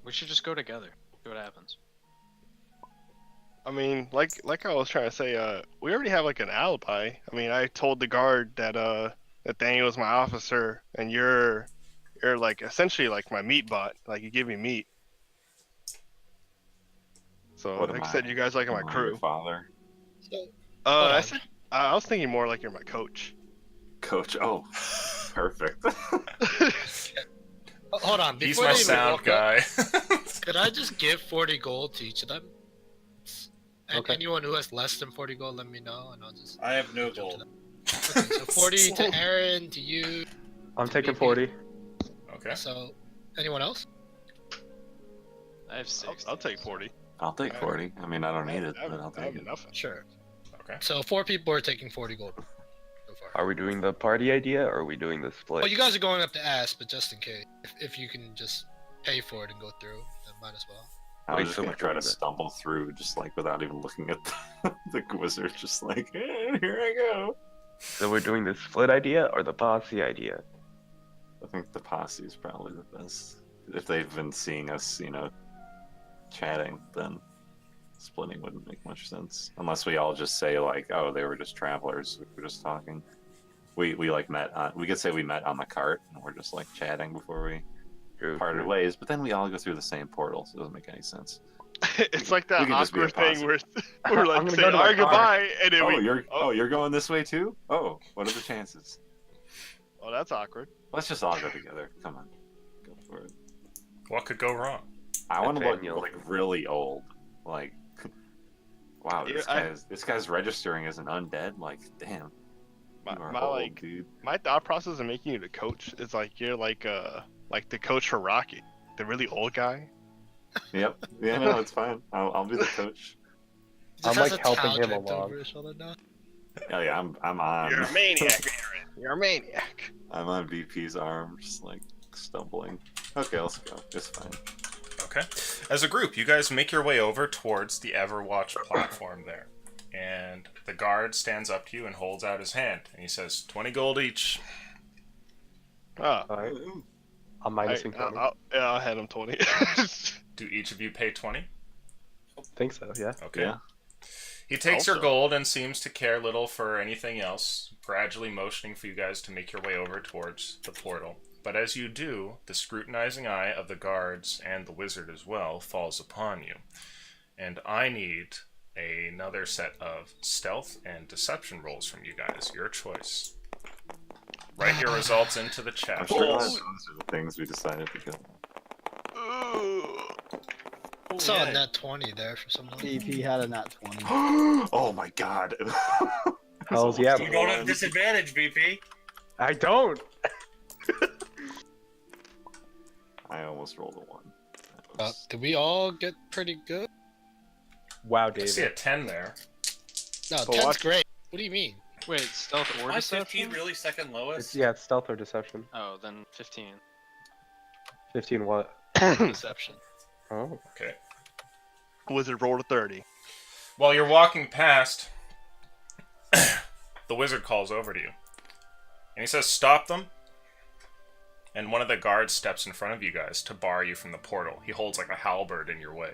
We should just go together. See what happens. I mean, like I was trying to say, we already have like an alibi. I mean, I told the guard that that Daniel was my officer, and you're like essentially like my meat bot. Like you give me meat. So What like am I said, I? you guys like my Am I your crew. father. So, I on. said I was thinking more like you're my coach. Coach. Oh, perfect. hold on, He's before my they even sound walk up, guy. could I just give 40 gold to each of them? And Okay. anyone who has less than 40 gold, let me know, and I'll just. I have no jump to gold. them. Okay, so 40 to Aaron, to you. I'm taking 40. Okay. So, anyone else? I have 60. I'll take 40. I'll take 40. I mean, I don't need it, I but I'll have take it. enough. Sure. Okay. So 4 people are taking 40 gold so far. Are we doing the party idea or are we doing the split? Well, you guys are going up to ask, but just in case, if you can just pay for it and go through, then might as well. I Wait, was just so gonna much try to longer. stumble through, just like without even looking at the wizard, just like, here I go. So we're doing the split idea or the posse idea? I think the posse is probably the best. If they've been seeing us, chatting, then splitting wouldn't make much sense. Unless we all just say like, oh, they were just travelers, we were just talking. we like met on. We could say we met on the cart, and we're just like chatting before we parted ways. But then we all go through the same portal, so it doesn't make any sense. It's like that We could just be awkward thing opposite. where we're like saying our goodbye, and then you're going this way too? Oh, what are the chances? Oh, that's awkward. Let's just all go together. Come on, go for it. What could go wrong? I want to look like really old. Like, wow, this guy's registering as an undead. Like, damn. My old, like dude. my thought process of making you the coach is like you're like the coach for Rocky, the really old guy. Yep. Yeah, no, it's fine. I'll be the coach. I'm like helping him along. Oh yeah, I'm on. You're a maniac, Aaron. You're a maniac. I'm on VP's arm, just like stumbling. Okay, let's go. It's fine. Okay. As a group, you guys make your way over towards the Everwatch platform there. And the guard stands up to you and holds out his hand. And he says, 20 gold each. Alright. I'm minusing 20. I'll hand him 20. Do each of you pay 20? I think so, yeah. Okay. Yeah. He takes your gold and seems to care little for anything else, gradually motioning for you guys to make your way over towards the portal. But as you do, the scrutinizing eye of the guards and the wizard as well falls upon you. And I need another set of stealth and deception rolls from you guys. Your choice. Write your results into the I'm chat. sure those are the things we decided to go. I saw a nat 20 there for someone. VP had a nat 20. Oh my god. Hells yeah. You don't have disadvantage, VP. I don't. I almost rolled a 1. Did we all get pretty good? Wow, I David. see a 10 there. No, 10's great. What do you mean? Wait, stealth or My deception? 15 really second lowest? It's stealth or deception. Oh, then 15. 15 what? Deception. Oh. Okay. Wizard rolled a 30. While you're walking past, the wizard calls over to you. And he says, stop them. And one of the guards steps in front of you guys to bar you from the portal. He holds like a halberd in your way.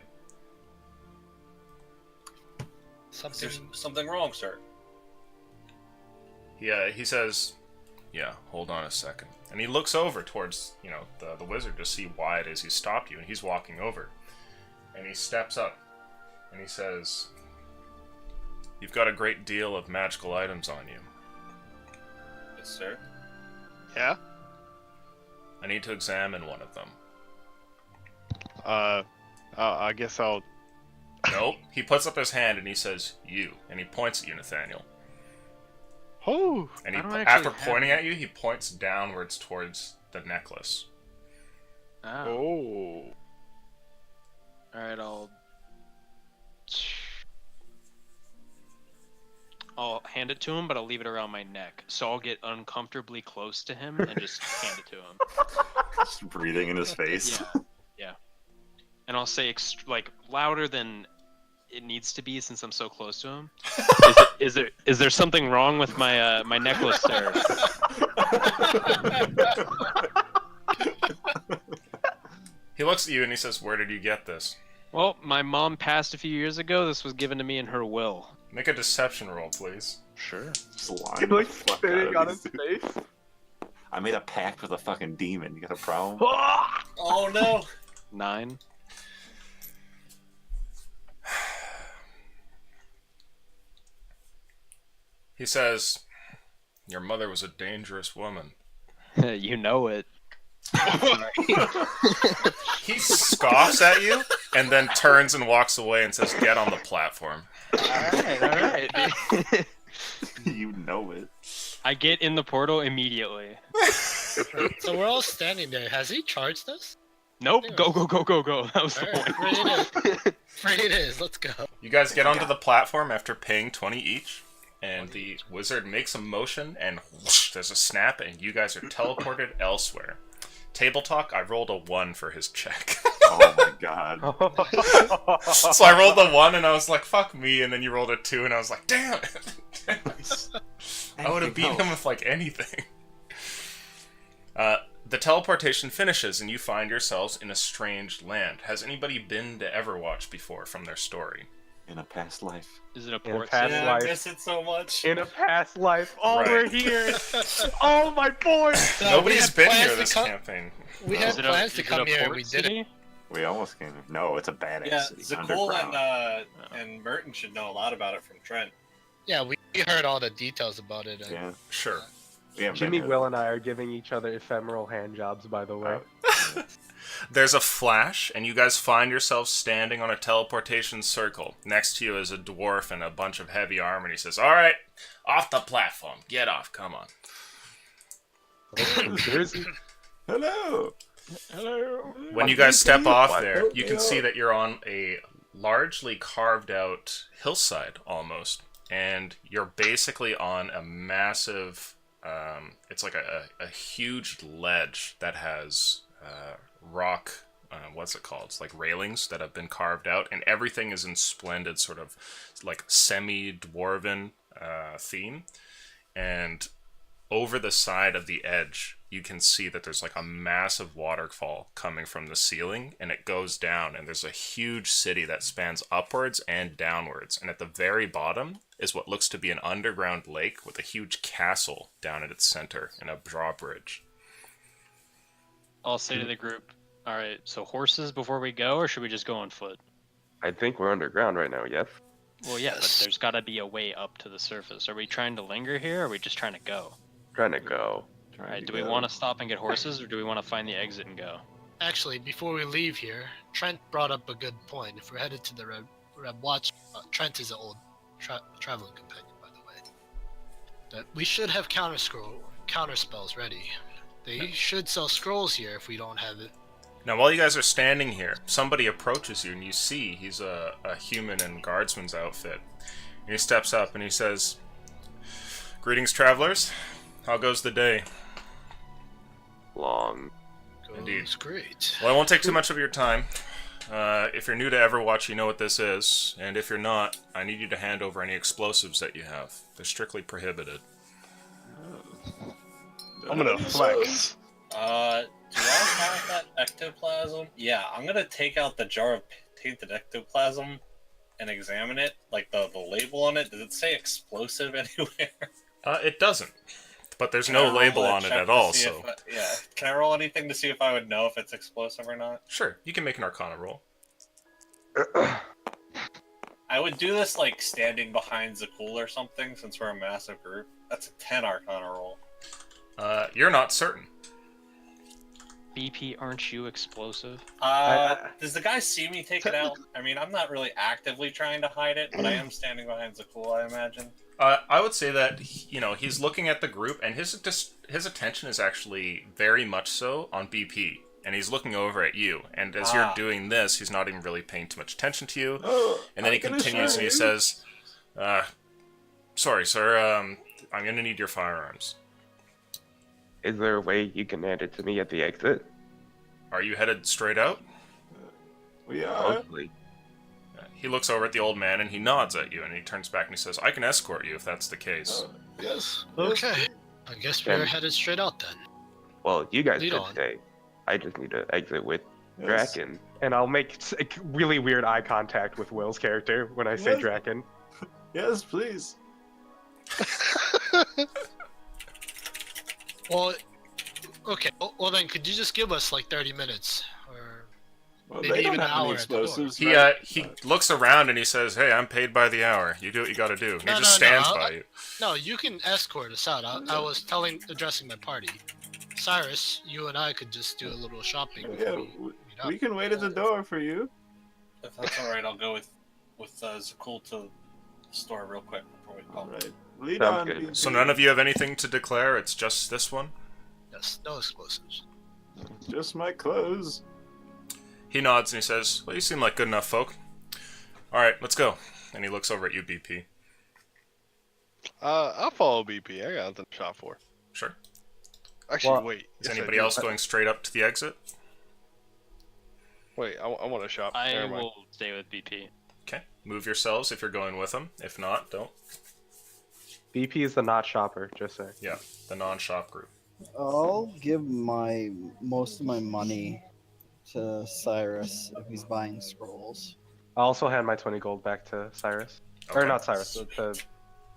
There's something wrong, sir. He says, yeah, hold on a second. And he looks over towards, the wizard to see why it is he stopped you. And he's walking over. And he steps up. And he says, you've got a great deal of magical items on you. Yes, sir. Yeah? I need to examine one of them. I guess I'll... Nope. He puts up his hand and he says, you. And he points at you, Nathaniel. Oh! And after pointing at you, he points downwards towards the necklace. Oh. Alright, I'll hand it to him, but I'll leave it around my neck. So I'll get uncomfortably close to him and just hand it to him. Just breathing in his face. Yeah. And I'll say louder than it needs to be since I'm so close to him. Is there something wrong with my my necklace, sir? He looks at you and he says, where did you get this? Well, my mom passed a few years ago. This was given to me in her will. Make a deception roll, please. Sure. Slime the fuck out of on these his dudes. face. I made a pact with a fucking demon. You got a problem? Oh no! 9. He says, your mother was a dangerous woman. You know it. He scoffs at you and then turns and walks away and says, get on the platform. Alright. You know it. I get in the portal immediately. So we're all standing there. Has he charged us? Nope. Go. That was the Alright, point. Ready it is. Let's go. You guys get onto the platform after paying 20 each, and the wizard makes a motion, and whoosh, there's a snap, and you guys are teleported elsewhere. Table talk, I rolled a 1 for his check. Oh my god. So I rolled the 1, and I was like, fuck me, and then you rolled a 2, and I was like, damn it. I would have beaten him with, anything. The teleportation finishes, and you find yourselves in a strange land. Has anybody been to Everwatch before from their story? In a past life. Is it a In a port past city? I life. miss it so much. In a past life. Oh, Right. we're here. Oh, my boy. So Nobody's been plans here to this come- campaign. We had Is it plans to is it come a here and port we city? didn't. We almost came. No, it's a badass Yeah, city. Zakul Underground. and Merton should know a lot about it from Trent. Yeah, we heard all the details about it. And Yeah. Sure. We haven't Jimmy, been Will, here. and I are giving each other ephemeral hand jobs, by the way. There's a flash, and you guys find yourselves standing on a teleportation circle. Next to you is a dwarf in a bunch of heavy armor, and he says, "All right, off the platform. Get off. Come on." Hello. Hello. When you guys step off there, you can see that you're on a largely carved out hillside almost, and you're basically on a massive, it's like a huge ledge that has rock, what's it called? It's like railings that have been carved out, and everything is in splendid sort of like semi-dwarven theme, and over the side of the edge, you can see that there's like a massive waterfall coming from the ceiling, and it goes down, and there's a huge city that spans upwards and downwards. And at the very bottom is what looks to be an underground lake with a huge castle down at its center and a drawbridge. I'll say to the group, all right, so horses before we go, or should we just go on foot? I think we're underground right now, yes? Well, yeah, but there's got to be a way up to the surface. Are we trying to linger here, or are we just trying to go? Trying to go. All right, do we want to stop and get horses, or do we want to find the exit and go? Actually, before we leave here, Trent brought up a good point. If we're headed to the Red Watch, Trent is an old traveling companion, by the way. That we should have counter spells ready. They should sell scrolls here if we don't have it. Now, while you guys are standing here, somebody approaches you, and you see he's a human in guardsman's outfit. And he steps up and he says, "Greetings, travelers. How goes the day?" Long. Indeed. Goes great. Well, I won't take too much of your time. If you're new to Everwatch, you know what this is. And if you're not, I need you to hand over any explosives that you have. They're strictly prohibited. I'm gonna flex. Do I have that ectoplasm? Yeah, I'm gonna take out the jar of tainted ectoplasm and examine it. Like the label on it. Does it say explosive anywhere? It doesn't. But there's Can I no roll label a on it check at to all, see so... yeah. Can I roll anything to see if I would know if it's explosive or not? Sure, you can make an Arcana roll. I would do this like standing behind Zakul or something, since we're a massive group. That's a 10 Arcana roll. You're not certain. BP, aren't you explosive? Does the guy see me take it out? I mean, I'm not really actively trying to hide it, but I am standing behind Zakul, I imagine. I would say that, he's looking at the group, and his attention is actually very much so on BP. And he's looking over at you, and as you're doing this, he's not even really paying too much attention to you. And then he continues and he says, "Sorry, sir, I'm gonna need your firearms." Is there a way you can hand it to me at the exit? Are you headed straight out? We are. Hopefully. He looks over at the old man and he nods at you, and he turns back and he says, "I can escort you if that's the case." Yes. Okay. I guess we're Then- headed straight out then. Well, you guys Lead could on. stay. I just need to exit with Yes. Draken. And I'll make really weird eye contact with Will's character when I say Yes. Draken. Yes, please. Well, okay. Well, then, could you just give us like 30 minutes, or Well, maybe they don't even an have any hour at the door? explosives. He right? he looks around and he says, "Hey, I'm paid by the hour. You do what you gotta do." And he just stands by you. No, you can escort us out. I was addressing my party. Cyrus, you and I could just do a little shopping. Yeah, before we meet up. we can wait at the door for you. If that's alright, I'll go with Zakul to the store real quick before we All call. right. Lead Sounds on. good. BT. So none of you have anything to declare? It's just this one? Yes, no explosives. Just my clothes. He nods and he says, "Well, you seem like good enough folk. Alright, let's go." And he looks over at you, BP. I'll follow BP. I got nothing to shop for. Sure. Actually, Well, wait. Is Yes, I anybody do. else going straight up to the exit? Wait, I want to shop. I Never mind. will stay with BP. Okay. Move yourselves if you're going with them. If not, don't. BP is the not shopper, just say. Yeah, the non-shop group. I'll give most of my money to Cyrus if he's buying scrolls. I'll also hand my 20 gold back to Cyrus. Okay. Or not Cyrus, to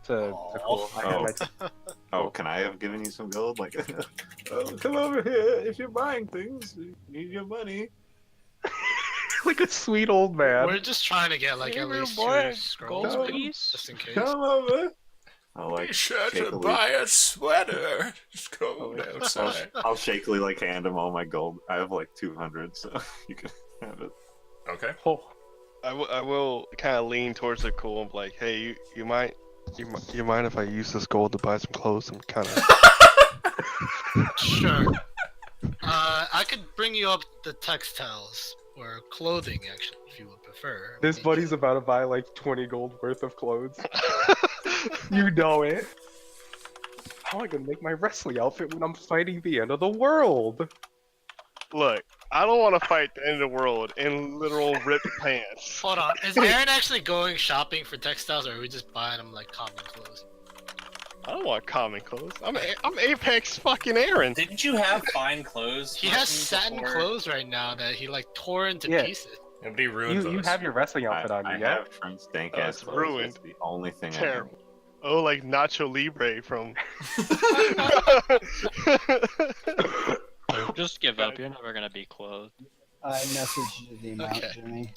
Cool. I hand my Oh, can I have given you some gold? Like, oh, come over here. If you're buying things, you need your money. like a sweet old man. We're just trying to get like Hey, at little least boy, 2 scrolls, gold, maybe, please. just in case. Come over. I'll like Be sure to shakily, buy a sweater. It's cold outside. I'll shakily like hand him all my gold. I have like 200, so you can have it. Okay. Oh. I will kind of lean towards the Cool and be like, hey, you mind if I use this gold to buy some clothes? I'm kind of. Sure. I could bring you up the textiles or clothing, actually, if you would prefer. This buddy's about to buy like 20 gold worth of clothes. You know it. How am I gonna make my wrestling outfit when I'm fighting the end of the world? Look, I don't want to fight the end of the world in literal ripped pants. Hold on, is Aaron actually going shopping for textiles, or are we just buying him like common clothes? I don't want common clothes. I'm Apex fucking Aaron. Didn't you have fine clothes? He has satin clothes right now that he like tore into pieces. Nobody ruined You have your wrestling outfit on I you, yeah? have Trent's dank Oh, ass it's clothes. ruined. That's the only thing Terrible. Oh, like Nacho Libre from. Just give up. You're never gonna be clothed. I messaged you the amount, Okay. Jimmy.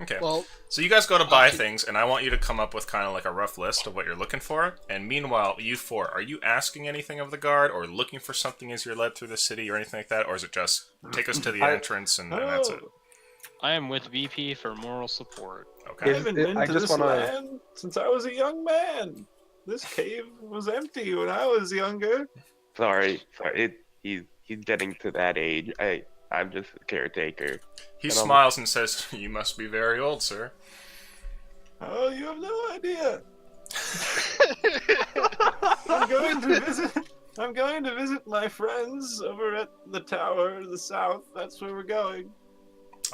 Okay. Well, So you guys go to buy things, and I want you to come up with kind of like a rough list of what you're looking for. And meanwhile, you four, are you asking anything of the guard, or looking for something as you're led through the city, or anything like that, or is it just take us to the entrance and that's it? I am with VP for moral support. Okay. I haven't been I to just this wanna- land since I was a young man. This cave was empty when I was younger. Sorry. He's getting to that age. I'm just a caretaker. He And smiles and says, "You must be very old, sir." Oh, you have no idea. I'm going to visit my friends over at the tower to the south. That's where we're going.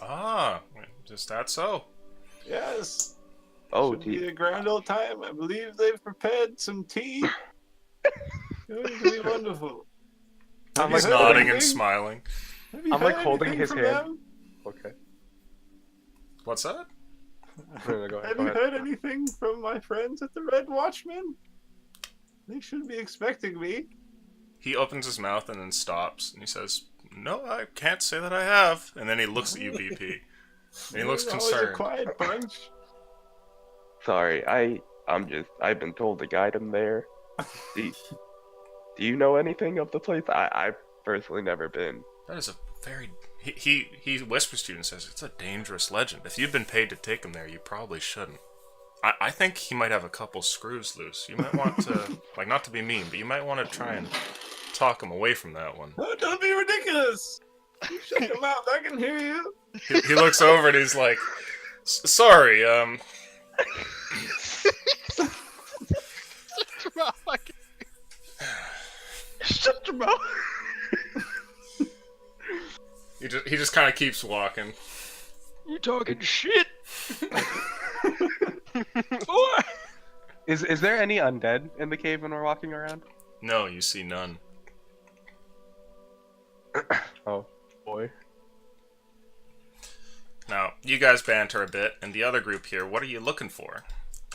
Ah, just that so. Yes. Oh, Should be a grand old time. I believe they've prepared some tea. Going to be wonderful. Have He's you heard nodding and anything? smiling. Have you I'm like heard holding anything his from hand. them? Okay. What's that? No, go ahead. Have you heard anything from my friends at the Red Watchman? They should be expecting me. He opens his mouth and then stops, and he says, "No, I can't say that I have." And then he looks at you, BP, and he looks They're always concerned. a quiet bunch. Sorry. I've been told to guide him there. Do you know anything of the place? I've personally never been. That is a very... He whispers to you and says, "It's a dangerous legend. If you've been paid to take him there, you probably shouldn't. I think he might have a couple screws loose. You might want to, like, not to be mean, but you might want to try and talk him away from that one." Oh, don't be ridiculous! You shut your mouth, I can hear you. He looks over and he's like, "Sorry, Shut your mouth! He just kind of keeps walking. You talking shit? Is there any undead in the cave when we're walking around? No, you see none. Oh, boy. Now, you guys banter a bit, and the other group here, what are you looking for?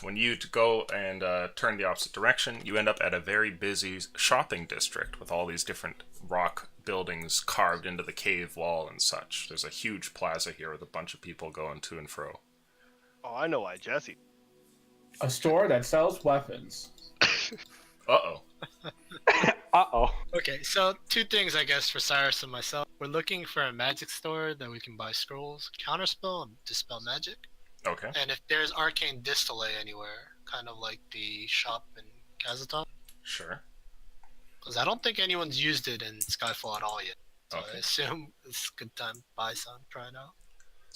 When you go and turn the opposite direction, you end up at a very busy shopping district with all these different rock buildings carved into the cave wall and such. There's a huge plaza here with a bunch of people going to and fro. Oh, I know why, Jesse. A store that sells weapons. Uh-oh. Uh-oh. Okay, so 2 things I guess for Cyrus and myself. We're looking for a magic store that we can buy scrolls, counterspell, and dispel magic. Okay. And if there's arcane distillate anywhere, kind of like the shop in Kazaton. Sure. Because I don't think anyone's used it in Skyfall at all yet. So Okay. I assume it's a good time to buy some, try it out.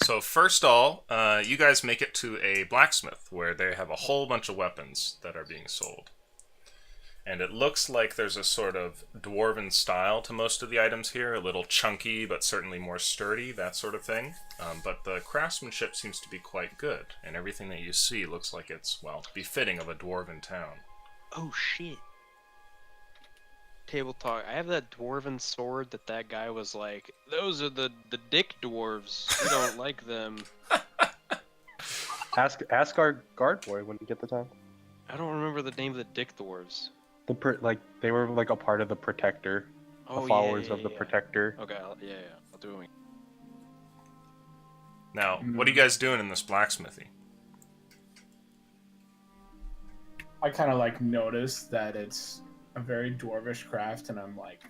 So first all, you guys make it to a blacksmith where they have a whole bunch of weapons that are being sold. And it looks like there's a sort of dwarven style to most of the items here, a little chunky but certainly more sturdy, that sort of thing. But the craftsmanship seems to be quite good, and everything that you see looks like it's, well, befitting of a dwarven town. Oh shit. Table talk. I have that dwarven sword that guy was like, "Those are the dick dwarves. We don't like them." Ask our guard boy when you get the time. I don't remember the name of the dick dwarves. They were like a part of the Protector, Oh, the followers yeah, of the yeah. Protector. Okay, yeah. I'll do it. Now, what are you guys doing in this blacksmithy? I kind of like notice that it's a very dwarvish craft, and I'm like,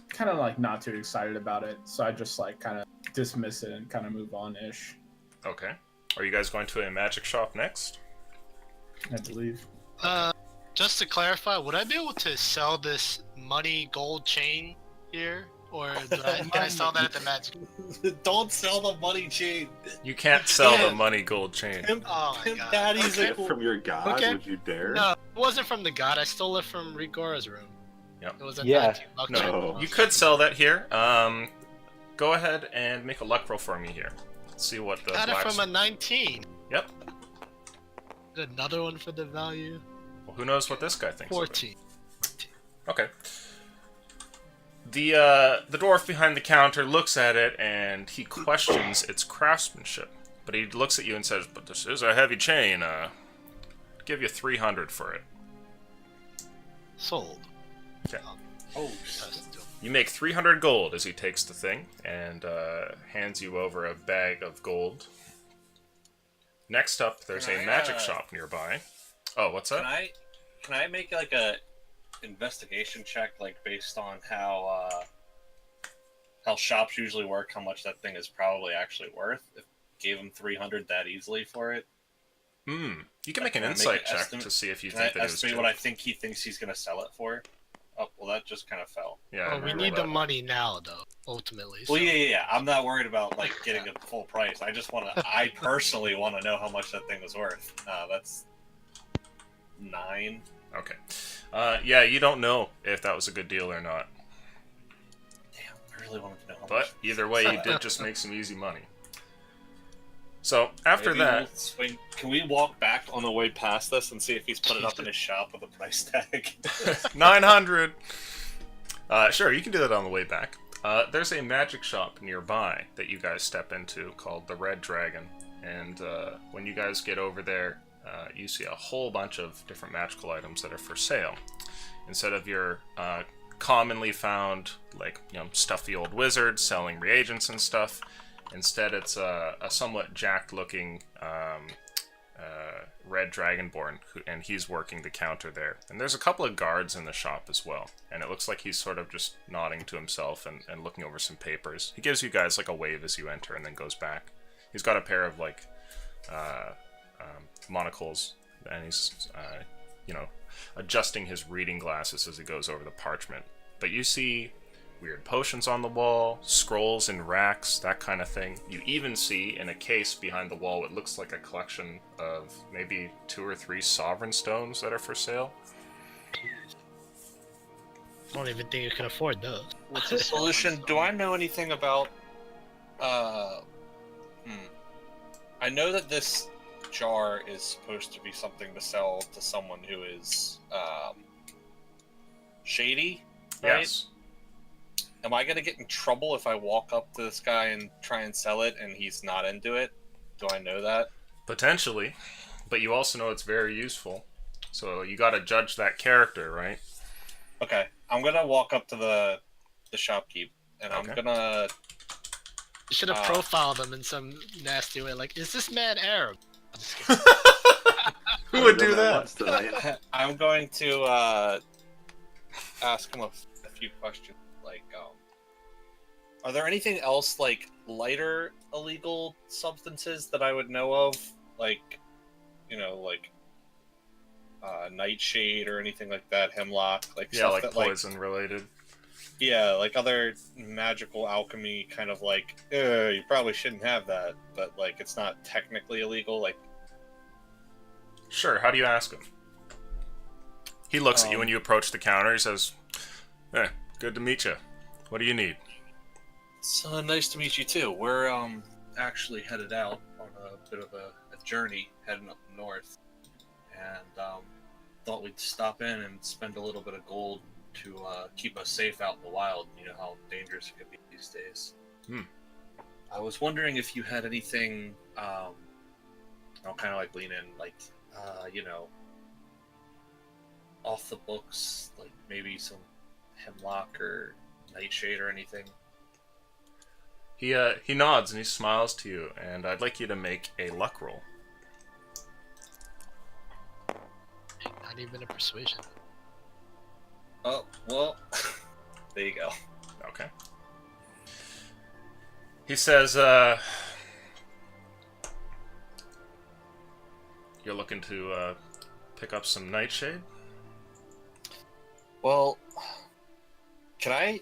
kind of like not too excited about it. So I just like kind of dismiss it and kind of move on ish. Okay. Are you guys going to a magic shop next? I believe. Just to clarify, would I be able to sell this money gold chain here, or can I sell that at the magic? Don't sell the money chain. You can't sell the money gold chain. Oh my god. Daddy's Okay. From your god, Okay. would you dare? No, it wasn't from the god. I stole it from Rigora's room. Yep. It was a Yeah. 19 buck chain. No. You could sell that here. Go ahead and make a luck roll for me here. Let's see what the Got it blacks... from a 19. Yep. Another one for the value. Well, who knows what this guy thinks of it. 14. Okay. The dwarf behind the counter looks at it and he questions its craftsmanship. But he looks at you and says, "But this is a heavy chain. Give you 300 for it." Sold. Okay. Oh, You make 300 gold as he takes the thing and hands you over a bag of gold. Next up, there's a magic shop nearby. Oh, what's that? Can I make like a investigation check, like based on how shops usually work, how much that thing is probably actually worth? If I gave him 300 that easily for it. You can make an insight check to see if you think that it was estimate what I think he thinks he's gonna sell it for. Oh, well, that just kind of fell. Yeah. Well, we need the money now, though. Ultimately. Well, so. yeah. I'm not worried about like getting a full price. I just want to. I personally want to know how much that thing was worth. That's 9. Okay. Yeah, you don't know if that was a good deal or not. Damn, I really wanted to know how much. But either way, you did just make some easy money. So after Maybe that, we'll swing. Can we walk back on the way past this and see if he's put it up in his shop with a price tag? 900. Sure, you can do that on the way back. There's a magic shop nearby that you guys step into called the Red Dragon, and when you guys get over there, you see a whole bunch of different magical items that are for sale. Instead of your commonly found, like, stuffy old wizard selling reagents and stuff, instead it's a somewhat jacked-looking red dragonborn, and he's working the counter there. And there's a couple of guards in the shop as well, and it looks like he's sort of just nodding to himself and looking over some papers. He gives you guys like a wave as you enter and then goes back. He's got a pair of like monocles, and he's adjusting his reading glasses as he goes over the parchment. But you see weird potions on the wall, scrolls in racks, that kind of thing. You even see in a case behind the wall what looks like a collection of maybe 2 or 3 sovereign stones that are for sale. I don't even think you can afford those. What's the solution? Do I know anything about? I know that this jar is supposed to be something to sell to someone who is shady, right? Yes. Am I gonna get in trouble if I walk up to this guy and try and sell it and he's not into it? Do I know that? Potentially, but you also know it's very useful. So you gotta judge that character, right? Okay, I'm gonna walk up to the shopkeep and Okay. I'm gonna. You should have profiled them in some nasty way. Like, is this man Arab? I'm just kidding. Who would do that? I'm going to ask him a few questions. Like, are there anything else like lighter illegal substances that I would know of? Like, nightshade or anything like that, hemlock, like stuff like that poison related. Yeah, like other magical alchemy, kind of like, you probably shouldn't have that, but like it's not technically illegal. Like, Sure, how do you ask him? He looks at you when you approach the counter. He says, good to meet you. What do you need? it's nice to meet you too. We're actually headed out on a bit of a journey, heading up north, and thought we'd stop in and spend a little bit of gold to keep us safe out in the wild. You know how dangerous it can be these days. I was wondering if you had anything I'll kind of like lean in, like, you know, off the books, like maybe some hemlock or nightshade or anything. He nods and he smiles to you, and I'd like you to make a luck roll. Not even a persuasion. Oh, well, there you go. Okay. He says, you're looking to pick up some nightshade? Well, can I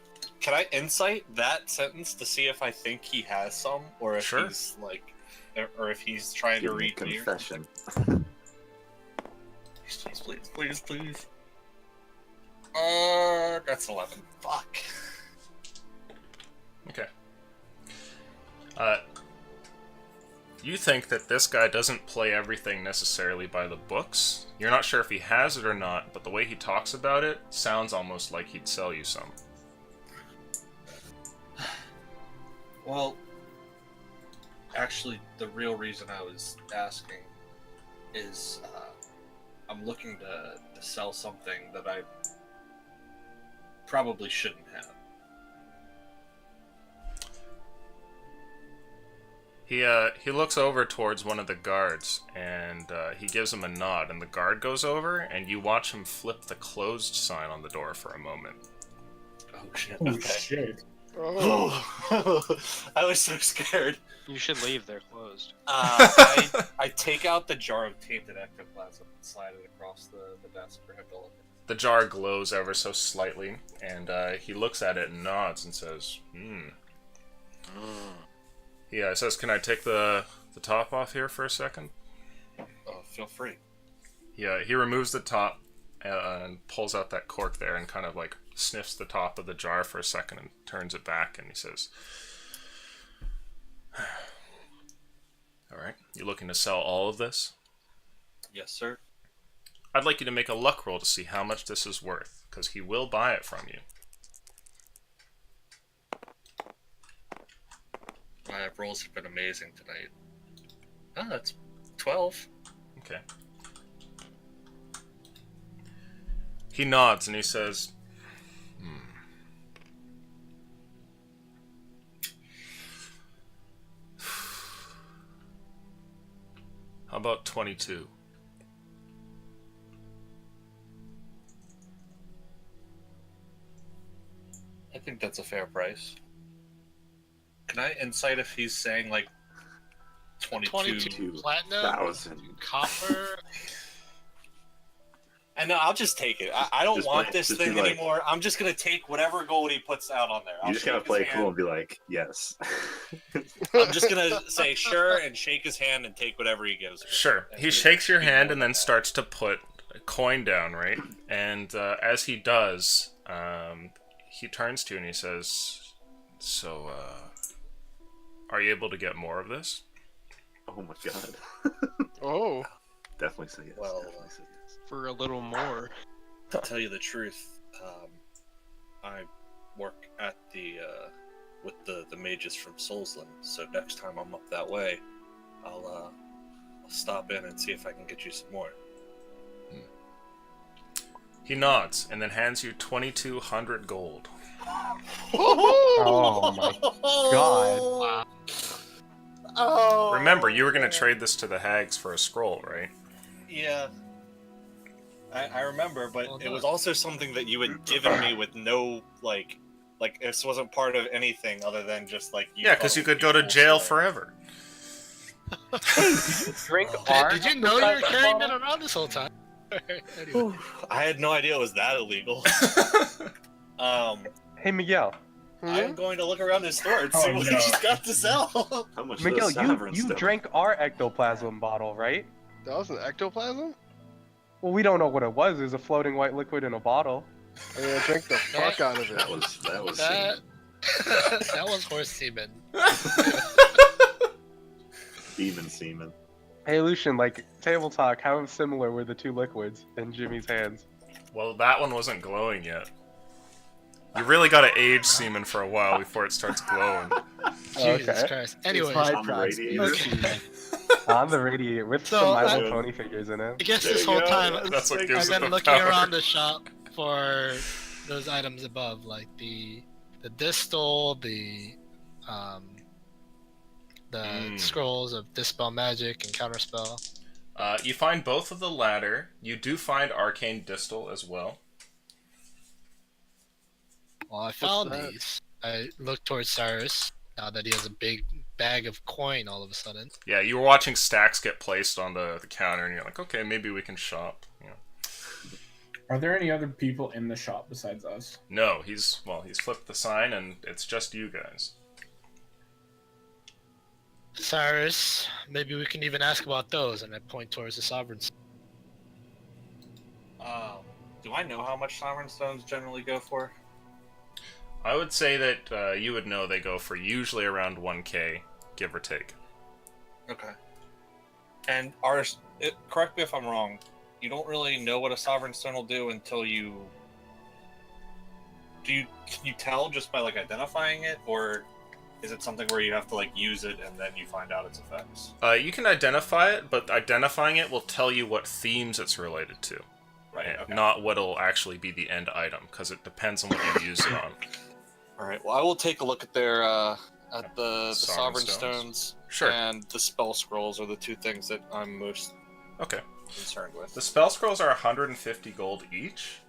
insight that sentence to see if I think he has some, or if Sure. he's like, or if he's trying Give to me read me or confession. Please. That's 11. Fuck. Okay. You think that this guy doesn't play everything necessarily by the books. You're not sure if he has it or not, but the way he talks about it sounds almost like he'd sell you some. Well, actually, the real reason I was asking is I'm looking to sell something that I probably shouldn't have. He looks over towards one of the guards, and he gives him a nod, and the guard goes over, and you watch him flip the closed sign on the door for a moment. Oh shit. Oh Okay. shit. I was so scared. You should leave. They're closed. I take out the jar of tainted ectoplasm and slide it across the desk for him to look at. The jar glows ever so slightly, and he looks at it and nods and says, Yeah, he says, can I take the top off here for a second? Oh, feel free. Yeah, he removes the top and pulls out that cork there and kind of like sniffs the top of the jar for a second and turns it back, and he says, Alright, you looking to sell all of this? Yes, sir. I'd like you to make a luck roll to see how much this is worth, because he will buy it from you. My rolls have been amazing tonight. Oh, that's 12. Okay. He nods and he says, How about 22? I think that's a fair price. Can I insight if he's saying like 22 platinum, 1,000 copper? And no, I'll just take it. I don't Just want play- this just thing be like- anymore. I'm just gonna take whatever gold he puts out on there. You just gotta play cool and be like, yes. I'm just gonna say sure and shake his hand and take whatever he gives me. Sure. He shakes your hand and then starts to put a coin down, right? And as he does, he turns to you and he says, So, are you able to get more of this? Oh my god. Oh, Definitely say yes. Well, definitely say yes. For a little more. To tell you the truth, I work at with the mages from Soulsland. So next time I'm up that way, I'll stop in and see if I can get you some more. He nods and then hands you 2,200 gold. Oh my god. Oh. Remember, you were going to trade this to the hags for a scroll, right? Yeah. I remember, but Well it done. was also something that you had given me with no like this wasn't part of anything other than just like Yeah, because you could go to jail forever. Drink Hey, our did you know you were ectoplasm carrying that bottle? around this whole time? Anyway. I had no idea it was that illegal. Hey Miguel. I'm going to look around his store and see Oh, what no. he's got to sell. How much Miguel, does Sovereign you stuff? drank our ectoplasm bottle, right? that was an ectoplasm? Well, we don't know what it was. It was a floating white liquid in a bottle. I'm gonna drink the fuck out of it. That was That that was horse semen. demon semen. Hey Lucian, like table talk, how similar were the two liquids in Jimmy's hands? Well, that one wasn't glowing yet. You really gotta age semen for a while before it starts glowing. Jesus Okay. Christ. Anyways, High On the price. radiator. okay. On the radiator with So, some My I- Little Pony figures in it. I guess There this you whole go. time That's what gives I've it been the looking power. around the shop for those items above, like the distal, the scrolls of dispel magic and counterspell. You find both of the latter. You do find arcane distal as well. Well, I found that? these. I looked towards Cyrus now that he has a big bag of coin all of a sudden. Yeah, you were watching stacks get placed on the counter, and you're like, okay, maybe we can shop. Yeah. Are there any other people in the shop besides us? No, he's flipped the sign, and it's just you guys. Cyrus, maybe we can even ask about those, and I point towards the sovereigns. Do I know how much Sovereign Stones generally go for? I would say that you would know they go for usually around 1k, give or take. Okay. And correct me if I'm wrong, you don't really know what a Sovereign Stone will do until you... Can you tell just by, like, identifying it, or is it something where you have to, like, use it and then you find out its effects? You can identify it, but identifying it will tell you what themes it's related to. Right, okay. Not what'll actually be the end item, because it depends on what you use it on. Alright, well I will take a look at their at the Sovereign Sovereign Stones. Sure. And the Spell Scrolls are the two things that I'm most Okay. concerned with. The spell scrolls are 150 gold each,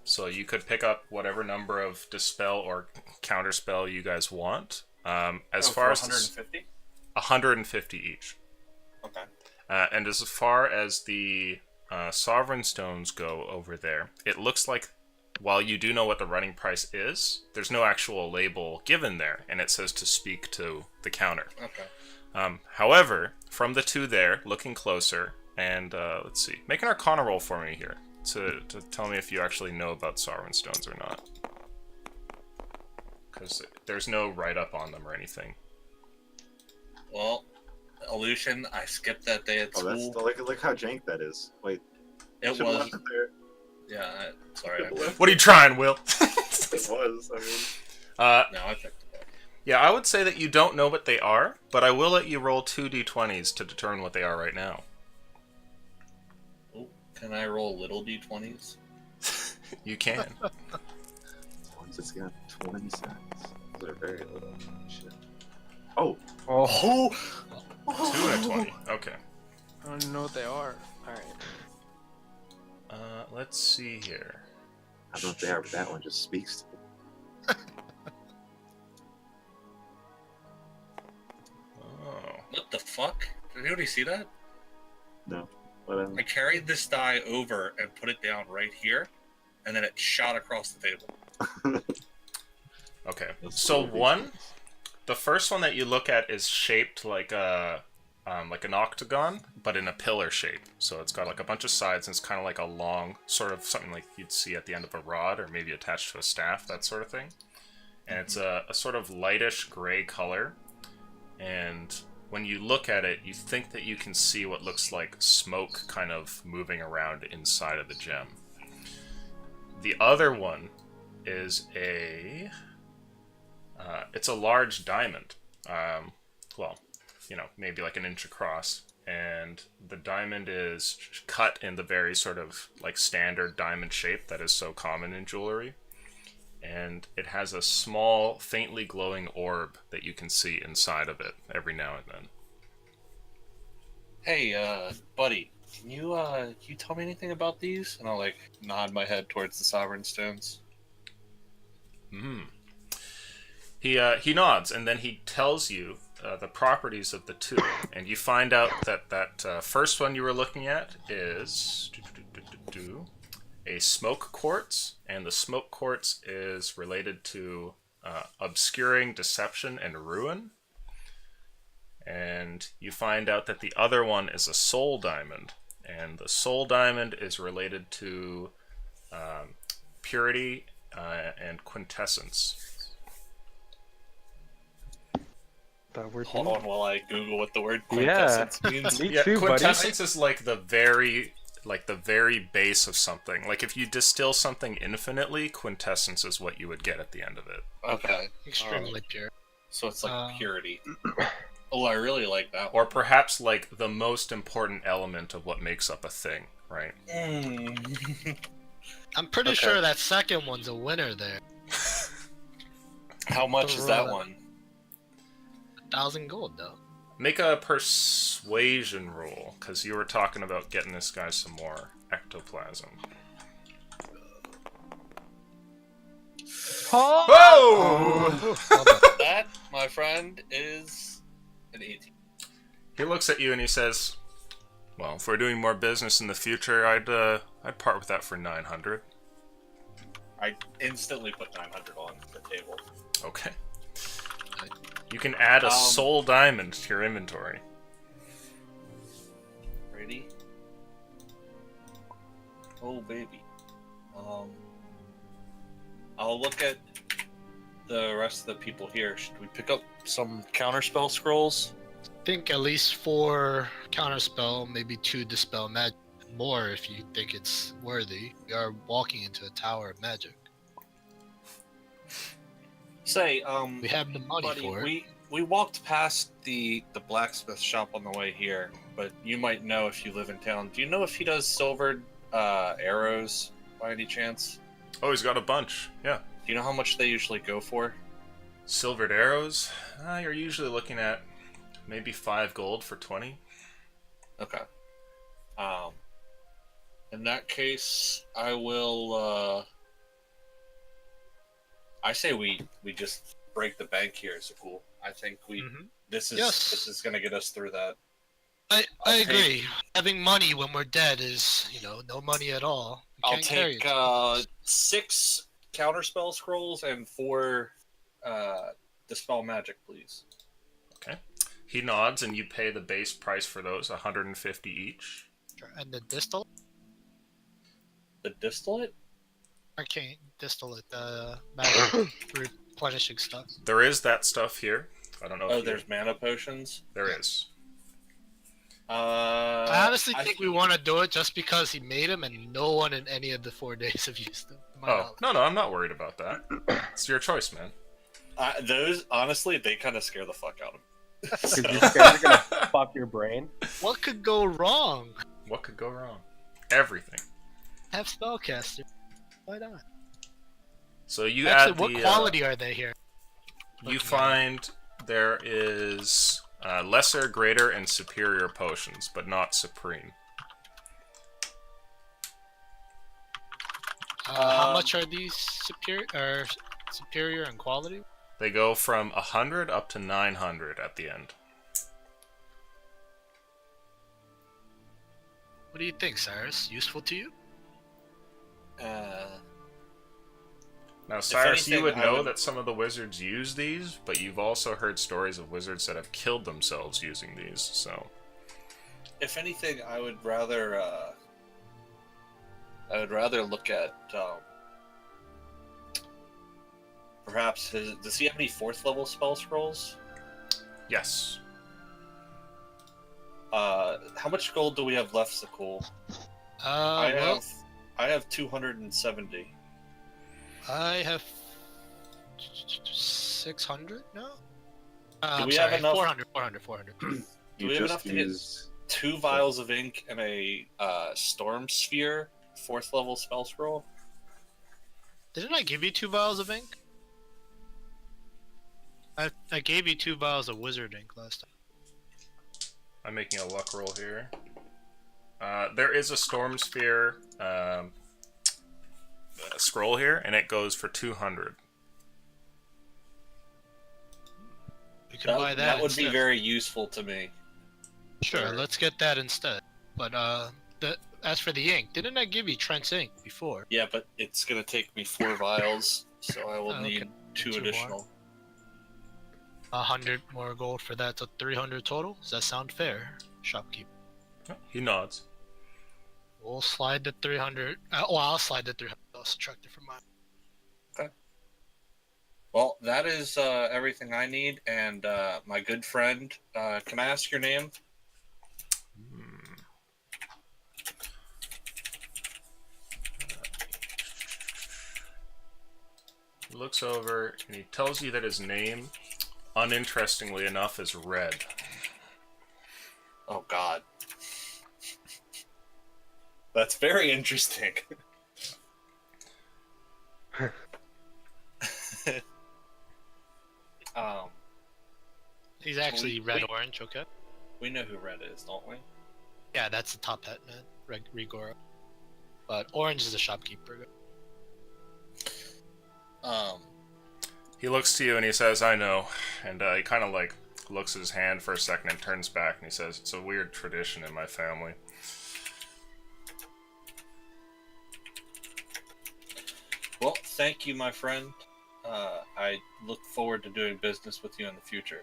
so you could pick up whatever number of dispel or counterspell you guys want. As far as 150? 150 each. Okay. And as far as the Sovereign Stones go over there, it looks like, while you do know what the running price is, there's no actual label given there, and it says to speak to the counter. Okay. However, from the two there, looking closer, and let's see, make an Arcana roll for me here to tell me if you actually know about Sovereign Stones or not. Because there's no write-up on them or anything. Well, Illusion, I skipped that day at Oh, school. that's look how jank that is. Wait, It should've was... left it there. Yeah, sorry. What are you trying, Will? It was. I mean, No, I picked it up. Yeah, I would say that you don't know what they are, but I will let you roll 2 d20s to determine what they are right now. Oh, can I roll little d20s? You can. once it's got 20 cents. Those are very little. Shit. Oh. Oh. 2 and a 20. Okay. I don't even know what they are. Alright. Let's see here. I don't know if they are, but that one just speaks to me. Oh. What the fuck? Did anybody see that? No. Whatever. I carried this die over and put it down right here, and then it shot across the table. Okay. That's So cool. the first one that you look at is shaped like an octagon, but in a pillar shape. So it's got like a bunch of sides, and it's kind of like a long, sort of something like you'd see at the end of a rod, or maybe attached to a staff, that sort of thing. And it's a sort of lightish gray color. And when you look at it, you think that you can see what looks like smoke kind of moving around inside of the gem. The other one is it's a large diamond. Well, maybe like an inch across, and the diamond is cut in the very sort of like standard diamond shape that is so common in jewelry, and it has a small, faintly glowing orb that you can see inside of it every now and then. Hey, buddy, can you tell me anything about these? And I'll like nod my head towards the Sovereign Stones. He nods, and then he tells you the properties of the two, and you find out that first one you were looking at is a smoke quartz, and the smoke quartz is related to obscuring, deception, and ruin. And you find out that the other one is a soul diamond, and the soul diamond is related to purity and quintessence. Hold on while I Google what the word Yeah. quintessence means. Me Yeah, too, buddy. quintessence is like the very base of something. Like if you distill something infinitely, quintessence is what you would get at the end of it. Okay. Extremely pure. So it's like purity. Oh, I really like that Or one. perhaps like the most important element of what makes up a thing, right? I'm pretty Okay. sure that second one's a winner there. How much is that one? 1,000 gold, though. Make a persuasion roll, because you were talking about getting this guy some more ectoplasm. Oh! That, my friend, is an 18. He looks at you and he says, "Well, if we're doing more business in the future, I'd part with that for 900." I instantly put 900 on the table. Okay. You can add a soul diamond to your inventory. Ready? Oh, baby. I'll look at the rest of the people here. Should we pick up some counterspell scrolls? I think at least 4 counterspell, maybe 2 dispel magic. More if you think it's worthy. We are walking into a tower of magic. Say, we have the money buddy, for it. We walked past the blacksmith shop on the way here, but you might know if you live in town. Do you know if he does silvered arrows by any chance? Oh, he's got a bunch, yeah. Do you know how much they usually go for? Silvered arrows? You're usually looking at maybe 5 gold for 20. Okay. In that case, I will, I say we just break the bank here, Zakul. I think this is gonna get us through that. I agree. Having money when we're dead is, no money at all. I'll take 6 counterspell scrolls and 4 dispel magic, please. Okay. He nods and you pay the base price for those, 150 each. And the distillate? The distillate? Arcane distillate, magic replenishing stuff. There is that stuff here. I don't know. Oh, there's mana potions? There is. I honestly think we want to do it just because he made them and no one in any of the 4 days have used them. Oh, no, I'm not worried about that. It's your choice, man. Those, honestly, they kind of scare the fuck out of me. Because you're scared you're gonna fuck your brain? What could go wrong? What could go wrong? Everything. Have spellcaster. Why not? So you Actually, add what quality are they here? You find there is lesser, greater, and superior potions, but not supreme. How much are these superior in quality? They go from 100 up to 900 at the end. What do you think, Cyrus? Useful to you? Now, Cyrus, you would know that some of the wizards use these, but you've also heard stories of wizards that have killed themselves using these, so... If anything, I would rather look at, perhaps does he have any 4th level spell scrolls? Yes. How much gold do we have left, Zakul? I have 270. I have 600 now? Do we have enough? 400. Do we have enough to get 2 vials of ink and a storm sphere 4th level spell scroll? Didn't I give you 2 vials of ink? I gave you 2 vials of wizard ink last time. I'm making a luck roll here. There is a storm sphere scroll here, and it goes for 200. We can buy that. That would be instead. very useful to me. Sure, let's get that instead. But as for the ink, didn't I give you Trent's ink before? Yeah, but it's gonna take me 4 vials, so I will need 2 2 additional. 100 more gold for that, so 300 total. Does that sound fair, shopkeeper? He nods. We'll slide the 300. I'll slide the 300. I'll subtract it from mine. Okay. Well, that is everything I need, and my good friend, can I ask your name? He looks over and he tells you that his name, uninterestingly enough, is Red. Oh God. That's very interesting. um, He's actually red-orange, okay? we know who Red is, don't we? Yeah, that's the top hat man, Rigoro. But orange is the shopkeeper. He looks to you and he says, "I know," and he kind of like looks at his hand for a second and turns back and he says, "It's a weird tradition in my family." Well, thank you, my friend. I look forward to doing business with you in the future.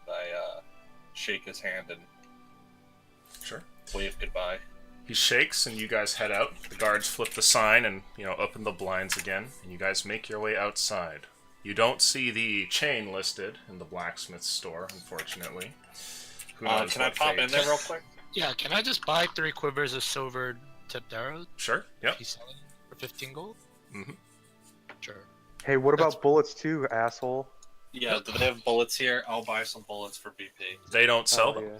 I shake his hand and Sure. wave goodbye. He shakes and you guys head out. The guards flip the sign and, open the blinds again, and you guys make your way outside. You don't see the chain listed in the blacksmith store, unfortunately. Who knows can I what pop fate- in there real quick? Yeah, can I just buy 3 quivers of silver tipped arrows? Sure, yep. He's selling for 15 gold? Mm-hmm. Sure. Hey, what about bullets too, asshole? Yeah, do they have bullets here? I'll buy some bullets for BP. They don't sell them. Yeah.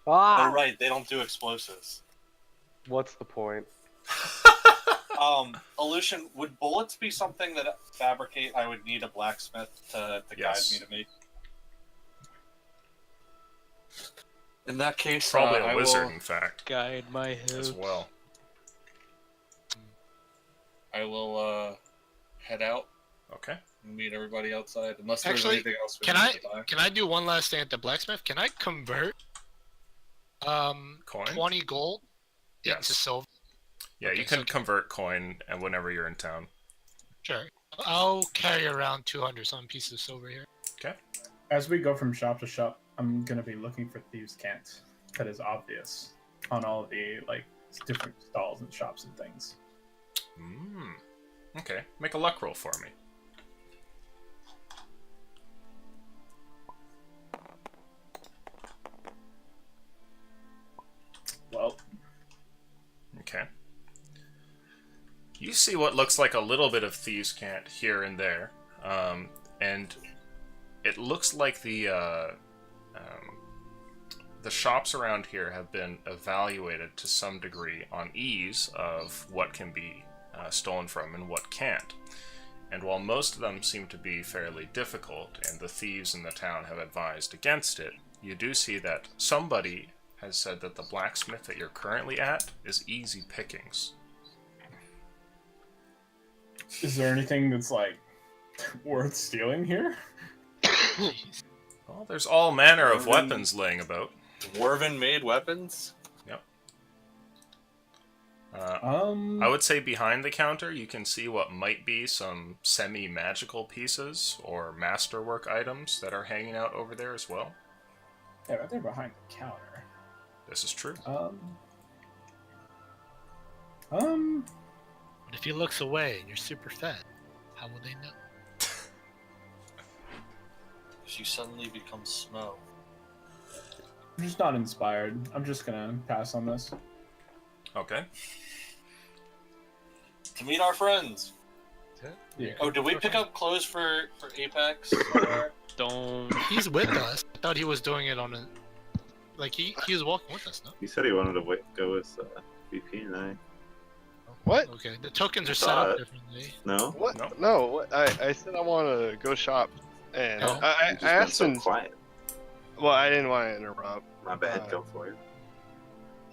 Oh, right, they don't do explosives. What's the point? Aleutian, would bullets be something that fabricate? I would need a blacksmith to Yes. guide me to make. In that case, Probably a I wizard, will, in fact, Guide my hips. as well. I will head out Okay. and meet everybody outside. Unless there's Actually, anything else we can need I to buy. can I do one last thing at the blacksmith? Can I convert Coin? 20 gold into Yes. silver? Yeah, Okay, you can so- convert coin and whenever you're in town. Sure. I'll carry around 200 some pieces of silver here. Okay. As we go from shop to shop, I'm gonna be looking for thieves' cant. That is obvious on all of the different stalls and shops and things. Okay, make a luck roll for me. Well, Okay. You see what looks like a little bit of thieves' cant here and there, and it looks like the shops around here have been evaluated to some degree on ease of what can be stolen from and what can't. And while most of them seem to be fairly difficult, and the thieves in the town have advised against it, you do see that somebody has said that the blacksmith that you're currently at is easy pickings. is there anything that's worth stealing here? Well, there's all manner of Dwarven- weapons laying about. Dwarven-made weapons? Yep. Um, I would say behind the counter you can see what might be some semi-magical pieces or masterwork items that are hanging out over there as well. yeah, right there behind the counter. This is true. But if he looks away and you're super fat, how will they know? If you suddenly become Snow. I'm just not inspired. I'm just gonna pass on this. Okay. To meet our friends. Yeah. Oh, did we pick up clothes for Apex? Don't. He's with us. I thought he was doing it on a... he was walking with us, no? He said he wanted to go with BP and I. What? Okay, the tokens are I set up thought- differently. No? What? No. No. What? I said I want to go shop, and Oh. I You've just I been asked so him. quiet. Well, I didn't want to interrupt. My bad. Go for it.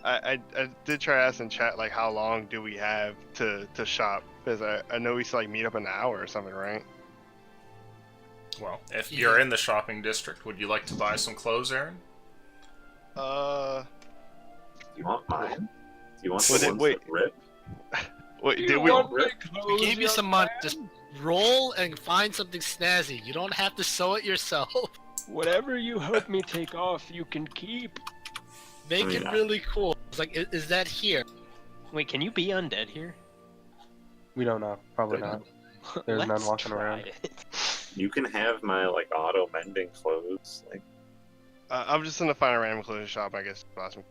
I did try to ask in chat how long do we have to shop, because I know we should meet up in an hour or something, right? Well, if Yeah. you're in the shopping district, would you like to buy some clothes, Aaron? Do you want mine? Do you want Wait, the ones wait. that rip? Wait, You did we? want Rip? We gave you some money. Just roll and find something snazzy. You don't have to sew it yourself. Whatever you help me take off, you can keep. Make I mean, it really cool. It's is that here? Wait, can you be undead here? We don't know. Probably not. There's none Let's walking try around. it. You can have my auto mending clothes. I'm just gonna find a random clothing shop, I guess. Awesome.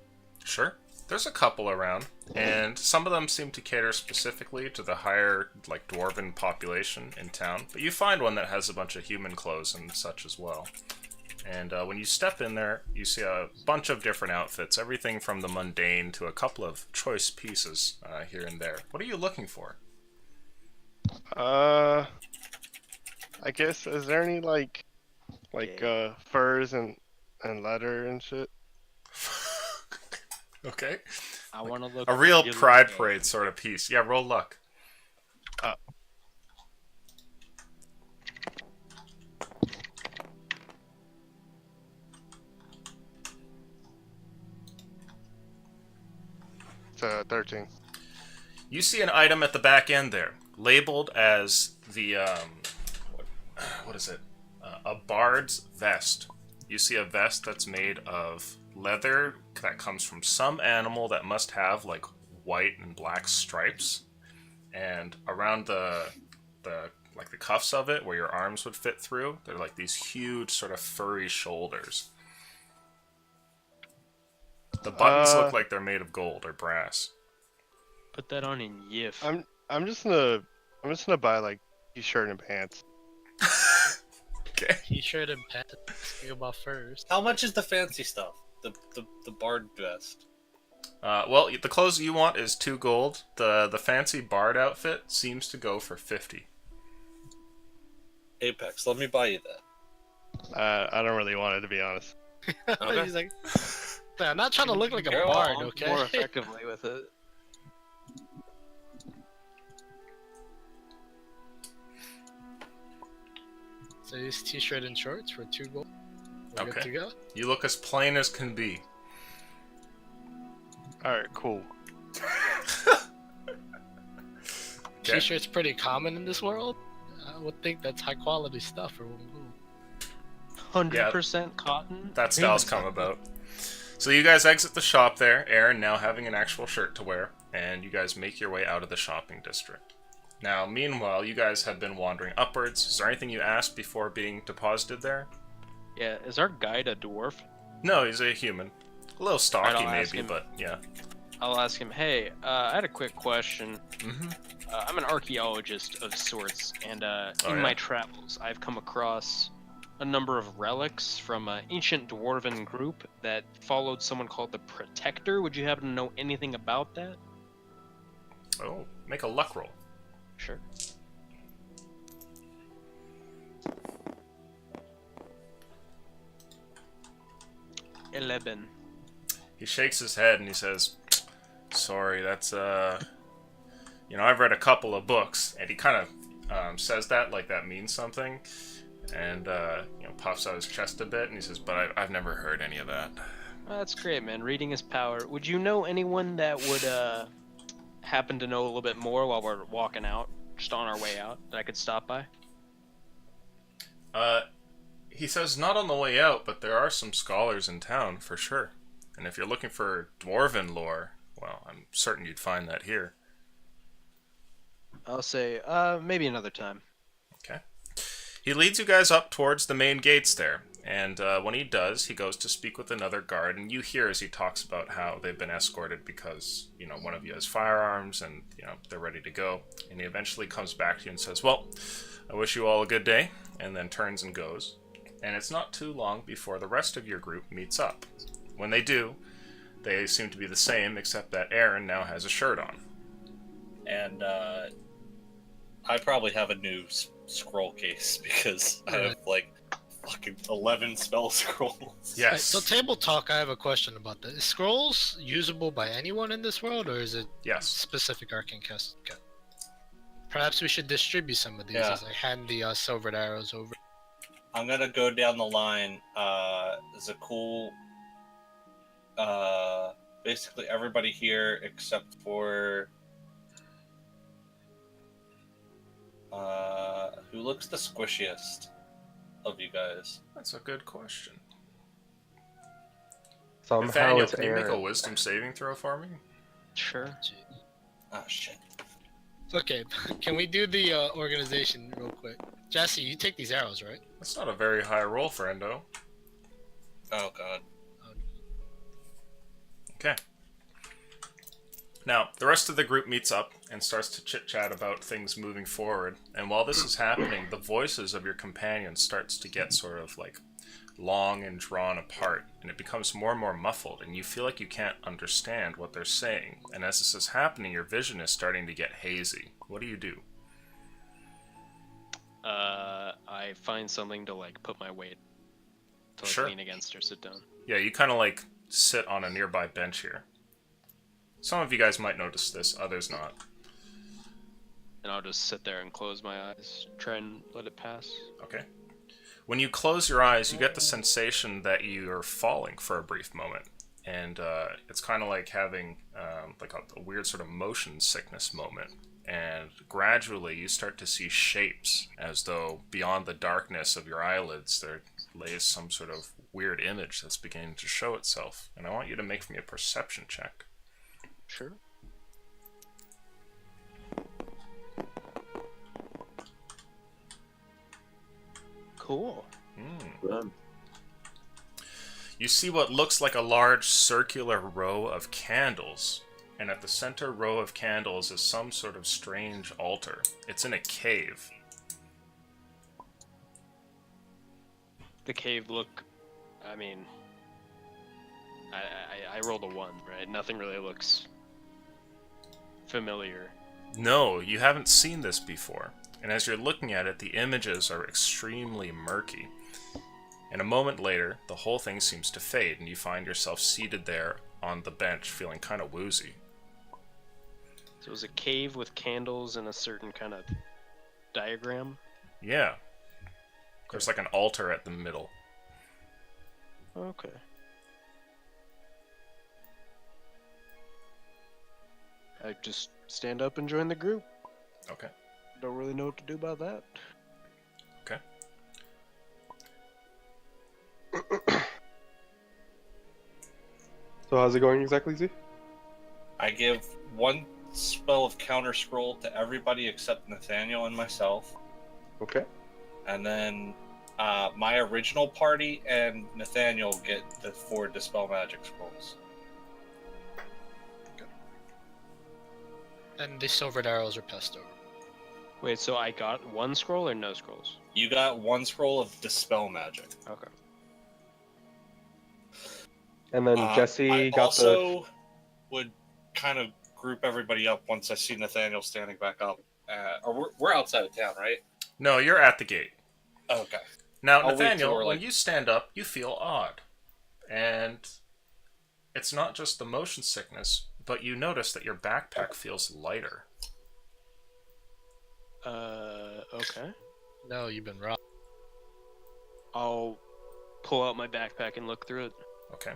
Sure. There's a couple around, and some of them seem to cater specifically to the higher, dwarven population in town. But you find one that has a bunch of human clothes and such as well. And when you step in there, you see a bunch of different outfits, everything from the mundane to a couple of choice pieces here and there. What are you looking for? I guess, is there any furs and leather and shit? Okay. I want to look a real really pride good. parade sort of piece. Yeah, roll luck. It's 13. You see an item at the back end there, labeled as the, what is it? A bard's vest. You see a vest that's made of leather that comes from some animal that must have, like, white and black stripes. And around the cuffs of it, where your arms would fit through, they're like these huge sort of furry shoulders. The buttons look like they're made of gold or brass. Put that on in Yif. I'm just gonna buy like t-shirt and pants. Okay. T-shirt and pants. Think about first. How much is the fancy stuff? The bard vest. Well, the clothes you want is 2 gold. The fancy bard outfit seems to go for 50. Apex, let me buy you that. I don't really want it, to be honest. Okay. He's like, "Man, I'm not trying to look like a Go bard, on okay?" More effectively with it. So these t-shirt and shorts for 2 gold. We're good Okay. to go. You look as plain as can be. Alright, cool. Okay. T-shirt's pretty common in this world. I would think that's high quality stuff for 1 gold. 100% cotton. That style's come about. So you guys exit the shop there, Aaron now having an actual shirt to wear, and you guys make your way out of the shopping district. Now, meanwhile, you guys have been wandering upwards. Is there anything you asked before being deposited there? Yeah, is our guide a dwarf? No, he's a human. A little stocky, Alright, I'll ask maybe, him. but yeah. I'll ask him, hey, I had a quick question. Mm-hmm. I'm an archaeologist of sorts, and in my travels, I've come across a number of relics from an ancient dwarven group that followed someone called the Protector. Would you happen to know anything about that? Oh, make a luck roll. Sure. $11. He shakes his head and he says, sorry, that's, I've read a couple of books, and he kind of says that like that means something, and, puffs out his chest a bit, and he says, but I've never heard any of that. That's great, man. Reading is power. Would you know anyone that would, happen to know a little bit more while we're walking out, just on our way out, that I could stop by? He says not on the way out, but there are some scholars in town, for sure. And if you're looking for dwarven lore, well, I'm certain you'd find that here. I'll say, maybe another time. Okay. He leads you guys up towards the main gates there, and when he does, he goes to speak with another guard, and you hear as he talks about how they've been escorted because, one of you has firearms, and, they're ready to go. And he eventually comes back to you and says, well, I wish you all a good day, and then turns and goes. And it's not too long before the rest of your group meets up. When they do, they seem to be the same, except that Aaron now has a shirt on. And I probably have a new scroll case because I have like fucking 11 spell scrolls. Yes. Right, so table talk, I have a question about that. Is scrolls usable by anyone in this world, or is it specific arcane cast? Okay. Perhaps we should distribute some of these as I hand the silvered arrows over. I'm gonna go down the line. Zakul, basically everybody here except for who looks the squishiest of you guys? That's a good question. Somehow Nathaniel, it's can you make a Aaron. wisdom saving throw for me? Sure. Ah, shit. Okay, can we do the organization real quick? Jesse, you take these arrows, right? That's not a very high roll, friendo. Oh god. Okay. Now, the rest of the group meets up and starts to chit-chat about things moving forward. And while this is happening, the voices of your companions starts to get sort of like long and drawn apart, and it becomes more and more muffled, and you feel like you can't understand what they're saying. And as this is happening, your vision is starting to get hazy. What do you do? I find something to like put my weight to like, Sure. lean against or sit down. Yeah, you kind of like sit on a nearby bench here. Some of you guys might notice this, others not. And I'll just sit there and close my eyes, try and let it pass. Okay. When you close your eyes, you get the sensation that you are falling for a brief moment. And it's kind of like having like a weird sort of motion sickness moment. And gradually you start to see shapes, as though beyond the darkness of your eyelids there lays some sort of weird image that's beginning to show itself. And I want you to make me a perception check. Sure. Cool. Done. You see what looks like a large circular row of candles, and at the center row of candles is some sort of strange altar. It's in a cave. The cave look, I mean, I rolled a 1, right? Nothing really looks familiar. No, you haven't seen this before, and as you're looking at it, the images are extremely murky. And a moment later, the whole thing seems to fade, and you find yourself seated there on the bench, feeling kind of woozy. So it was a cave with candles and a certain kind of diagram? Yeah. There's like an altar at the middle. Okay. I just stand up and join the group. Okay. Don't really know what to do about that. Okay. So how's it going exactly, Z? I give 1 spell of counter scroll to everybody except Nathaniel and myself. Okay. And then my original party and Nathaniel get the 4 dispel magic scrolls. And the silvered arrows are passed over. Wait, so I got 1 scroll or no scrolls? You got 1 scroll of dispel magic. Okay. And then Jesse I got also would kind of group everybody up once I see Nathaniel standing back up. Or we're outside of town, right? No, you're at the gate. Okay. Now, I'll wait till Nathaniel, we're, when you stand up, you feel odd. And it's not just the motion sickness, but you notice that your backpack feels lighter. Okay. No, you've been robbed. I'll pull out my backpack and look through it. Okay.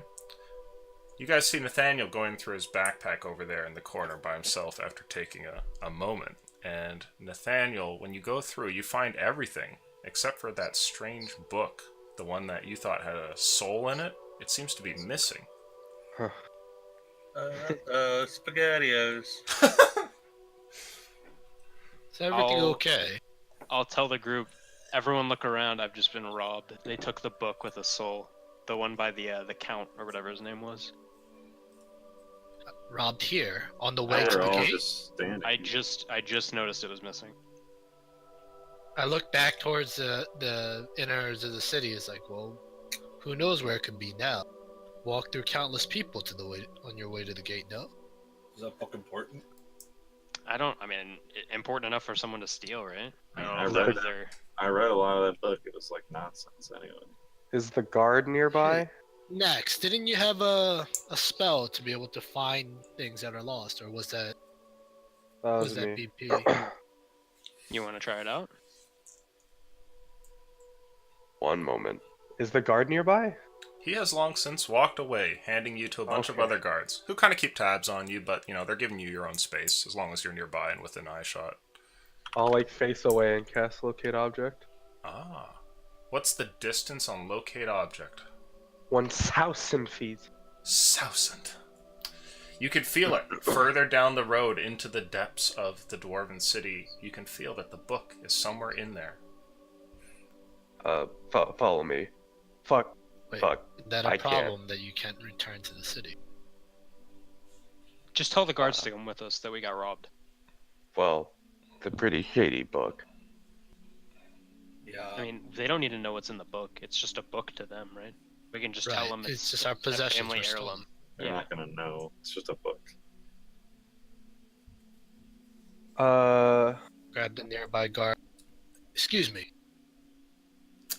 You guys see Nathaniel going through his backpack over there in the corner by himself after taking a moment. And Nathaniel, when you go through, you find everything except for that strange book, the one that you thought had a soul in it. It seems to be missing. SpaghettiOs. Is everything I'll- okay? I'll tell the group, everyone look around, I've just been robbed. They took the book with a soul. The one by the count, or whatever his name was. Robbed here on the way We're to the all gate. just standing. I just noticed it was missing. I look back towards the inners of the city. It's like, well, who knows where it could be now? Walk through countless people to the way on your way to the gate. No. Is that book important? I mean, important enough for someone to steal, right? I don't know I if read that was that. their... I read a lot of that book. It was like nonsense anyway. Is the guard nearby? Next, didn't you have a spell to be able to find things that are lost, or was that Was that me. BP? You want to try it out? One moment. Is the guard nearby? He has long since walked away, handing you to a bunch of Okay. other guards, who kind of keep tabs on you, but, you know, they're giving you your own space, as long as you're nearby and within eye shot. I'll like face away and cast locate object. Ah. What's the distance on locate object? 1,000 feet. Sousant. You can feel it further down the road into the depths of the Dwarven City. You can feel that the book is somewhere in there. Follow me. Fuck. Wait, Fuck. is that a I can't. problem that you can't return to the city? Just tell the guards to come with us that we got robbed. Well, it's a pretty shady book. Yeah. I mean, they don't need to know what's in the book. It's just a book to them, right? We can just tell Right, them it's just our possessions a family were stolen. heirloom. They're Yeah. not gonna know. It's just a book. Grab the nearby guard. Excuse me.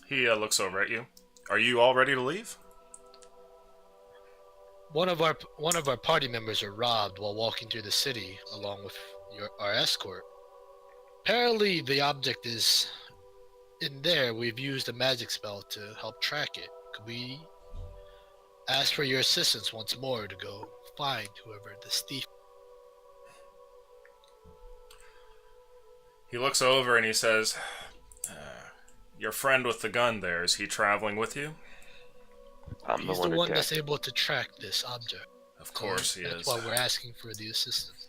He looks over at you. Are you all ready to leave? One of our party members were robbed while walking through the city along with our escort. Apparently, the object is in there. We've used a magic spell to help track it. Could we ask for your assistance once more to go find whoever this thief? He looks over and he says, your friend with the gun there, is he traveling with you? I'm He's the one that's attacking. able to track this object. Of course he That's is. why we're asking for the assistance.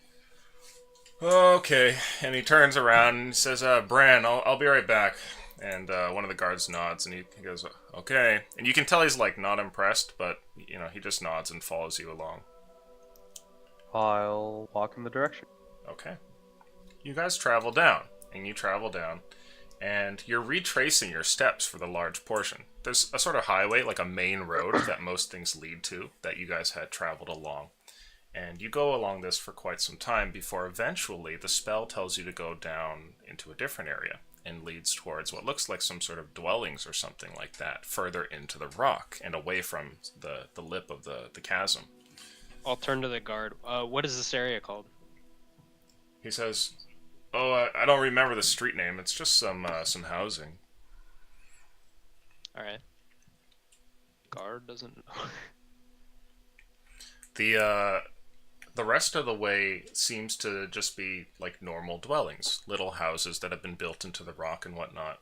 Okay, and he turns around and says, Bran, I'll be right back. And one of the guards nods and he goes, okay. And you can tell he's like not impressed, but you know, he just nods and follows you along. I'll walk in the direction. Okay. You guys travel down, and you travel down, and you're retracing your steps for the large portion. There's a sort of highway, like a main road that most things lead to, that you guys had traveled along. And you go along this for quite some time before eventually the spell tells you to go down into a different area and leads towards what looks like some sort of dwellings or something like that, further into the rock and away from the lip of the chasm. I'll turn to the guard. What is this area called? He says, oh, I don't remember the street name. It's just some housing. All right. Guard doesn't know. The rest of the way seems to just be like normal dwellings, little houses that have been built into the rock and whatnot.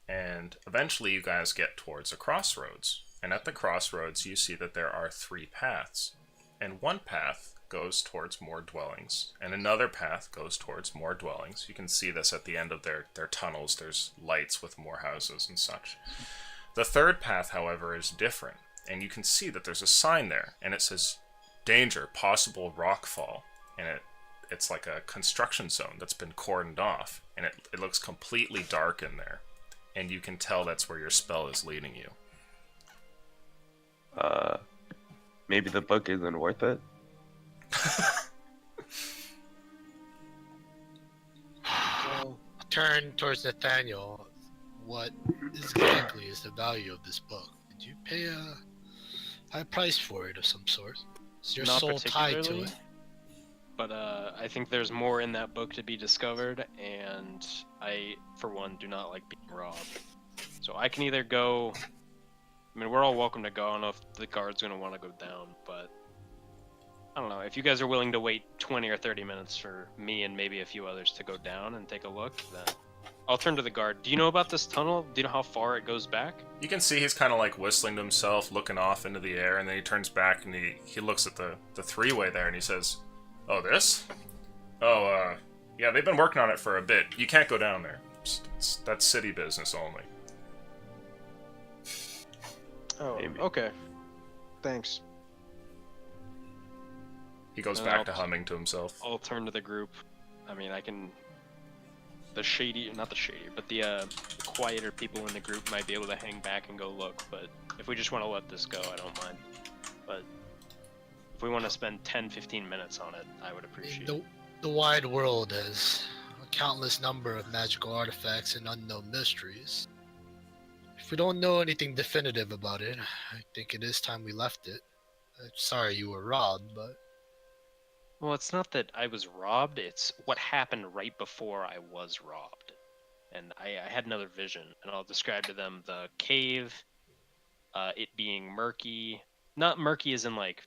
And eventually you guys get towards a crossroads. And at the crossroads you see that there are 3 paths. And one path goes towards more dwellings, and another path goes towards more dwellings. You can see this at the end of their tunnels. There's lights with more houses and such. The third path, however, is different, and you can see that there's a sign there, and it says, danger, possible rockfall. And it's like a construction zone that's been cordoned off, and it looks completely dark in there. And you can tell that's where your spell is leading you. Maybe the book isn't worth it. Well, turn towards Nathaniel. What exactly is the value of this book? Did you pay a high price for it of some sort? Is your Not soul tied to particularly, it? But I think there's more in that book to be discovered, and I, for one, do not like being robbed. So I can either go... I mean, we're all welcome to go. I don't know if the guard's going to want to go down, but... I don't know. If you guys are willing to wait 20 or 30 minutes for me and maybe a few others to go down and take a look, then I'll turn to the guard. Do you know about this tunnel? Do you know how far it goes back? You can see he's kind of like whistling to himself, looking off into the air, and then he turns back and he looks at the 3-way there and he says, oh, this? Oh, yeah, they've been working on it for a bit. You can't go down there. That's city business only. Oh, Maybe. okay. Thanks. He goes And back I'll- to humming to himself. I'll turn to the group. I mean, I can... The shady... Not the shady, but the quieter people in the group might be able to hang back and go look, but if we just want to let this go, I don't mind. But if we want to spend 10-15 minutes on it, I would appreciate it. The wide world has a countless number of magical artifacts and unknown mysteries. If we don't know anything definitive about it, I think it is time we left it. Sorry you were robbed, but... Well, it's not that I was robbed, it's what happened right before I was robbed. And I had another vision, and I'll describe to them the cave, it being murky. Not murky as in like...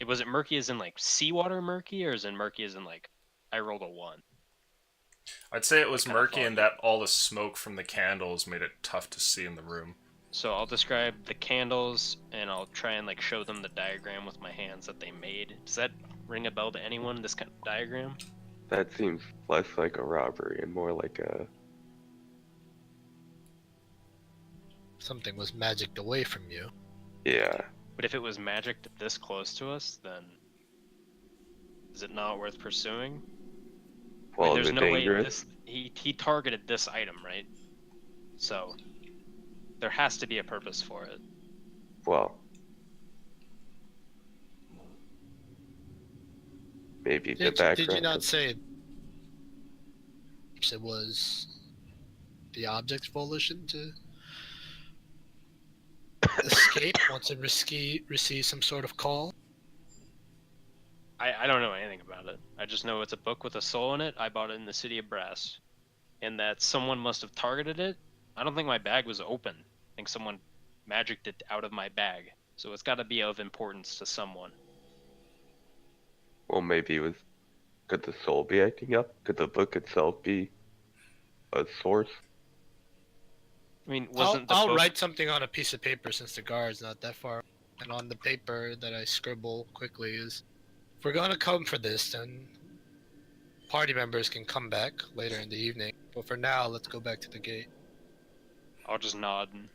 Was it murky as in like seawater murky, or as in murky as in like I rolled a 1? I'd say it was Kinda murky in foggy. that all the smoke from the candles made it tough to see in the room. So I'll describe the candles, and I'll try and like show them the diagram with my hands that they made. Does that ring a bell to anyone, this kind of diagram? That seems less like a robbery and more like a... Something was magicked away from you. Yeah. But if it was magicked this close to us, then is it not worth pursuing? Well, there's is it no dangerous? way this he targeted this item, right? So there has to be a purpose for it. Well, maybe the background. Did you not say it was the object's volition to escape once it receives some sort of call? I don't know anything about it. I just know it's a book with a soul in it. I bought it in the City of Brass. And that someone must have targeted it. I don't think my bag was open. I think someone magicked it out of my bag. So it's got to be of importance to someone. Well, maybe it was. Could the soul be acting up? Could the book itself be a source? I mean, wasn't the I'll book... write something on a piece of paper since the guard's not that far. And on the paper that I scribble quickly is, if we're going to come for this, then party members can come back later in the evening. But for now, let's go back to the gate. I'll just nod and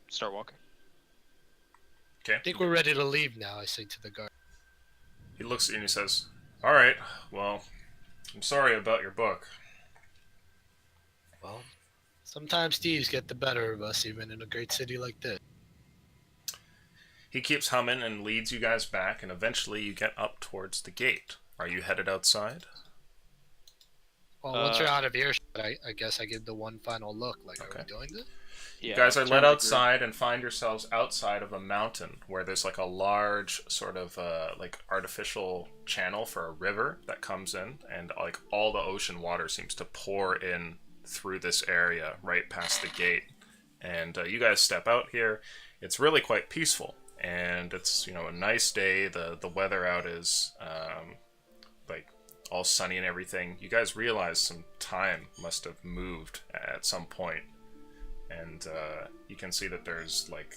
start walking. Okay. I think we're ready to leave now, I say to the guard. He looks at you and he says, "All right, well, I'm sorry about your book." Well, sometimes thieves get the better of us, even in a great city like this. He keeps humming and leads you guys back, and eventually you get up towards the gate. Are you headed outside? Well, once you're out of earshot, I guess I give the one final look. Like, Okay. are we doing this? You Yeah, guys are turn led the outside and find yourselves outside of a mountain where there's like a large sort of like artificial channel for a river that comes in, and like all the ocean water seems to pour in through this area right past the gate. And you guys step out here. It's really quite peaceful, and it's, you know, a nice day. The weather out is like all sunny and everything. You guys realize some time must have moved at some point. And you can see that there's like,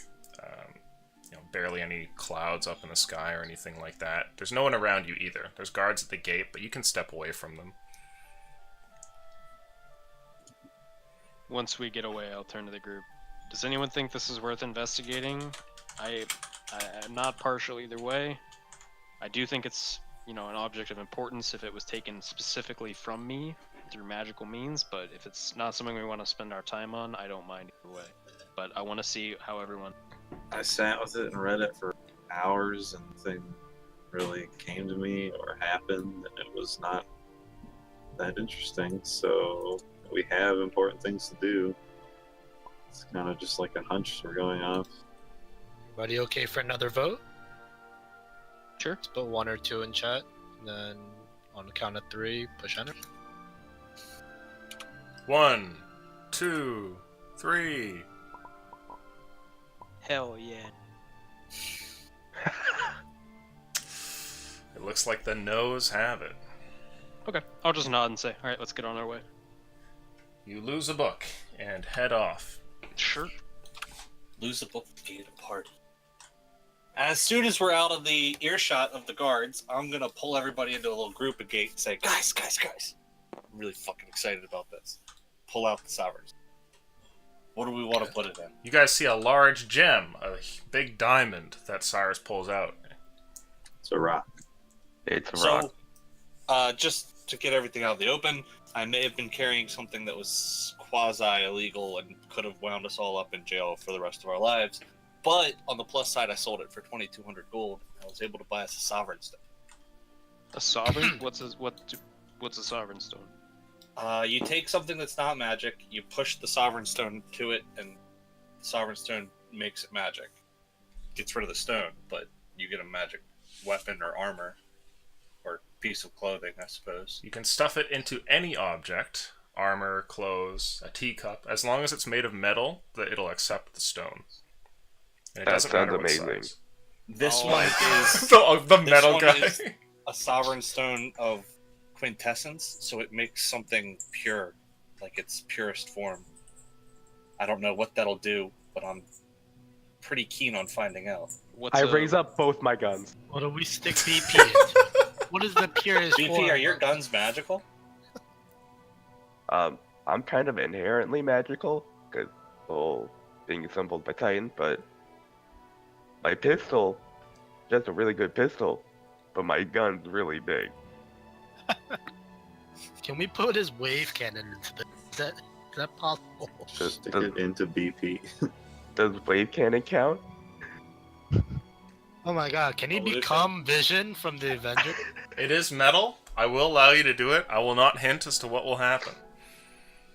you know, barely any clouds up in the sky or anything like that. There's no one around you either. There's guards at the gate, but you can step away from them. Once we get away, I'll turn to the group. Does anyone think this is worth investigating? I'm not partial either way. I do think it's, you know, an object of importance if it was taken specifically from me through magical means, but if it's not something we want to spend our time on, I don't mind either way. But I want to see how everyone... I sat with it and read it for hours, and nothing really came to me or happened, and it was not that interesting. So we have important things to do. It's kind of just like a hunch we're going off. Everybody okay for another vote? Sure. Let's put 1 or 2 in chat, and then on the count of 3, push enter. 1, 2, 3. Hell yeah. It looks like the no's have it. Okay, I'll just nod and say, alright, let's get on our way. You lose a book and head off. Sure. Lose a book, gate a party. As soon as we're out of the earshot of the guards, I'm gonna pull everybody into a little group of gate and say, guys, I'm really fucking excited about this. Pull out the sovereigns. What do we want to put it in? You guys see a large gem, a big diamond that Cyrus pulls out. It's a rock. It's a rock. So, just to get everything out of the open, I may have been carrying something that was quasi-illegal and could have wound us all up in jail for the rest of our lives. But on the plus side, I sold it for 2,200 gold. I was able to buy us a sovereign stone. A sovereign? What's a sovereign stone? You take something that's not magic, you push the sovereign stone to it, and the sovereign stone makes it magic. Gets rid of the stone, but you get a magic weapon or armor, or piece of clothing, I suppose. You can stuff it into any object, armor, clothes, a teacup. As long as it's made of metal, it'll accept the stone. And it That doesn't sounds matter what amazing. size. This one is the metal one guy. is a sovereign stone of quintessence, so it makes something pure, like its purest form. I don't know what that'll do, but I'm pretty keen on finding out. I raise up both my guns. What do we stick BP into? What is the purest BP, form? are your guns magical? I'm kind of inherently magical, because, well, being assembled by Titan, but my pistol, just a really good pistol, but my gun's really big. Can we put his wave cannon into the... Is that possible? Stick it into BP. Does wave cannon count? Oh my god, can he Evolution? become Vision from the Avengers? It is metal. I will allow you to do it. I will not hint as to what will happen.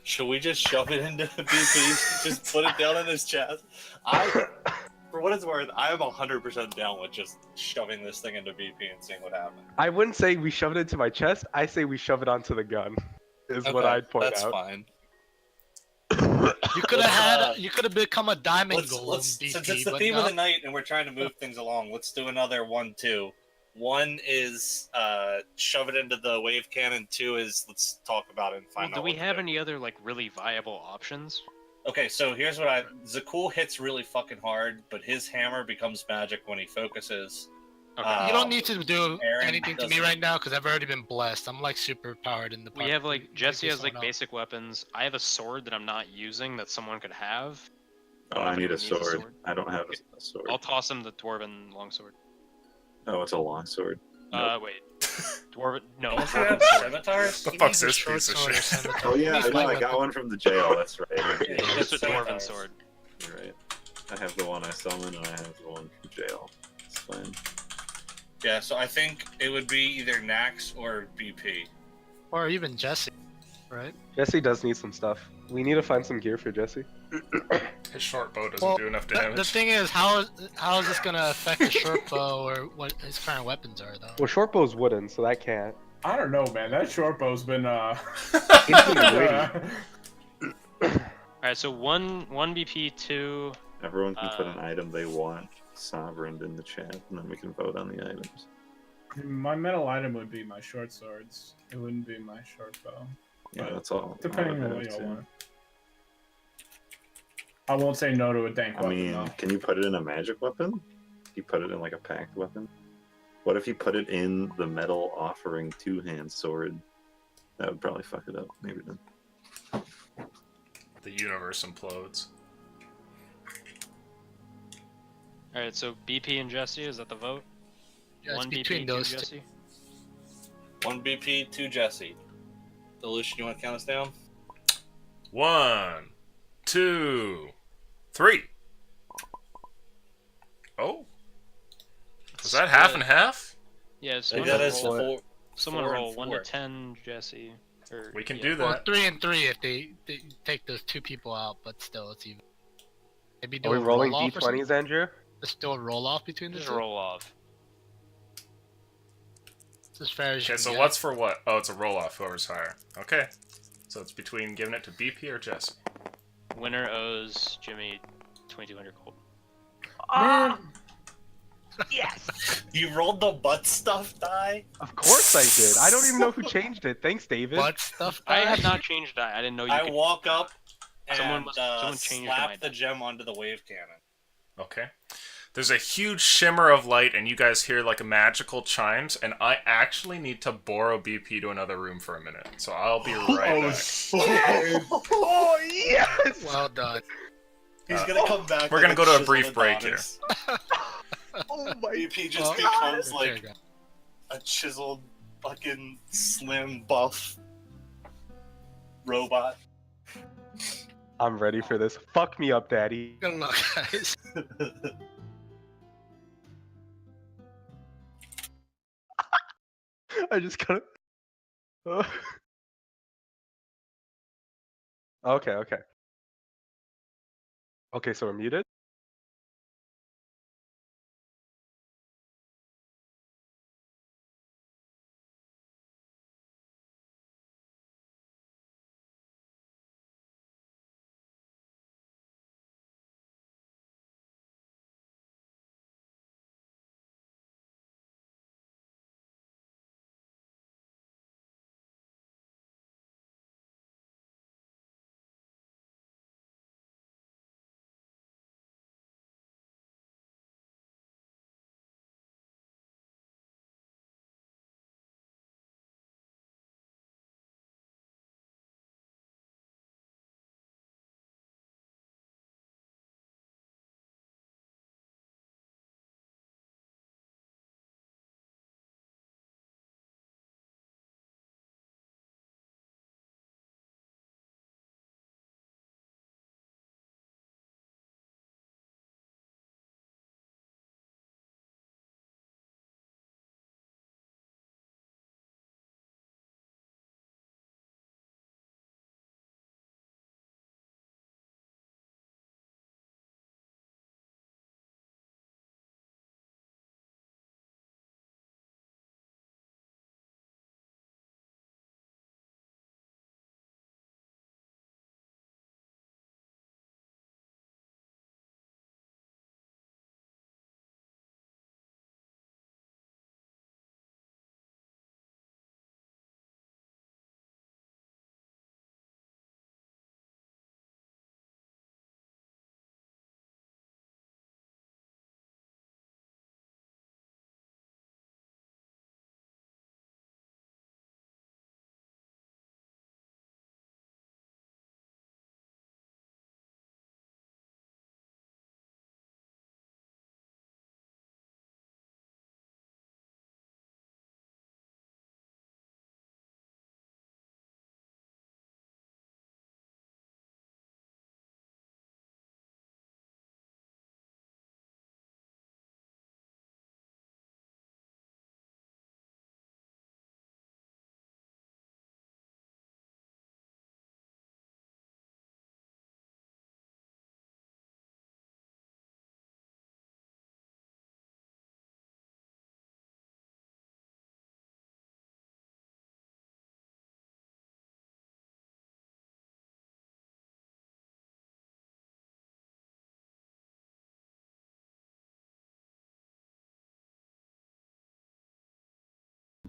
Should we just shove it into BP? Just put it down in his chest? For what it's worth, I am 100% down with just shoving this thing into BP and seeing what happens. I wouldn't say we shove it into my chest. I say we shove it onto the gun. Is what Okay, I'd point that's out. fine. You could have you could have become a diamond golem BP, since it's the but theme of no. the night and we're trying to move things along, let's do another 1-2. 1 is shove it into the wave cannon. 2 is let's talk about it and find Do out. we what to have do. any other like really viable options? Okay, so here's what Zakul hits really fucking hard, but his hammer becomes magic when he focuses. You don't need to do Aaron anything to me doesn't- right now because I've already been blessed. I'm like super powered in the. We have like Jesse has like someone else. basic weapons. I have a sword that I'm not using that someone could have. Oh, I need a Anyone needs sword. I don't have a sword. I'll toss him the dwarven longsword. Oh, it's a long sword. Wait. Dwarven? No. Don't you Dwarven have sword. scimitars? The He fuck's needs a this short piece of sword or shit? scimitar. Oh He yeah, needs I know. light I got weapon. one from the jail. That's right. Yeah, It's a dwarven scimitars. sword. You're right. I have the one I summoned, and I have the one from jail. It's fine. Yeah, so I think it would be either Nax or BP. Or even Jesse, right? Jesse does need some stuff. We need to find some gear for Jesse. His short bow doesn't Well, do enough the damage. thing is, how is this gonna affect the short bow or what his current weapons are, though? Well, short bow's wooden, so that can't. I don't know, man. That short bow's been Alright, so one BP, 2. Everyone can put an item they want sovereign in the chat, and then we can vote on the items. My metal item would be my short swords. It wouldn't be my short bow. Yeah, But that's all. depending I on would what have you too. want. I won't say no to a dank I weapon, mean, though. can you put it in a magic weapon? You put it in like a packed weapon? What if you put it in the metal offering two-hand sword? That would probably fuck it up. Maybe then. The universe implodes. Alright, so BP and Jesse, is that the vote? Yeah, it's One between BP, 2 those two. Jesse? 1 BP, 2 Jesse. Delusion, you want to count us down? 1, 2, 3. Oh. Was that half and half? Yeah, I think that is someone four and roll 1 four. to 10, Jesse. Or, We can yeah. do Well, that. 3 and 3 if they take those 2 people out, but still, it's even. Maybe do Are we a rolling roll-off or something? d20s, Andrew? Just do a roll off between the Just two. roll off. It's as fair as you Okay, can so get. what's for what? Oh, it's a roll-off, whoever's higher. Okay. So it's between giving it to BP or Jesse. Winner owes Jimmy 2,200 gold. Man, Yes. You rolled the butt stuff die? Of course I did. I don't even know who changed it. Thanks, David. Butt stuff. I die? have not changed that. I didn't know you I could. walk up and Someone changed my slap the gem onto the wave cannon. Okay. There's a huge shimmer of light, and you guys hear like a magical chimes, and I actually need to borrow BP to another room for a minute. So I'll be right back. Oh, yes! Well done. He's gonna come back. We're like gonna go to a chiseled brief break here. Adonis. Oh my BP just Well, becomes there you like go. a chiseled, fucking slim, buff robot. I'm ready for this. Fuck me up, daddy. Good luck, guys. I just gotta. Okay, okay. Okay, so we're muted?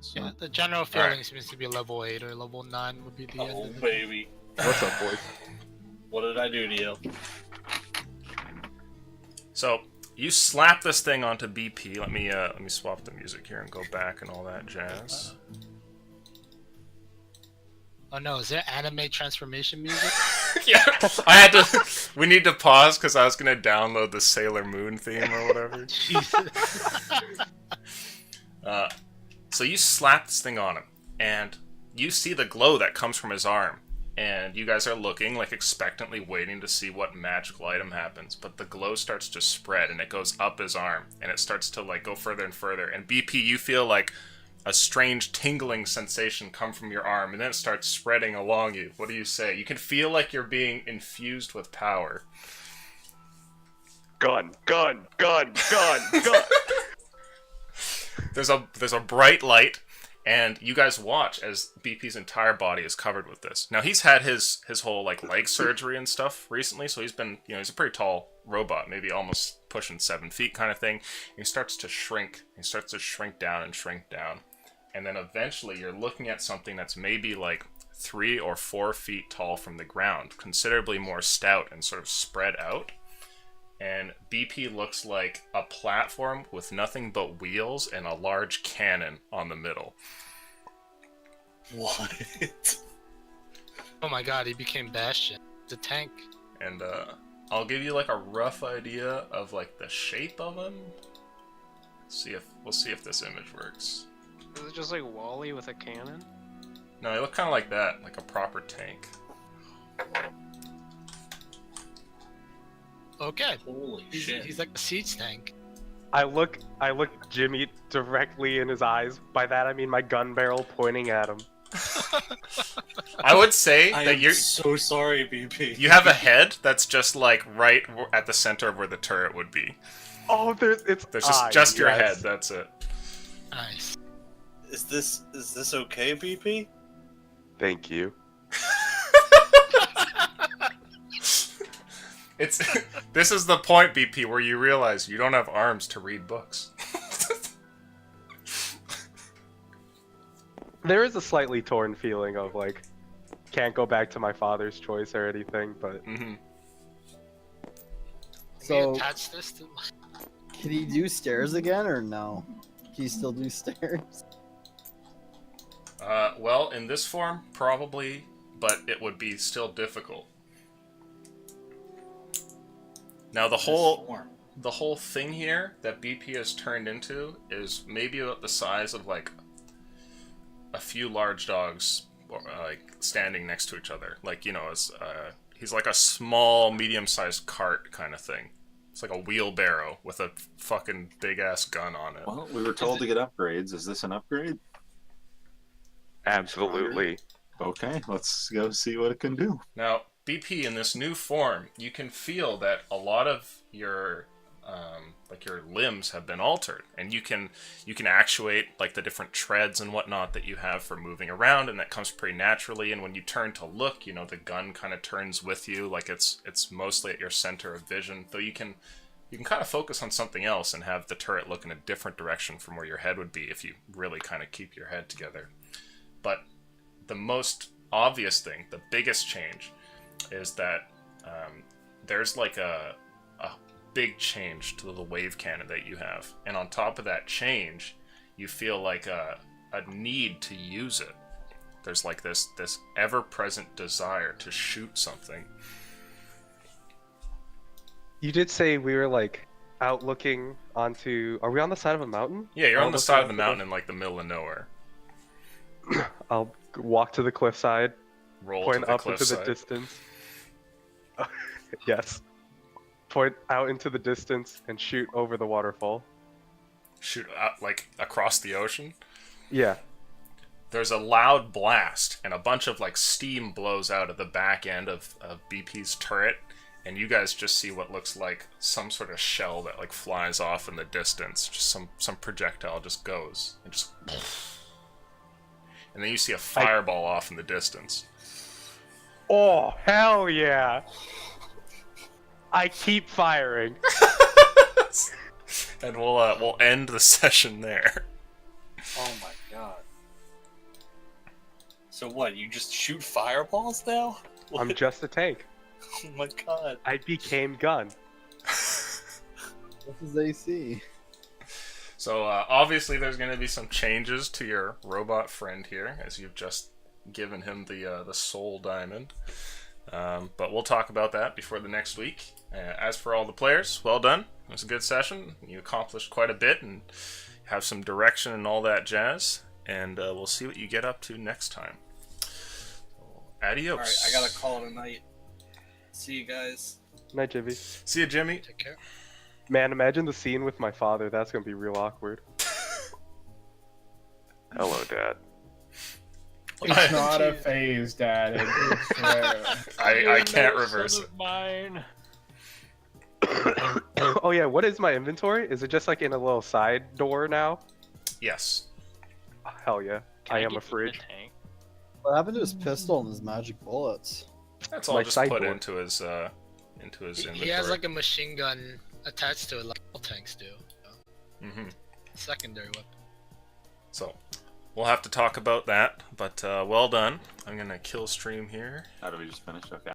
So. Yeah, the general feeling seems to be level 8 or level 9 would be the end Oh, of it. baby. What's up, boys? What did I do to you? So you slap this thing onto BP. Let me swap the music here and go back and all that jazz. Oh no, is there anime transformation music? Yeah, I had to. We need to pause because I was gonna download the Sailor Moon theme or whatever. So you slap this thing on him, and you see the glow that comes from his arm, and you guys are looking, like, expectantly waiting to see what magical item happens, but the glow starts to spread, and it goes up his arm, and it starts to, like, go further and further, and BP, you feel, like, a strange tingling sensation come from your arm, and then it starts spreading along you. What do you say? You can feel like you're being infused with power. Gun. There's a bright light, and you guys watch as BP's entire body is covered with this. Now, he's had his whole, like, leg surgery and stuff recently, so he's been, he's a pretty tall robot, maybe almost pushing 7 feet kind of thing. And he starts to shrink. He starts to shrink down and shrink down. And then eventually you're looking at something that's maybe, like, 3 or 4 feet tall from the ground, considerably more stout and sort of spread out. And BP looks like a platform with nothing but wheels and a large cannon on the middle. What? Oh my god, he became Bastion. The tank. And I'll give you like a rough idea of like the shape of him. We'll see if this image works. Is it just like Wally with a cannon? No, he looked kind of like that, like a proper tank. Okay. Holy he's, shit. He's like a siege tank. I look Jimmy directly in his eyes. By that I mean my gun barrel pointing at him. I would say I that am you're so sorry, BP. You have a head that's just like right at the center of where the turret would be. Oh, there's just your head. That's it. Nice. Is this okay, BP? Thank you. This is the point, BP, where you realize you don't have arms to read books. There is a slightly torn feeling of like, can't go back to my father's choice or anything, but. Mm-hmm. So, we attach this to... Can he do stairs again or no? Can he still do stairs? Well, in this form, probably, but it would be still difficult. Now the whole thing here that BP has turned into is maybe about the size of like a few large dogs, like standing next to each other. Like he's like a small, medium-sized cart kind of thing. It's like a wheelbarrow with a fucking big ass gun on it. Well, we were told to get upgrades. Is this an upgrade? Absolutely. Okay, let's go see what it can do. Now, BP, in this new form, you can feel that a lot of your your limbs have been altered, and you can actuate like the different treads and whatnot that you have for moving around, and that comes pretty naturally. And when you turn to look, the gun kind of turns with you, like it's mostly at your center of vision. Though you can kind of focus on something else and have the turret look in a different direction from where your head would be if you really kind of keep your head together. But the most obvious thing, the biggest change, is that there's like a big change to the wave cannon that you have, and on top of that change, you feel like a need to use it. There's like this ever-present desire to shoot something. You did say we were like out looking onto. Are we on the side of a mountain? Yeah, you're on the side of the mountain in like the middle of nowhere. I'll walk to the cliffside. Roll point to the up into the cliffside. distance. Yes. Point out into the distance and shoot over the waterfall. Shoot out, like across the ocean. Yeah. There's a loud blast, and a bunch of like steam blows out of the back end of BP's turret, and you guys just see what looks like some sort of shell that like flies off in the distance. Just some projectile just goes and just, and then you see a fireball off in the distance. Oh, hell yeah! I keep firing. And we'll end the session there. Oh my god. So what? You just shoot fireballs now? I'm just a tank. Oh my god. I became gun. This is AC. So obviously there's going to be some changes to your robot friend here, as you've just given him the soul diamond. But we'll talk about that before the next week. As for all the players, well done. It was a good session. You accomplished quite a bit and have some direction and all that jazz. And we'll see what you get up to next time. Adios. Alright, I gotta call it a night. See you guys. Night, Jimmy. See you, Jimmy. Take care. Man, imagine the scene with my father. That's gonna be real awkward. Hello, Dad. It's not a phase, Dad. It's rare. I can't reverse Son it. of mine. Oh yeah, what is my inventory? Is it just like in a little side door now? Yes. Hell yeah. Can I am get a in the fridge. tank? What happened to his pistol and his magic bullets? That's all My just side put door. into his He inventory. has like a machine gun attached to it, like all tanks do. Mm-hmm. Secondary weapon. So, we'll have to talk about that, but well done. I'm gonna kill stream here. How do we just finish? Okay.